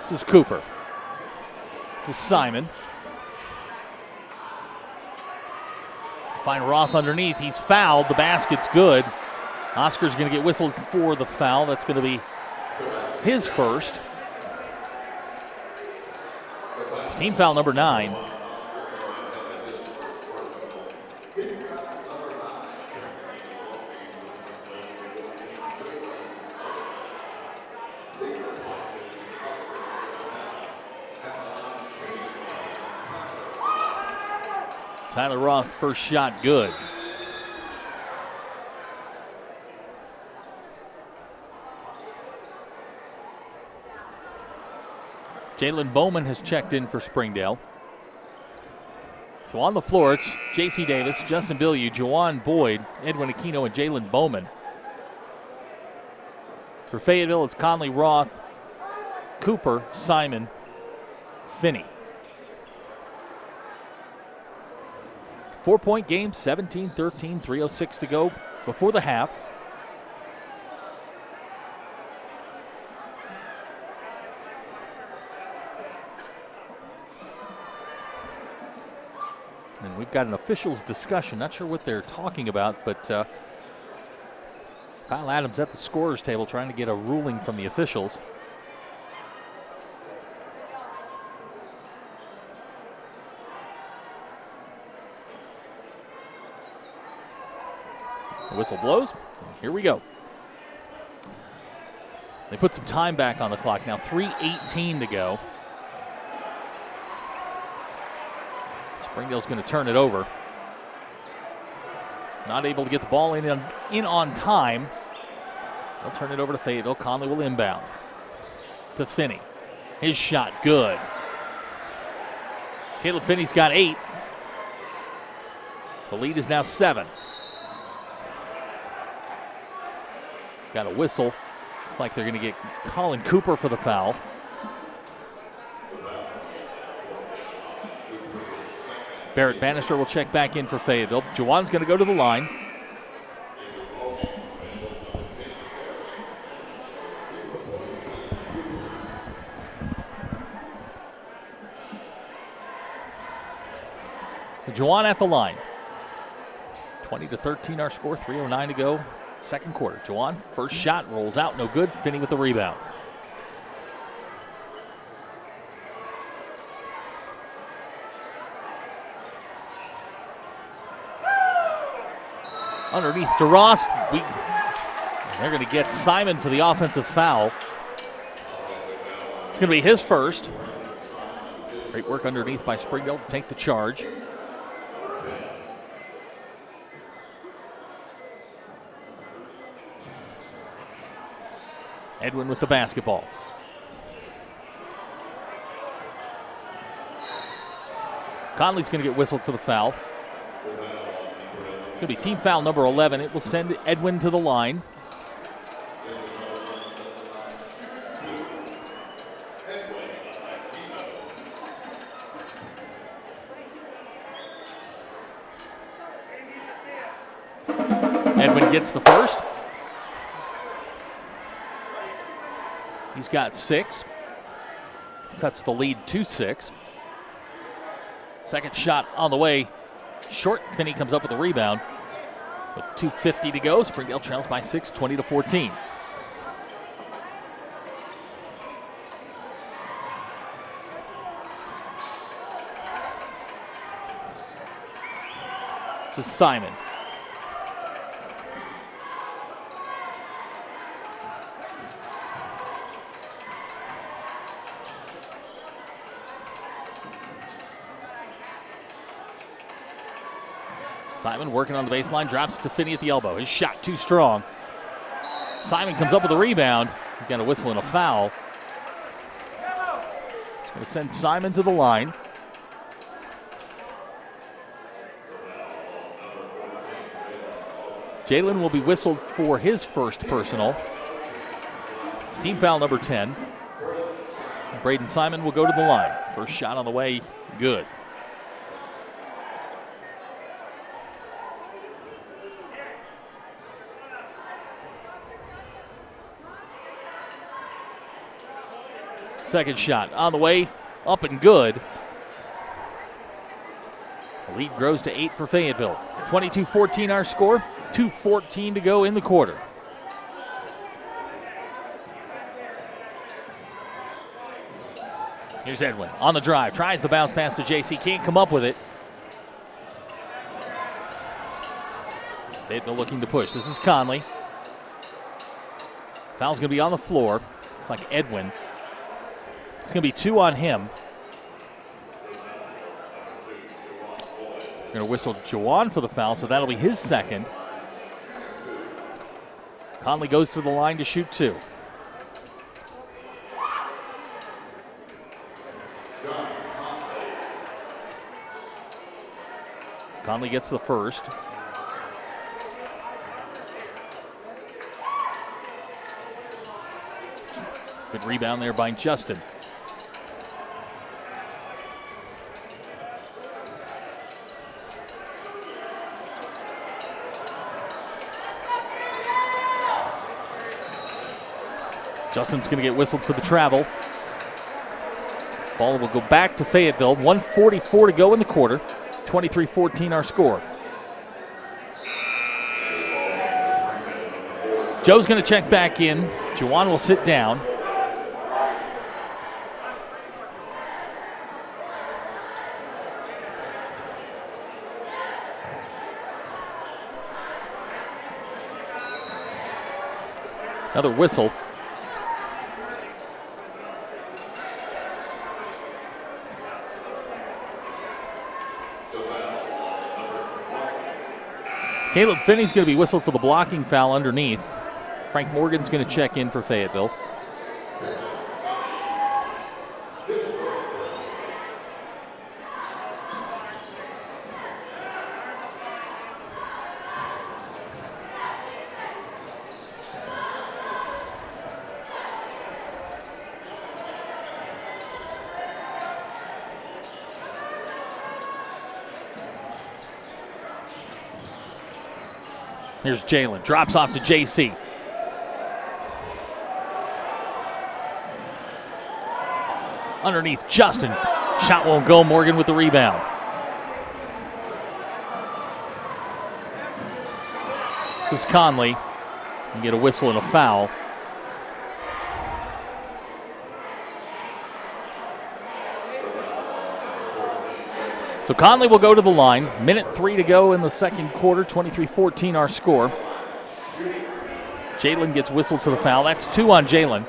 This is Cooper. This is Simon. Find Roth underneath. He's fouled. The basket's good. Oscar's going to get whistled for the foul. That's going to be his first. It's team foul number 9. Tyler Roth, first shot good. Jalen Bowman has checked in for Springdale. So on the floor, it's J.C. Davis, Justin Bilyeu, Juwan Boyd, Edwin Aquino, and Jalen Bowman. For Fayetteville, it's Conley, Roth, Cooper, Simon, Finney. 4-point game, 17-13, 3:06 to go before the half. And we've got an officials discussion. Not sure what they're talking about, but Kyle Adams at the scorer's table trying to get a ruling from the officials. The whistle blows. Here we go. They put some time back on the clock now. 3:18 to go. Springdale's going to turn it over. Not able to get the ball in on time. They'll turn it over to Fayetteville. Conley will inbound to Finney. His shot, good. Caleb Finney's got 8. The lead is now 7. Got a whistle. Looks like they're going to get Colin Cooper for the foul. Barrett Bannister will check back in for Fayetteville. Jawan's going to go to the line. So Jawan at the line. 20-13 our score, 3:09 to go. Second quarter. Jawan, first shot, rolls out, no good. Finney with the rebound. Underneath DeRoss. They're going to get Simon for the offensive foul. It's going to be his first. Great work underneath by Springdale to take the charge. Edwin with the basketball. Conley's going to get whistled for the foul. It's going to be team foul number 11. It will send Edwin to the line. Edwin gets the first. He's got 6. Cuts the lead to 6. Second shot on the way. Short. Finney comes up with a rebound. With 2:50 to go, Springdale trails by 6, 20-14. This is Simon. Simon working on the baseline, drops it to Finney at the elbow. His shot too strong. Simon comes up with a rebound. He's got a whistle and a foul. It's going to send Simon to the line. Jalen will be whistled for his first personal. It's team foul number 10. Braden Simon will go to the line. First shot on the way, good. Second shot on the way, up and good. The lead grows to 8 for Fayetteville. 22-14 our score, 2:14 to go in the quarter. Here's Edwin on the drive, tries the bounce pass to JC, can't come up with it. Fayetteville looking to push. This is Conley. Foul's going to be on the floor. It's like Edwin. It's going to be 2 on him. Going to whistle Jawan for the foul, so that'll be his second. Conley goes to the line to shoot 2. Conley gets the first. Good rebound there by Justin. Justin's going to get whistled for the travel. Ball will go back to Fayetteville. 1:44 to go in the quarter. 23-14 our score. Joe's going to check back in. Juwan will sit down. Another whistle. Caleb Finney's going to be whistled for the blocking foul underneath. Frank Morgan's going to check in for Fayetteville. Here's Jalen, drops off to JC. Underneath Justin, shot won't go, Morgan with the rebound. This is Conley, you get a whistle and a foul. So Conley will go to the line. Minute 3 to go in the second quarter, 23-14 our score. Jalen gets whistled for the foul. That's 2 on Jalen.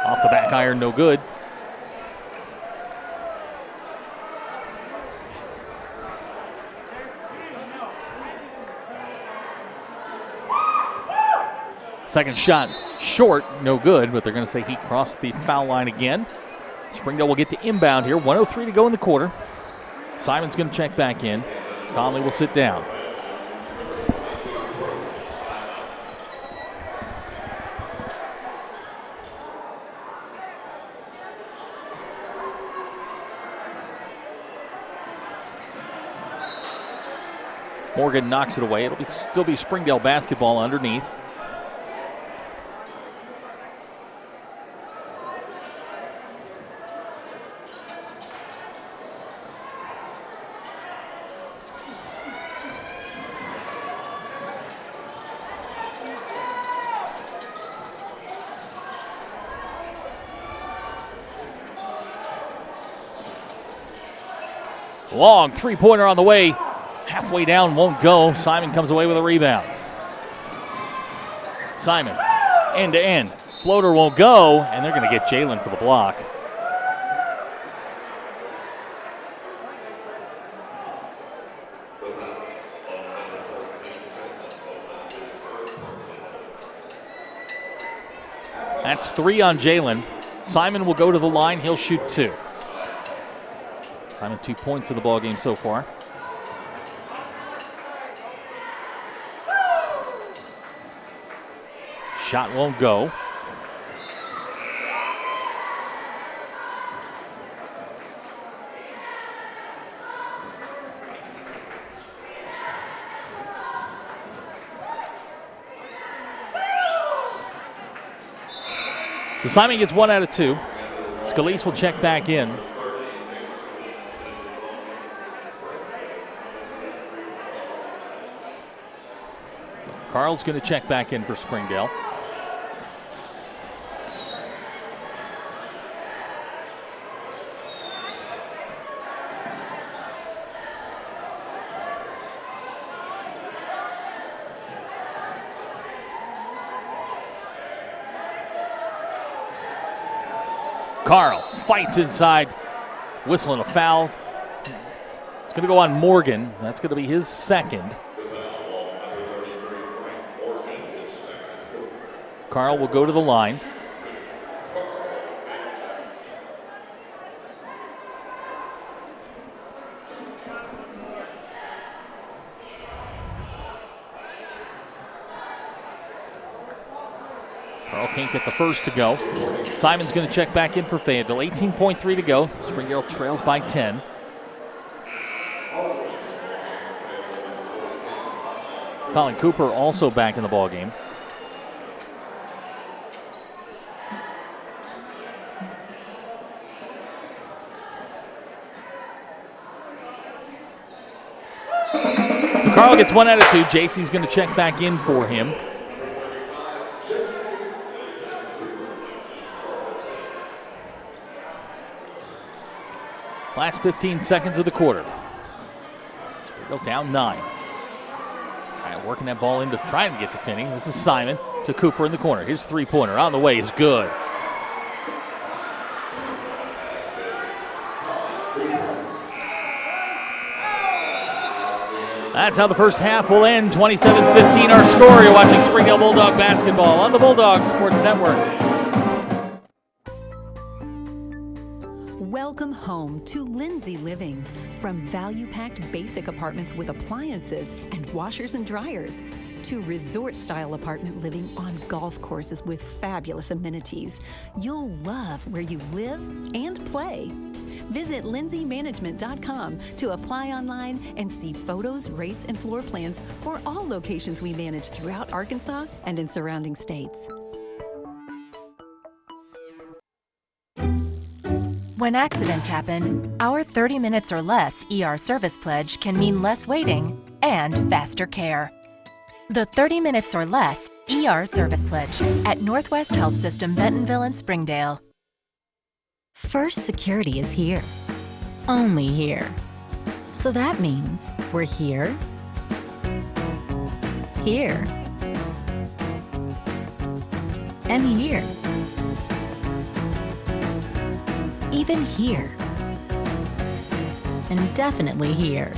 Off the back iron, no good. Second shot short, no good, but they're going to say he crossed the foul line again. Springdale will get to inbound here. 1:03 to go in the quarter. Simon's going to check back in. Conley will sit down. Morgan knocks it away. It'll still be Springdale basketball underneath. Long three-pointer on the way. Halfway down, won't go. Simon comes away with a rebound. Simon, end-to-end. Floater won't go, and they're going to get Jalen for the block. That's 3 on Jalen. Simon will go to the line. He'll shoot 2. Simon 2 points in the ballgame so far. Shot won't go. So Simon gets 1 out of 2. Scalise will check back in. Carl's going to check back in for Springdale. Carl fights inside, whistling a foul. It's going to go on Morgan. That's going to be his second. Carl will go to the line. Carl can't get the first to go. Simon's going to check back in for Fayetteville. 18.3 to go. Springdale trails by 10. Colin Cooper also back in the ballgame. So Carl gets 1 out of 2. JC's going to check back in for him. Last 15 seconds of the quarter. Springdale down 9. Working that ball into trying to get to Finney. This is Simon to Cooper in the corner. His three-pointer on the way is good. That's how the first half will end. 27-15 our score. You're watching Springdale Bulldog basketball on the Bulldog Sports Network. Welcome home to Lindsay Living. From value-packed basic apartments with appliances and washers and dryers to resort-style apartment living on golf courses with fabulous amenities, you'll love where you live and play. Visit lindsaymanagement.com to apply online and see photos, rates, and floor plans for all locations we manage throughout Arkansas and in surrounding states. When accidents happen, our 30 minutes or less ER service pledge can mean less waiting and faster care. The 30 minutes or less ER service pledge at Northwest Health System Bentonville and Springdale. First Security is here. Only here. So that means we're here, here, and here. Even here. And definitely here.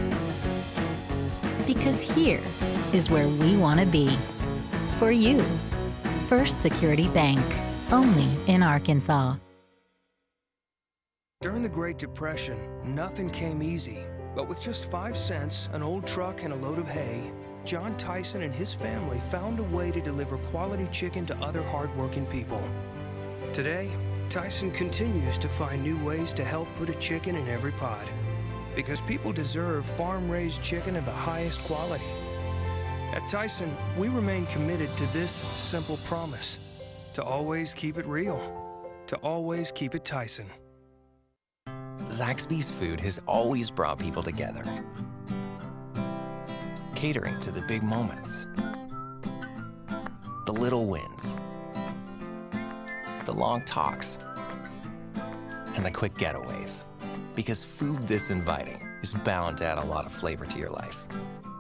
Because here is where we want to be. For you. First Security Bank. Only in Arkansas. During the Great Depression, nothing came easy. But with just 5 cents, an old truck, and a load of hay, John Tyson and his family found a way to deliver quality chicken to other hardworking people. Today, Tyson continues to find new ways to help put a chicken in every pot. Because people deserve farm-raised chicken of the highest quality. At Tyson, we remain committed to this simple promise: to always keep it real, to always keep it Tyson. Zaxby's food has always brought people together, catering to the big moments, the little wins, the long talks, and the quick getaways. Because food this inviting is bound to add a lot of flavor to your life.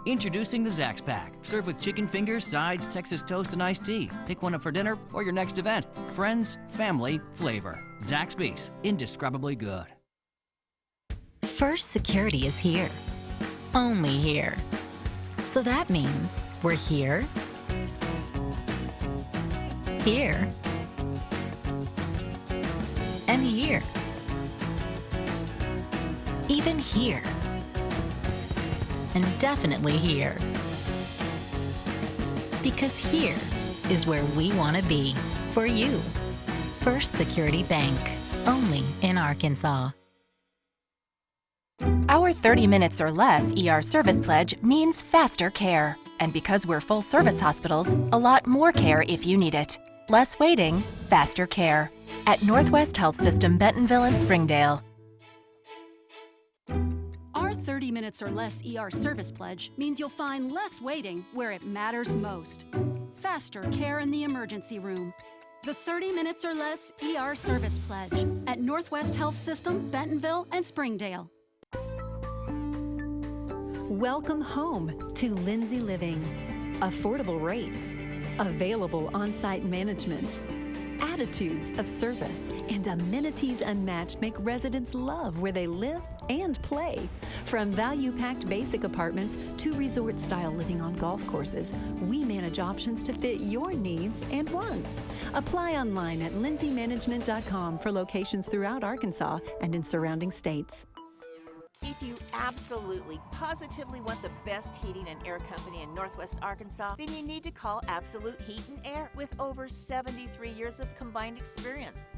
Introducing the Zax Pack. Serve with chicken fingers, sides, Texas toast, and iced tea. Pick one up for dinner or your next event. Friends, family, flavor. Zaxby's, indescribably good. First Security is here. Only here. So that means we're here, here, and here. Even here. And definitely here. Because here is where we want to be. For you. First Security Bank. Only in Arkansas. Our 30 minutes or less ER service pledge means faster care. And because we're full-service hospitals, a lot more care if you need it. Less waiting, faster care. At Northwest Health System Bentonville and Springdale. Our 30 minutes or less ER service pledge means you'll find less waiting where it matters most. Faster care in the emergency room. The 30 minutes or less ER service pledge at Northwest Health System, Bentonville, and Springdale. Welcome home to Lindsay Living. Affordable rates, available on-site management, attitudes of service, and amenities unmatched make residents love where they live and play. From value-packed basic apartments to resort-style living on golf courses, we manage options to fit your needs and wants. Apply online at lindsaymanagement.com for locations throughout Arkansas and in surrounding states. If you absolutely, positively want the best heating and air company in Northwest Arkansas, then you need to call Absolute Heat and Air with over 73 years of combined experience.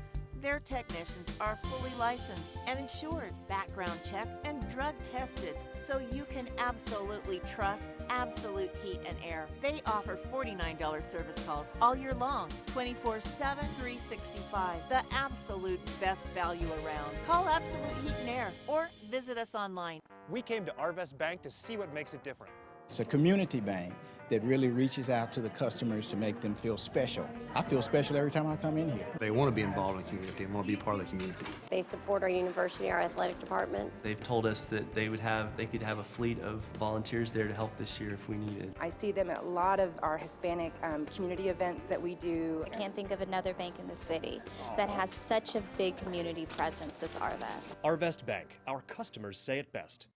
Their technicians are fully licensed and insured, background checked, and drug tested, so you can absolutely trust Absolute Heat and Air. They offer $49 service calls all year long, 24/7, 365. The absolute best value around. Call Absolute Heat and Air or visit us online. We came to Arvest Bank to see what makes it different. It's a community bank that really reaches out to the customers to make them feel special. I feel special every time I come in here. They want to be involved in the community and want to be part of the community. They support our university, our athletic department. They've told us that they could have a fleet of volunteers there to help this year if we needed. I see them at a lot of our Hispanic community events that we do. I can't think of another bank in the city that has such a big community presence as Arvest. Arvest Bank. Our customers say it best.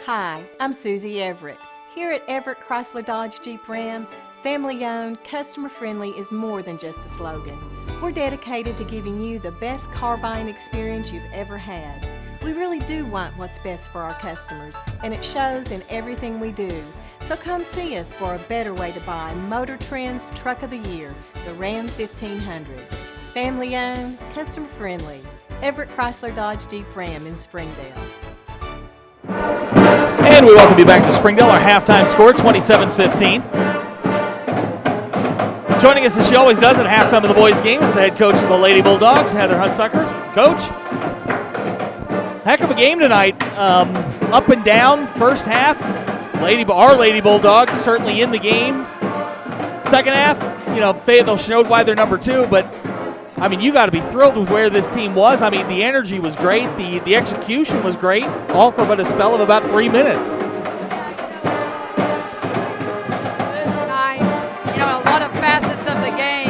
Hi, I'm Susie Everett. Here at Everett Chrysler Dodge Jeep Ram, family-owned, customer-friendly is more than just a slogan. We're dedicated to giving you the best car buying experience you've ever had. We really do want what's best for our customers, and it shows in everything we do. So come see us for a better way to buy Motor Trend's Truck of the Year, the Ram 1500. Family-owned, customer-friendly. Everett Chrysler Dodge Jeep Ram in Springdale. And we welcome you back to Springdale. Our halftime score, 27-15. Joining us as she always does at halftime of the boys' game is the head coach of the Lady Bulldogs, Heather Hunsucker. Coach, heck of a game tonight. Up and down, first half. Our Lady Bulldogs certainly in the game. Second half, Fayetteville showed why they're number 2, but I mean, you got to be thrilled with where this team was. I mean, the energy was great. The execution was great, all for but a spell of about 3 minutes. Tonight, a lot of facets of the game.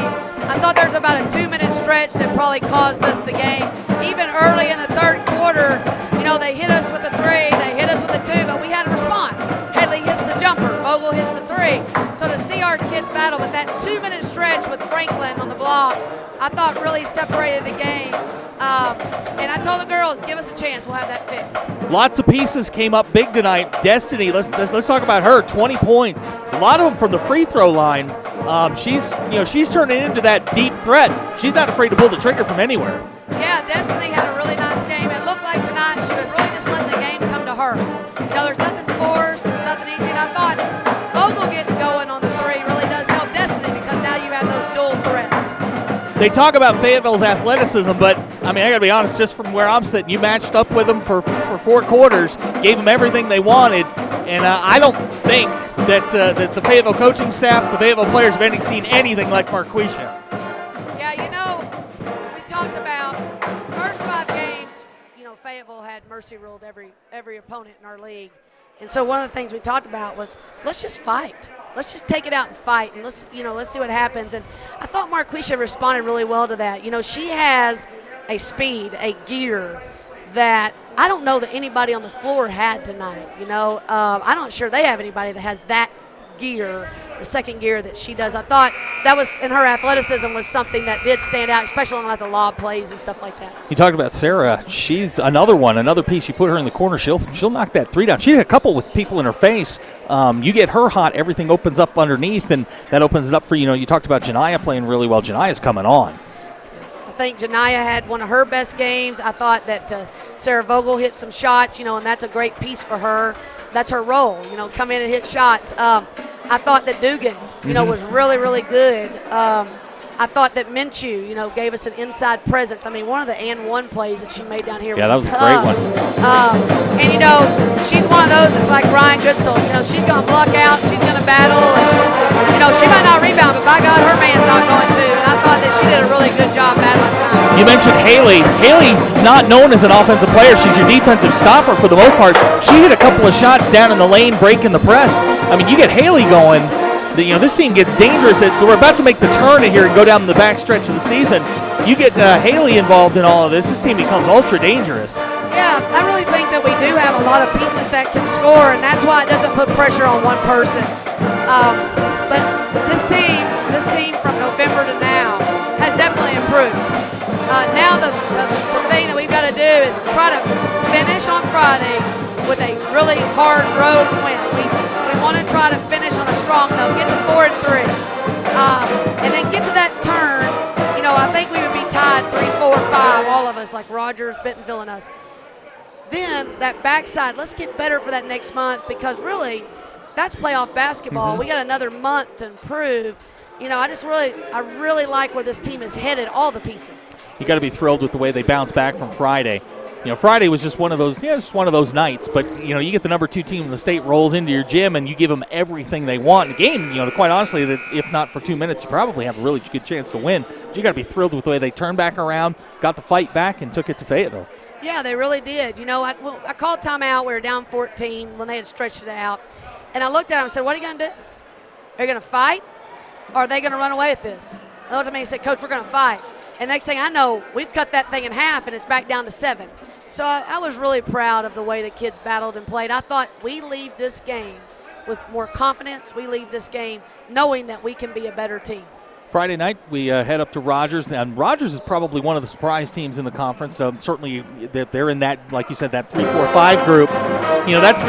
I thought there was about a 2-minute stretch that probably caused us the game. Even early in the third quarter, they hit us with the 3, they hit us with the 2, but we had a response. Haley hits the jumper, Vogel hits the 3. So to see our kids battle with that 2-minute stretch with Franklin on the block, I thought really separated the game. And I told the girls, give us a chance, we'll have that fixed. Lots of pieces came up big tonight. Destiny, let's talk about her. 20 points, a lot of them from the free throw line. She's turning into that deep threat. She's not afraid to pull the trigger from anywhere. Yeah, Destiny had a really nice game. It looked like tonight she was really just letting the game come to her. There's nothing forced, there's nothing easy. And I thought Vogel getting going on the 3 really does help Destiny because now you have those dual threats. They talk about Fayetteville's athleticism, but I got to be honest, just from where I'm sitting, you matched up with them for 4 quarters, gave them everything they wanted, and I don't think that the Fayetteville coaching staff, the Fayetteville players have seen anything like Marquisha. Yeah, we talked about first 5 games, Fayetteville had mercy ruled every opponent in our league. And so one of the things we talked about was let's just fight. Let's just take it out and fight, and let's see what happens. And I thought Marquisha responded really well to that. She has a speed, a gear that I don't know that anybody on the floor had tonight. I'm not sure they have anybody that has that gear, the second gear that she does. I thought that was, in her athleticism, was something that did stand out, especially on the lob plays and stuff like that. You talked about Sarah. She's another piece. You put her in the corner, she'll knock that 3 down. She had a couple with people in her face. You get her hot, everything opens up underneath, and that opens it up for, you talked about Janiyah playing really well. Janiah's coming on. I think Janiyah had one of her best games. I thought that Sarah Vogel hit some shots, and that's a great piece for her. That's her role, come in and hit shots. I thought that Dugan, was really, really good. I thought that Minshew, gave us an inside presence. One of the and one plays that she made down here was tough. Yeah, that was a great one. And, she's one of those that's like Ryan Goodsell. She's going to block out. She's going to battle. And, she might not rebound, but by God, her man's not going to. And I thought that she did a really good job battling tonight. You mentioned Haley. Haley, not known as an offensive player. She's your defensive stopper for the most part. She hit a couple of shots down in the lane, breaking the press. You get Haley going. This team gets dangerous. We're about to make the turn here and go down the back stretch of the season. You get Haley involved in all of this. This team becomes ultra dangerous. Yeah, I really think that we do have a lot of pieces that can score, and that's why it doesn't put pressure on one person. But this team from November to now has definitely improved. Now the thing that we've got to do is try to finish on Friday with a really hard road win. We want to try to finish on a strong note, get to 4-3, and then get to that turn. I all of us, like Rogers, Bentonville, and us. Then that backside, let's get better for that next month, because really, that's playoff basketball. We got another month to improve. You know, I really like where this team is headed, all the pieces. You got to be thrilled with the way they bounced back from Friday. You know, Friday was just one of those nights. But, you know, you get the number 2 team in the state rolls into your gym and you give them everything they want. And the game, you know, quite honestly, that if not for 2 minutes, you probably have a really good chance to win. But you got to be thrilled with the way they turned back around, got the fight back, and took it to Fayetteville. Yeah, they really did. You know, I called timeout. We were down 14 when they had stretched it out. And I looked at them and said, what are you going to do? Are you going to fight? Or are they going to run away with this? They looked at me and said, Coach, we're going to fight. And next thing I know, we've cut that thing in half, and it's back down to 7. So I was really proud of the way the kids battled and played. I thought we leave this game with more confidence. We leave this game knowing that we can be a better team. Friday night, we head up to Rogers, and Rogers is probably one of the surprise teams in the conference. Certainly, they're in that, like you said, that 3-4-5 group. You know, that's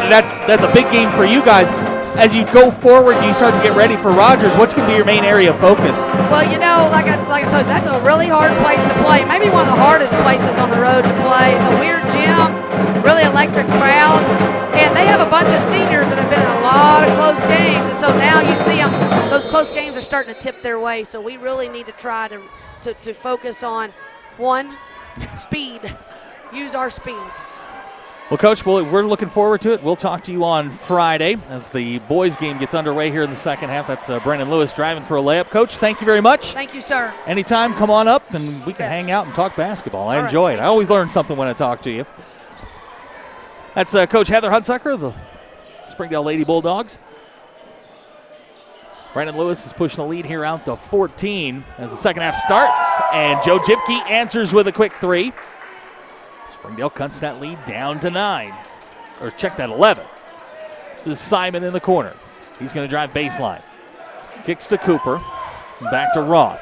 a big game for you guys. As you go forward, you start to get ready for Rogers. What's going to be your main area of focus? Well, you know, like I told you, that's a really hard place to play. Maybe one of the hardest places on the road to play. It's a weird gym, really electric crowd, and they have a bunch of seniors that have been in a lot of close games. And so now you see them; those close games are starting to tip their way. So we really need to try to focus on one, speed. Use our speed. Well, Coach, we're looking forward to it. We'll talk to you on Friday as the boys' game gets underway here in the second half. That's Brennan Lewis driving for a layup. Coach, thank you very much. Thank you, sir. Anytime, come on up and we can hang out and talk basketball. I enjoy it. I always learn something when I talk to you. That's Coach Heather Hudsucker of the Springdale Lady Bulldogs. Brennan Lewis is pushing the lead here out to 14 as the second half starts. And Joe Jipke answers with a quick 3. Springdale cuts that lead down to 9. Or check that, 11. This is Simon in the corner. He's going to drive baseline. Kicks to Cooper. Back to Roth.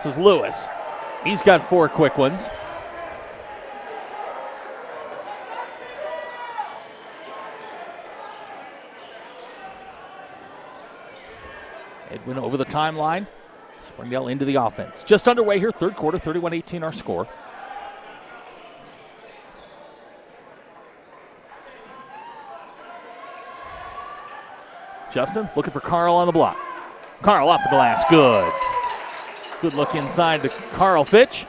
This is Lewis. He's got 4 quick ones. Edwin over the timeline. Springdale into the offense. Just underway here, third quarter, 31-18 our score. Justin looking for Carl on the block. Carl off the glass, good. Good look inside to Carl Fitch.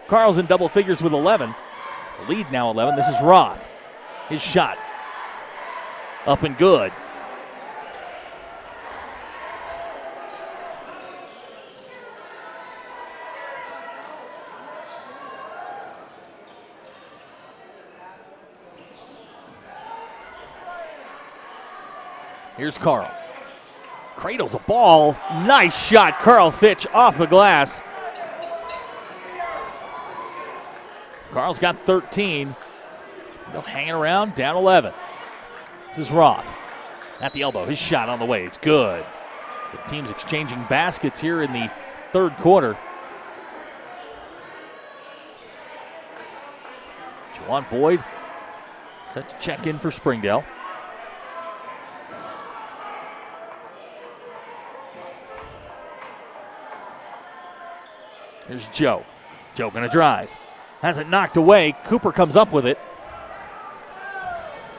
Carl's in double figures with 11. The lead now 11. This is Roth. His shot. Up and good. Here's Carl. Cradles a ball. Nice shot, Carl Fitch off the glass. Carl's got 13. Still hanging around, down 11. This is Roth at the elbow. His shot on the way. It's good. The team's exchanging baskets here in the third quarter. Juwan Boyd set to check in for Springdale. Here's Joe. Joe going to drive. Has it knocked away. Cooper comes up with it.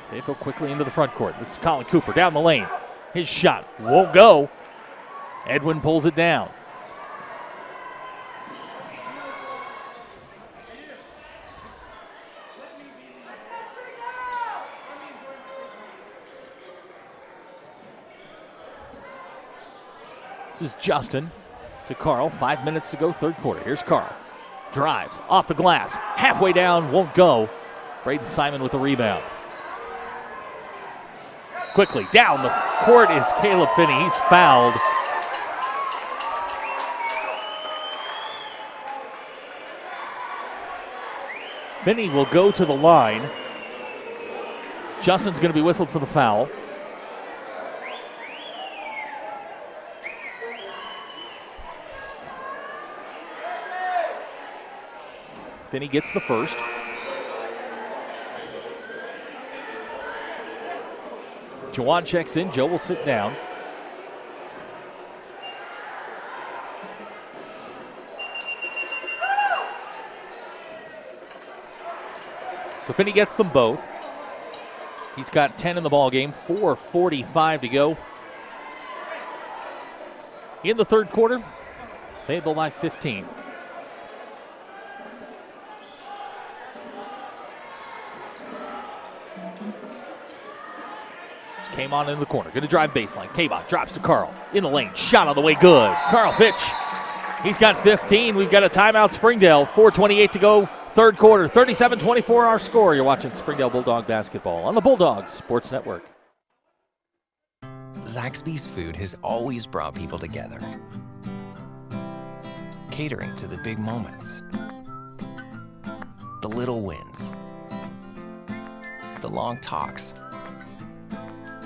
Fayetteville quickly into the front court. This is Colin Cooper down the lane. His shot won't go. Edwin pulls it down. This is Justin to Carl. 5 minutes to go, third quarter. Here's Carl. Drives off the glass. Halfway down, won't go. Braden Simon with the rebound. Quickly down the court is Caleb Finney. He's fouled. Finney will go to the line. Justin's going to be whistled for the foul. Finney gets the first. Juwan checks in. Joe will sit down. So Finney gets them both. He's got 10 in the ball game. 4:45 to go. In the third quarter, Fayetteville by 15. Just came on in the corner. Going to drive baseline. Cabot drops to Carl. In the lane. Shot on the way. Good. Carl Fitch. He's got 15. We've got a timeout, Springdale. 4:28 to go. Third quarter. 37-24 our score. You're watching Springdale Bulldog basketball on the Bulldogs Sports Network. Zaxby's food has always brought people together. Catering to the big moments. The little wins. The long talks.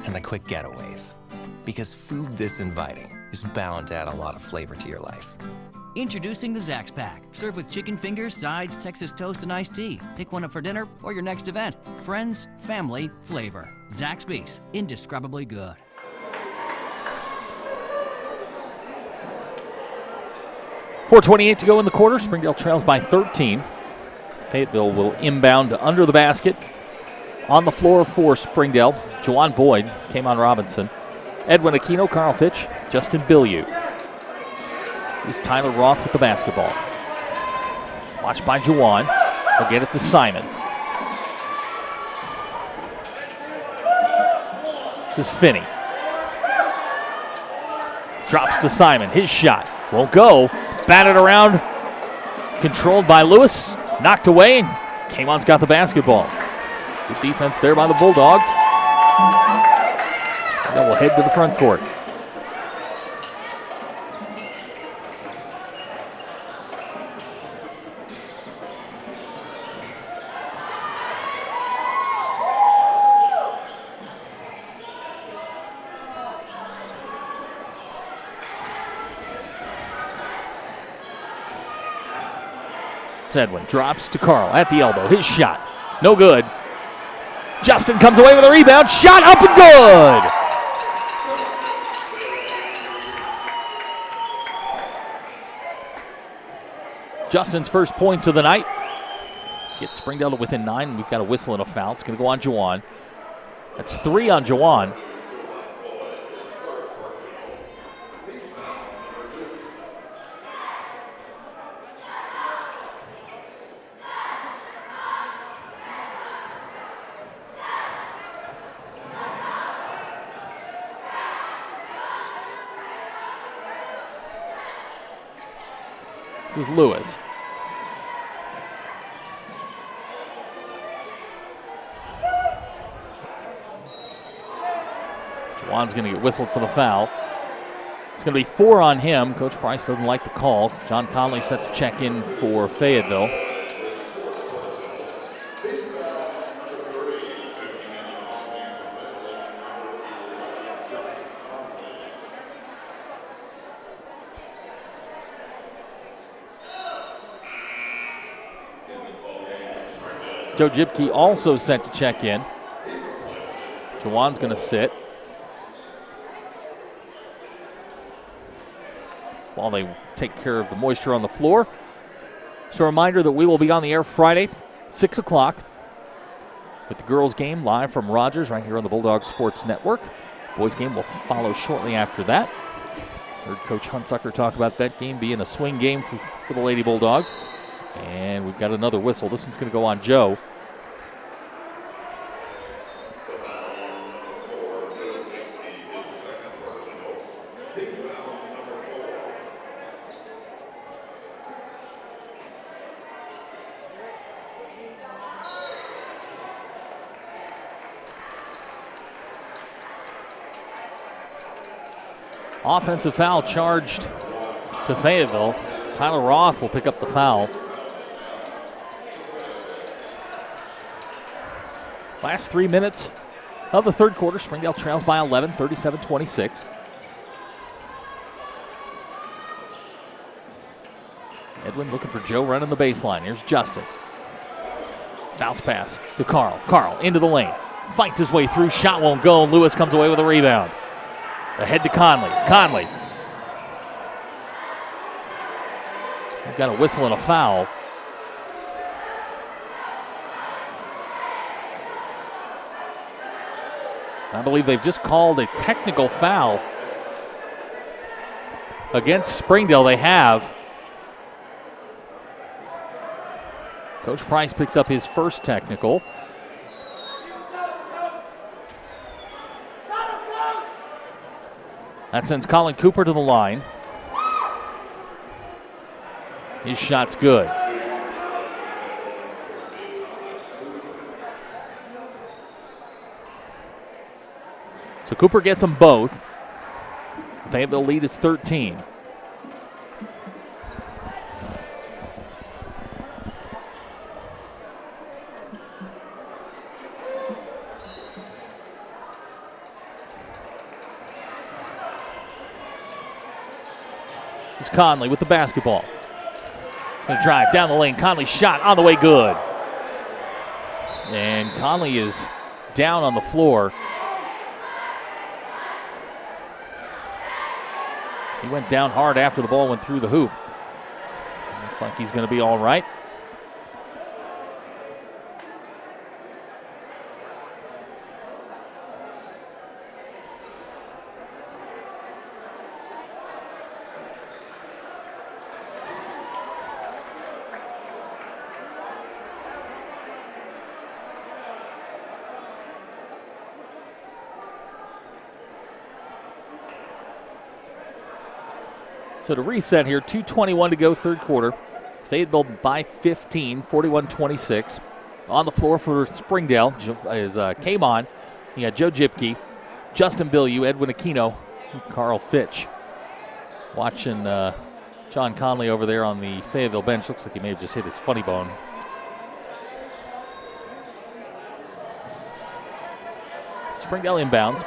And the quick getaways. Because food this inviting is bound to add a lot of flavor to your life. Introducing the Zax Pack. Served with chicken fingers, sides, Texas toast, and iced tea. Pick one up for dinner or your next event. Friends, family, flavor. Zaxby's. Indescribably good. .428 to go in the quarter. Springdale trails by 13. Fayetteville will inbound to under the basket. On the floor for Springdale, Juwan Boyd, Kamon Robinson, Edwin Aquino, Carl Fitch, Justin Bilyeu. This is Tyler Roth with the basketball. Watched by Juwan. He'll get it to Simon. This is Finney. Drops to Simon. His shot won't go. Batted around. Controlled by Lewis. Knocked away, and Kamon's got the basketball. Good defense there by the Bulldogs. Then we'll head to the front court. Edwin drops to Carl at the elbow. His shot, no good. Justin comes away with a rebound. Shot up and good. Justin's first points of the night. Gets Springdale to within 9. We've got a whistle and a foul. It's going to go on Juwan. That's 3 on Juwan. This is Lewis. Juwan's going to get whistled for the foul. It's going to be 4 on him. Coach Price doesn't like the call. John Conley set to check in for Fayetteville. Joe Jibke also sent to check in. Juwan's going to sit. While they take care of the moisture on the floor. Just a reminder that we will be on the air Friday, 6 o'clock, with the girls' game live from Rogers right here on the Bulldog Sports Network. Boys' game will follow shortly after that. Heard Coach Huntzucker talk about that game being a swing game for the Lady Bulldogs. And we've got another whistle. This one's going to go on Joe. Offensive foul charged to Fayetteville. Tyler Roth will pick up the foul. Last 3 minutes of the third quarter. Springdale trails by 11, 37-26. Edwin looking for Joe running the baseline. Here's Justin. Bounce pass to Carl. Carl into the lane. Fights his way through. Shot won't go. Lewis comes away with a rebound. Ahead to Conley. Conley. We've got a whistle and a foul. I believe they've just called a technical foul against Springdale. They have. Coach Price picks up his first technical. That sends Colin Cooper to the line. His shot's good. So Cooper gets them both. Fayetteville lead is 13. This is Conley with the basketball. Gonna drive down the lane. Conley's shot on the way, good. And Conley is down on the floor. He went down hard after the ball went through the hoop. Looks like he's going to be all right. So to reset here, 2:21 to go, third quarter. Fayetteville by 15, 41-26. On the floor for Springdale is Kamon. You got Joe Jipke, Justin Bilyeu, Edwin Aquino, and Carl Fitch. Watching John Conley over there on the Fayetteville bench. Looks like he may have just hit his funny bone. Springdale inbounds.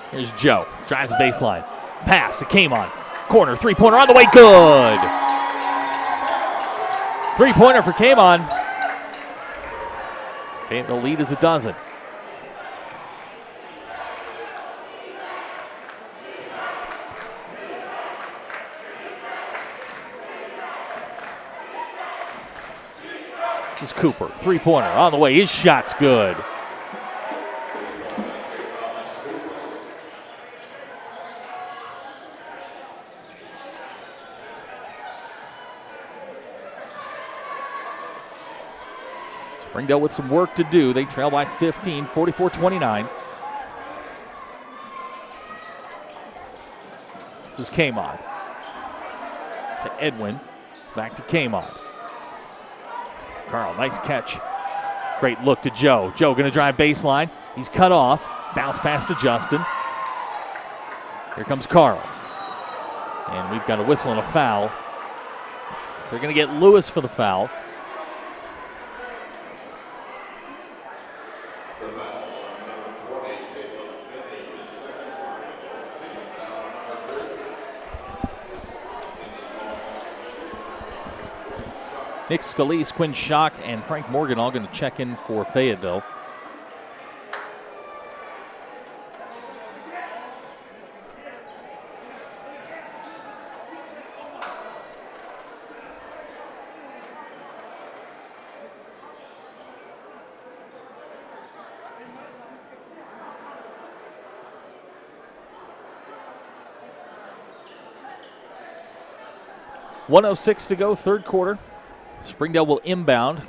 Here's Joe. Drives the baseline. Pass to Kamon. Corner. Three-pointer on the way. Good. Three-pointer for Kamon. The lead is a dozen. This is Cooper. Three-pointer on the way. His shot's good. Springdale with some work to do. They trail by 15, 44-29. This is Kamon. To Edwin. Back to Kamon. Carl, nice catch. Great look to Joe. Joe going to drive baseline. He's cut off. Bounce pass to Justin. Here comes Carl. And we've got a whistle and a foul. They're going to get Lewis for the foul. Nick Scalise, Quinn Schock, and Frank Morgan all going to check in for Fayetteville. .106 to go, third quarter. Springdale will inbound.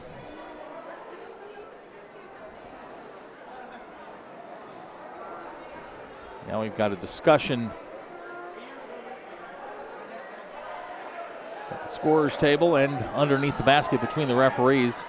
Now we've got a discussion at the scorer's table and underneath the basket between the referees.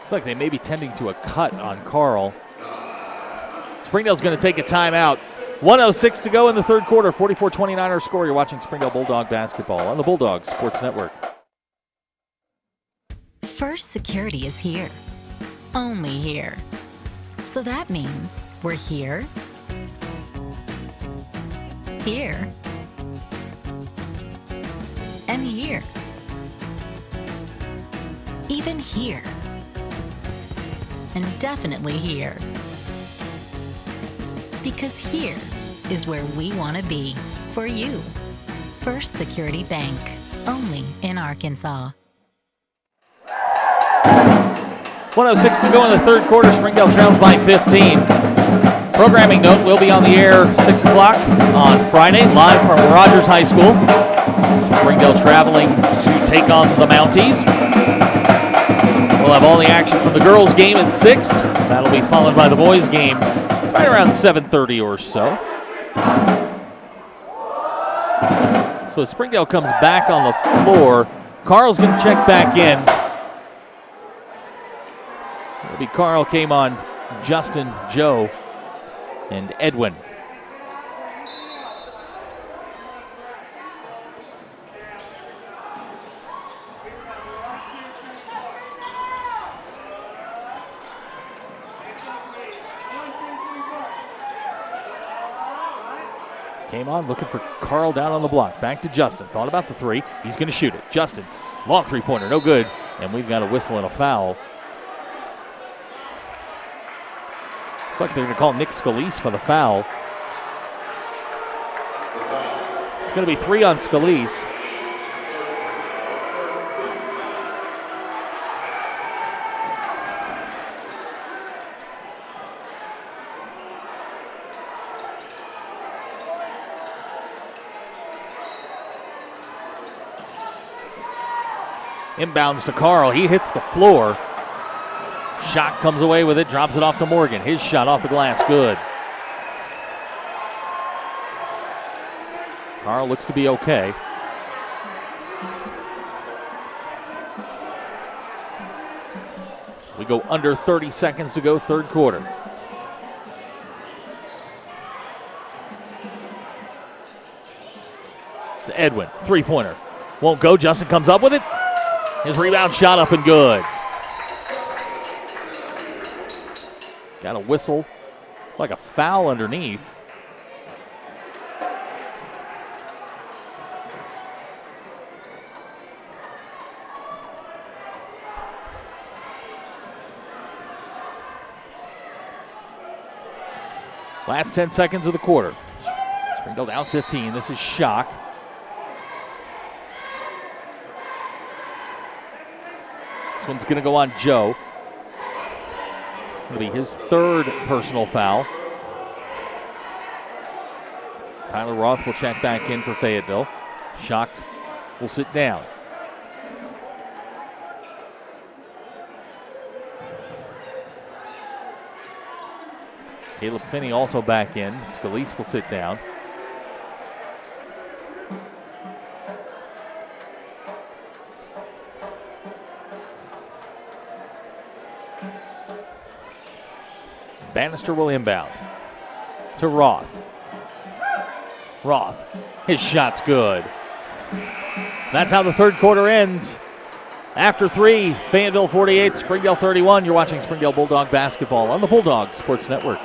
Looks like they may be tending to a cut on Carl. Springdale's going to take a timeout. 1:06 to go in the third quarter. 44-29 our score. You're watching Springdale Bulldog basketball on the Bulldogs Sports Network. First Security is here. Only here. So that means we're here, here, and here. Even here. And definitely here. Because here is where we want to be for you. First Security Bank, only in Arkansas. 1:06 to go in the third quarter. Springdale trails by 15. Programming note, we'll be on the air 6 o'clock on Friday, live from Rogers High School. Springdale traveling to take on the Mounties. We'll have all the action from the girls' game at 6. That'll be followed by the boys' game right around 7:30 or so. So as Springdale comes back on the floor, Carl's going to check back in. It'll be Carl, came on Justin, Joe, and Edwin. Came on looking for Carl down on the block. Back to Justin. Thought about the three. He's going to shoot it. Justin, long three-pointer, no good. And we've got a whistle and a foul. Looks like they're going to call Nick Scalise for the foul. It's going to be 3 on Scalise. Inbounds to Carl. He hits the floor. Shot comes away with it, drops it off to Morgan. His shot off the glass, good. Carl looks to be okay. We go under 30 seconds to go, third quarter. To Edwin, three-pointer. Won't go, Justin comes up with it. His rebound shot up and good. Got a whistle. It's like a foul underneath. Last 10 seconds of the quarter. Springdale down 15. This is Schock. This one's going to go on Joe. It's going to be his third personal foul. Tyler Roth will check back in for Fayetteville. Schock will sit down. Caleb Finney also back in. Scalise will sit down. Bannister will inbound to Roth. Roth, his shot's good. That's how the third quarter ends. After 3, Fayetteville 48, Springdale 31. You're watching Springdale Bulldog basketball on the Bulldogs Sports Network.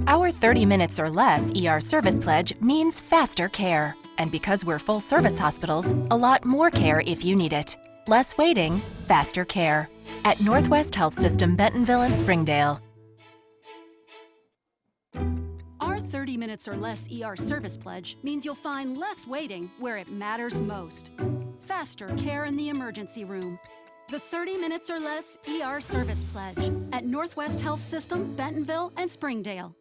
Our 30 minutes or less ER service pledge means faster care. And because we're full service hospitals, a lot more care if you need it. Less waiting, faster care. At Northwest Health System, Bentonville and Springdale. Our 30 minutes or less ER service pledge means you'll find less waiting where it matters most. Faster care in the emergency room. The 30 minutes or less ER service pledge at Northwest Health System, Bentonville and Springdale.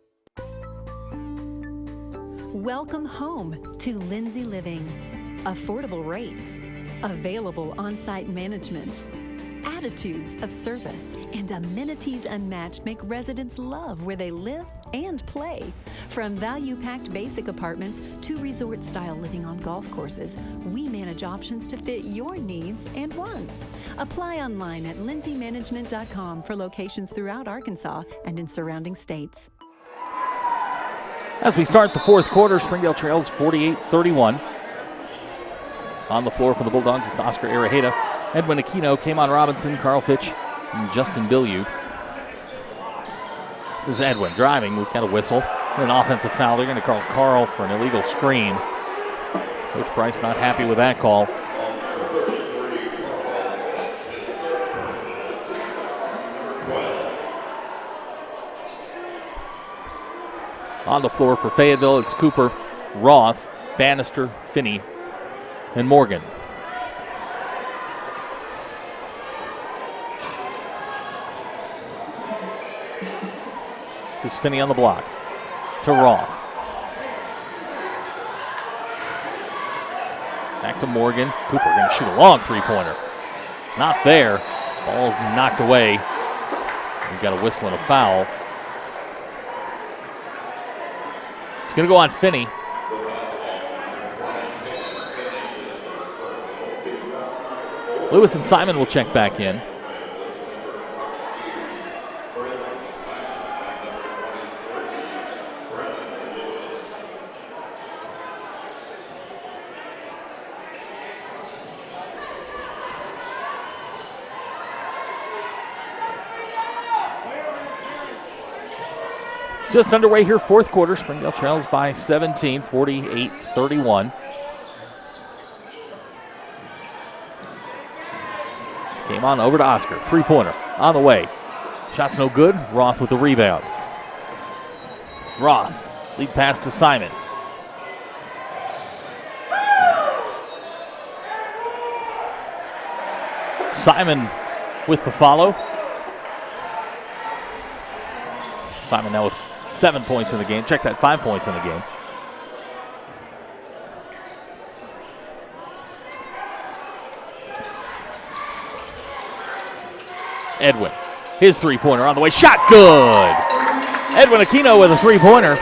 Welcome home to Lindsay Living. Affordable rates, available on-site management, attitudes of service, and amenities unmatched make residents love where they live and play. From value-packed basic apartments to resort-style living on golf courses, we manage options to fit your needs and wants. Apply online at lindsaymanagement.com for locations throughout Arkansas and in surrounding states. As we start the fourth quarter, Springdale trails 48-31. On the floor for the Bulldogs, it's Oscar Arejeda, Edwin Aquino, Kamon Robinson, Carl Fitch, and Justin Bilyeu. This is Edwin driving. We've got a whistle. An offensive foul. They're going to call Carl for an illegal screen. Coach Price not happy with that call. On the floor for Fayetteville, it's Cooper, Roth, Bannister, Finney, and Morgan. This is Finney on the block to Roth. Back to Morgan. Cooper going to shoot a long three-pointer. Not there. Ball's knocked away. We've got a whistle and a foul. It's going to go on Finney. Lewis and Simon will check back in. Just underway here, fourth quarter. Springdale trails by 17, 48-31. Came on over to Oscar. Three-pointer on the way. Shot's no good. Roth with the rebound. Roth, lead pass to Simon. Simon with the follow. Simon now with 7 points in the game. Check that, 5 points in the game. Edwin, his three-pointer on the way. Shot good. Edwin Aquino with a three-pointer.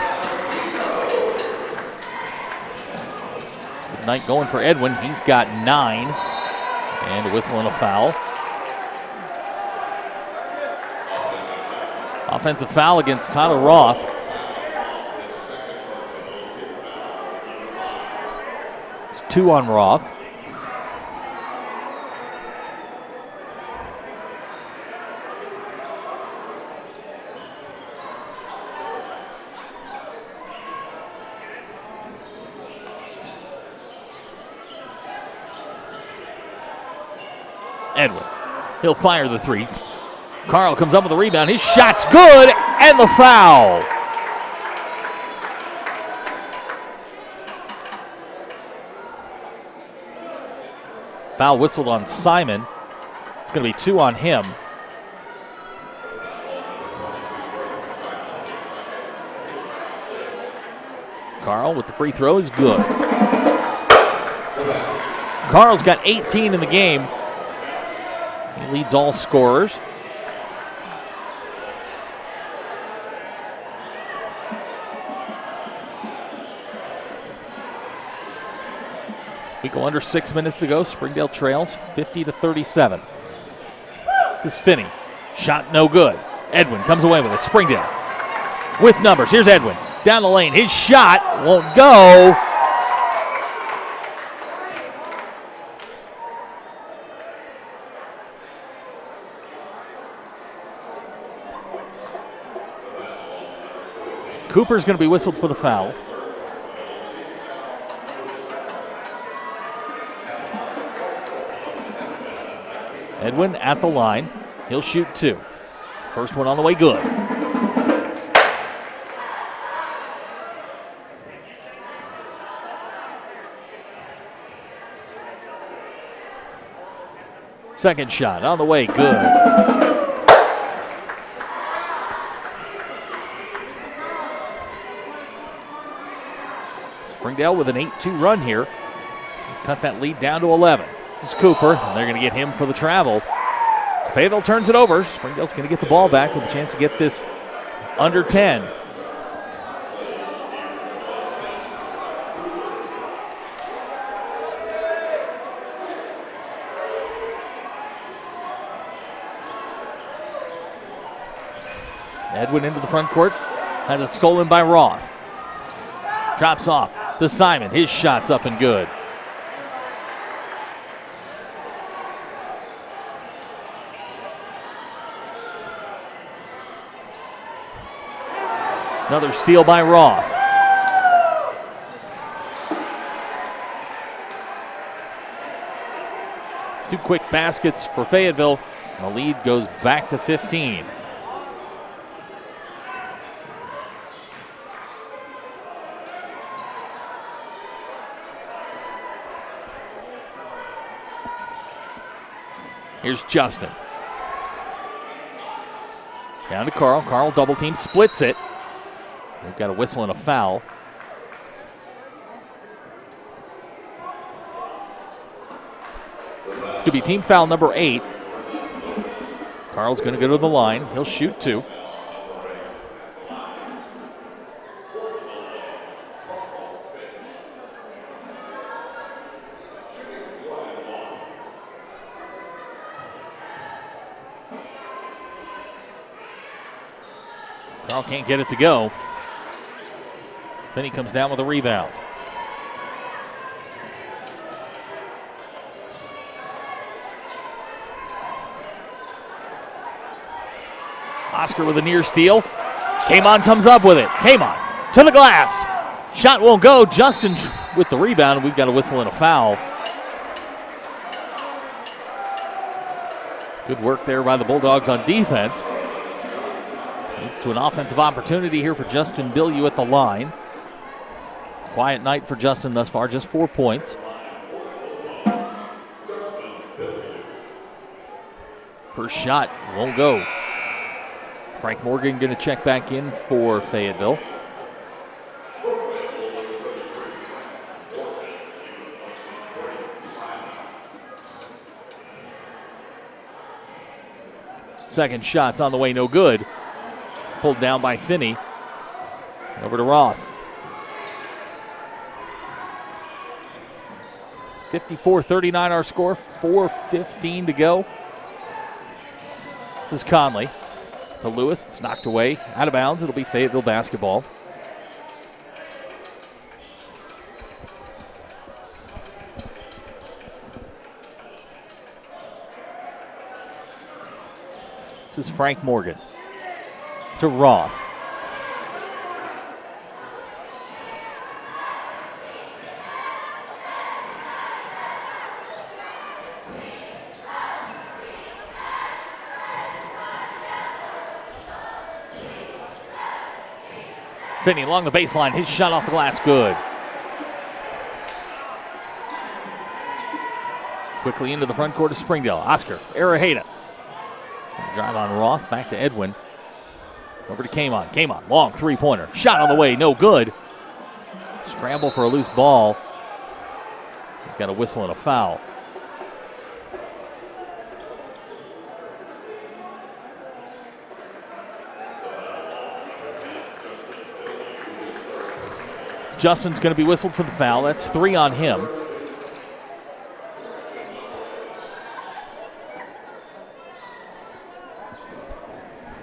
Good night going for Edwin. He's got 9. And a whistle and a foul. Offensive foul against Tyler Roth. It's 2 on Roth. Edwin, he'll fire the three. Carl comes up with a rebound. His shot's good, and the foul. Foul whistled on Simon. It's going to be 2 on him. Carl with the free throw is good. Carl's got 18 in the game. He leads all scorers. We go under 6 minutes to go. Springdale trails 50-37. This is Finney. Shot no good. Edwin comes away with it. Springdale with numbers. Here's Edwin down the lane. His shot won't go. Cooper's going to be whistled for the foul. Edwin at the line. He'll shoot 2. First one on the way, good. Second shot on the way, good. Springdale with an 8-2 run here. Cut that lead down to 11. This is Cooper, and they're going to get him for the travel. So Fayetteville turns it over. Springdale's going to get the ball back with a chance to get this under 10. Edwin into the front court. Has it stolen by Roth. Drops off to Simon. His shot's up and good. Another steal by Roth. Two quick baskets for Fayetteville. The lead goes back to 15. Here's Justin. Down to Carl. Carl double team, splits it. They've got a whistle and a foul. It's going to be team foul number 8. Carl's going to go to the line. He'll shoot 2. Carl can't get it to go. Finney comes down with a rebound. Oscar with a near steal. Kamon comes up with it. Kamon to the glass. Shot won't go. Justin with the rebound. We've got a whistle and a foul. Good work there by the Bulldogs on defense. Leads to an offensive opportunity here for Justin Bilyeu at the line. Quiet night for Justin thus far, just 4 points. First shot won't go. Frank Morgan going to check back in for Fayetteville. Second shot's on the way, no good. Pulled down by Finney. Over to Roth. 54-39 our score, 4:15 to go. This is Conley to Lewis. It's knocked away, out of bounds. It'll be Fayetteville basketball. This is Frank Morgan to Roth. Finney along the baseline, his shot off the glass, good. Quickly into the front court of Springdale. Oscar Araheda. Drive on Roth, back to Edwin. Over to Kamon. Kamon, long three-pointer. Shot on the way, no good. Scramble for a loose ball. We've got a whistle and a foul. Justin's going to be whistled for the foul. That's 3 on him.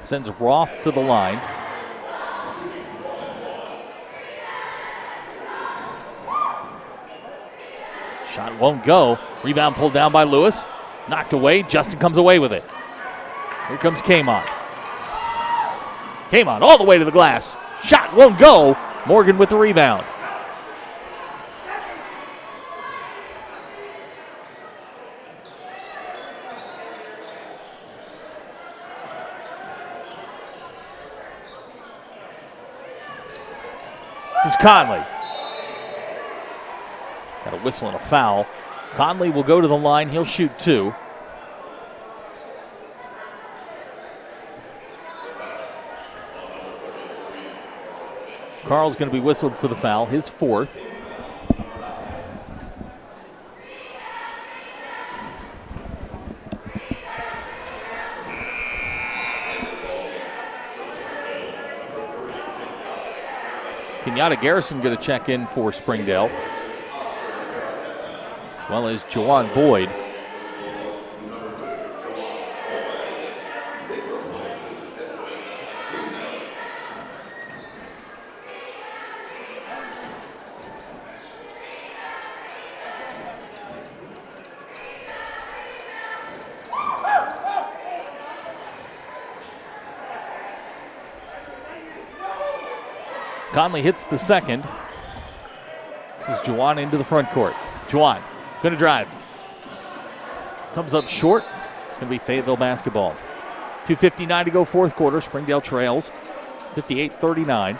Sends Roth to the line. Shot won't go. Rebound pulled down by Lewis. Knocked away. Justin comes away with it. Here comes Kamon. Kamon all the way to the glass. Shot won't go. Morgan with the rebound. This is Conley. Got a whistle and a foul. Conley will go to the line. He'll shoot 2. Carl's going to be whistled for the foul, his 4th. Kenyatta Garrison going to check in for Springdale, as well as Jawan Boyd. Conley hits the second. This is Juwan into the front court. Juwan going to drive. Comes up short. It's going to be Fayetteville basketball. 2:59 to go, fourth quarter. Springdale trails 58-39.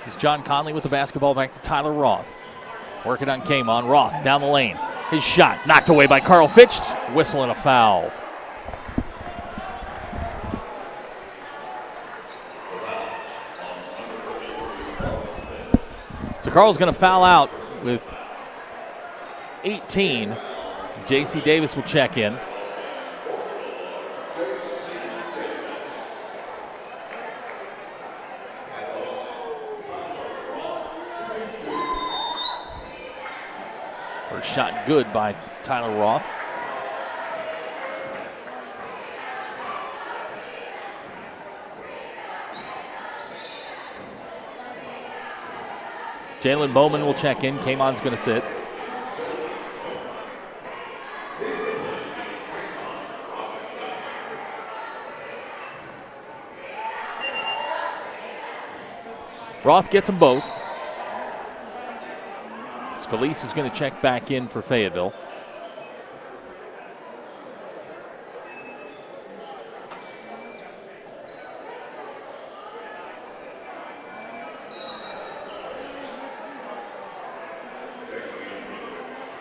This is John Conley with the basketball back to Tyler Roth. Working on Kamon. Roth down the lane. His shot knocked away by Carl Fitch. Whistle and a foul. So Carl's going to foul out with 18. J.C. Davis will check in. First shot good by Tyler Roth. Jalen Bowman will check in. Kamon's going to sit. Roth gets them both. Scalise is going to check back in for Fayetteville.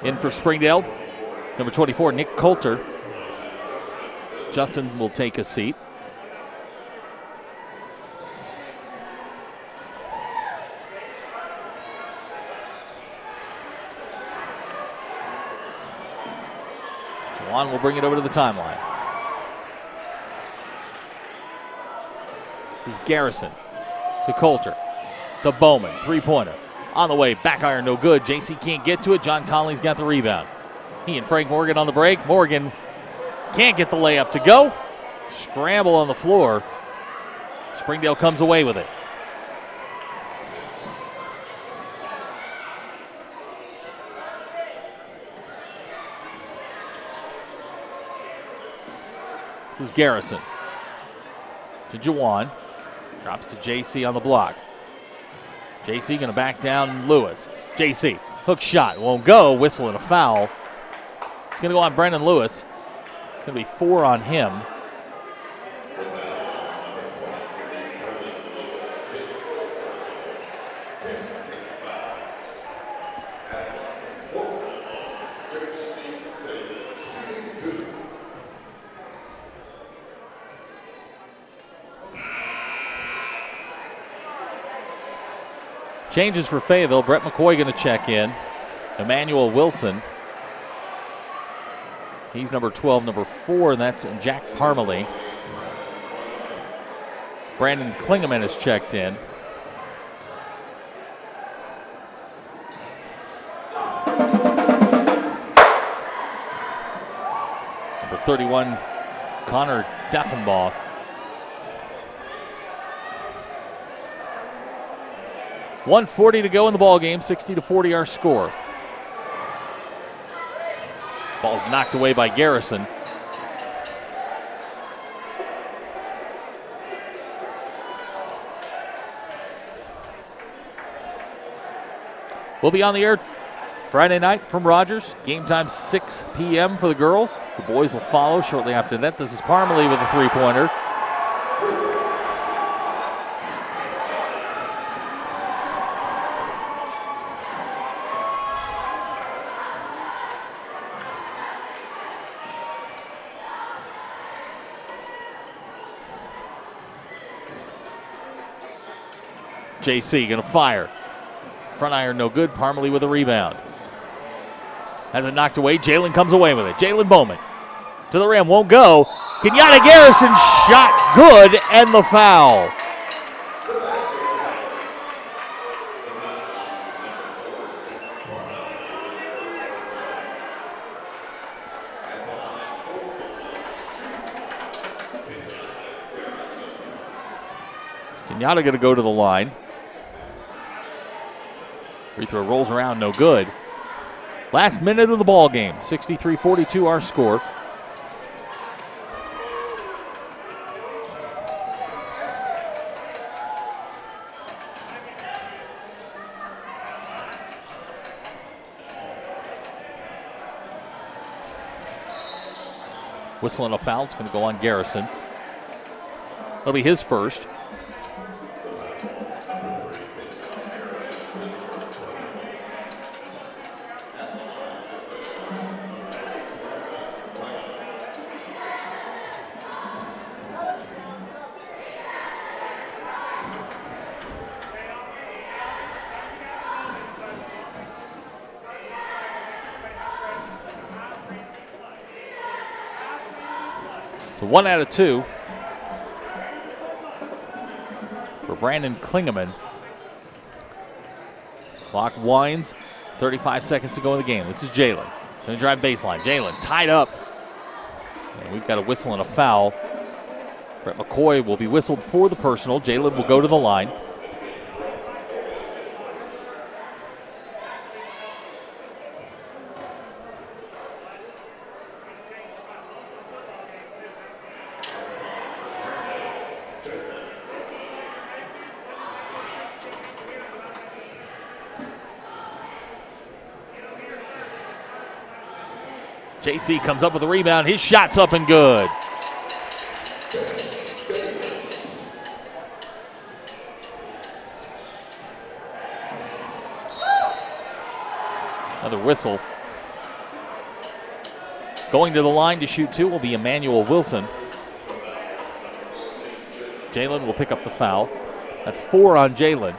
In for Springdale, number 24, Nick Coulter. Justin will take a seat. Juwan will bring it over to the timeline. This is Garrison to Coulter to Bowman, three-pointer. On the way, back iron, no good. JC can't get to it. John Conley's got the rebound. He and Frank Morgan on the break. Morgan can't get the layup to go. Scramble on the floor. Springdale comes away with it. This is Garrison to Juwan. Drops to JC on the block. JC going to back down Lewis. JC, hook shot, won't go. Whistle and a foul. It's going to go on Brendan Lewis. Going to be 4 on him. Changes for Fayetteville. Brett McCoy going to check in. Emmanuel Wilson. He's number 12, number 4, and that's Jack Parmalee. Brandon Klingeman has checked in. Number 31, Connor Deffenbaugh. .140 to go in the ball game. 60-40 our score. Ball's knocked away by Garrison. We'll be on the air Friday night from Rogers. Game time 6 p.m. for the girls. The boys will follow shortly after that. This is Parmalee with a three-pointer. JC going to fire. Front iron no good. Parmalee with a rebound. Has it knocked away. Jalen comes away with it. Jalen Bowman to the rim. Won't go. Kenyatta Garrison shot good and the foul. Kenyatta going to go to the line. Free throw rolls around, no good. Last minute of the ball game, 63-42 our score. Whistling a foul, it's going to go on Garrison. That'll be his first. So 1 out of 2 for Brandon Klingeman. Clock winds, 35 seconds to go in the game. This is Jalen. Going to drive baseline. Jalen tied up. And we've got a whistle and a foul. Brett McCoy will be whistled for the personal. Jalen will go to the line. JC comes up with a rebound. His shot's up and good. Another whistle. Going to the line to shoot 2 will be Emmanuel Wilson. Jalen will pick up the foul. That's 4 on Jalen.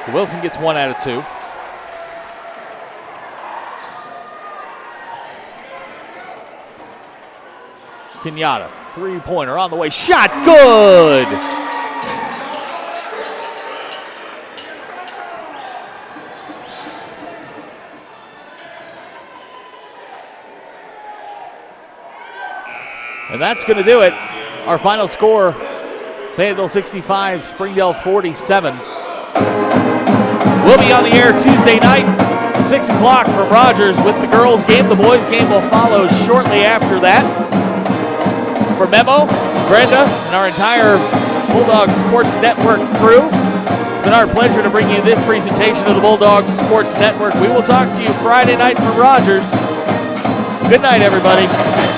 So Wilson gets 1 out of 2. Kenyatta, three-pointer on the way. Shot good! And that's going to do it. Our final score, Fayetteville 65, Springdale 47. We'll be on the air Tuesday night, 6 o'clock from Rogers with the girls' game. The boys' game will follow shortly after that. For Memo, Brenda, and our entire Bulldogs Sports Network crew, it's been our pleasure to bring you this presentation of the Bulldogs Sports Network. We will talk to you Friday night from Rogers. Good night, everybody.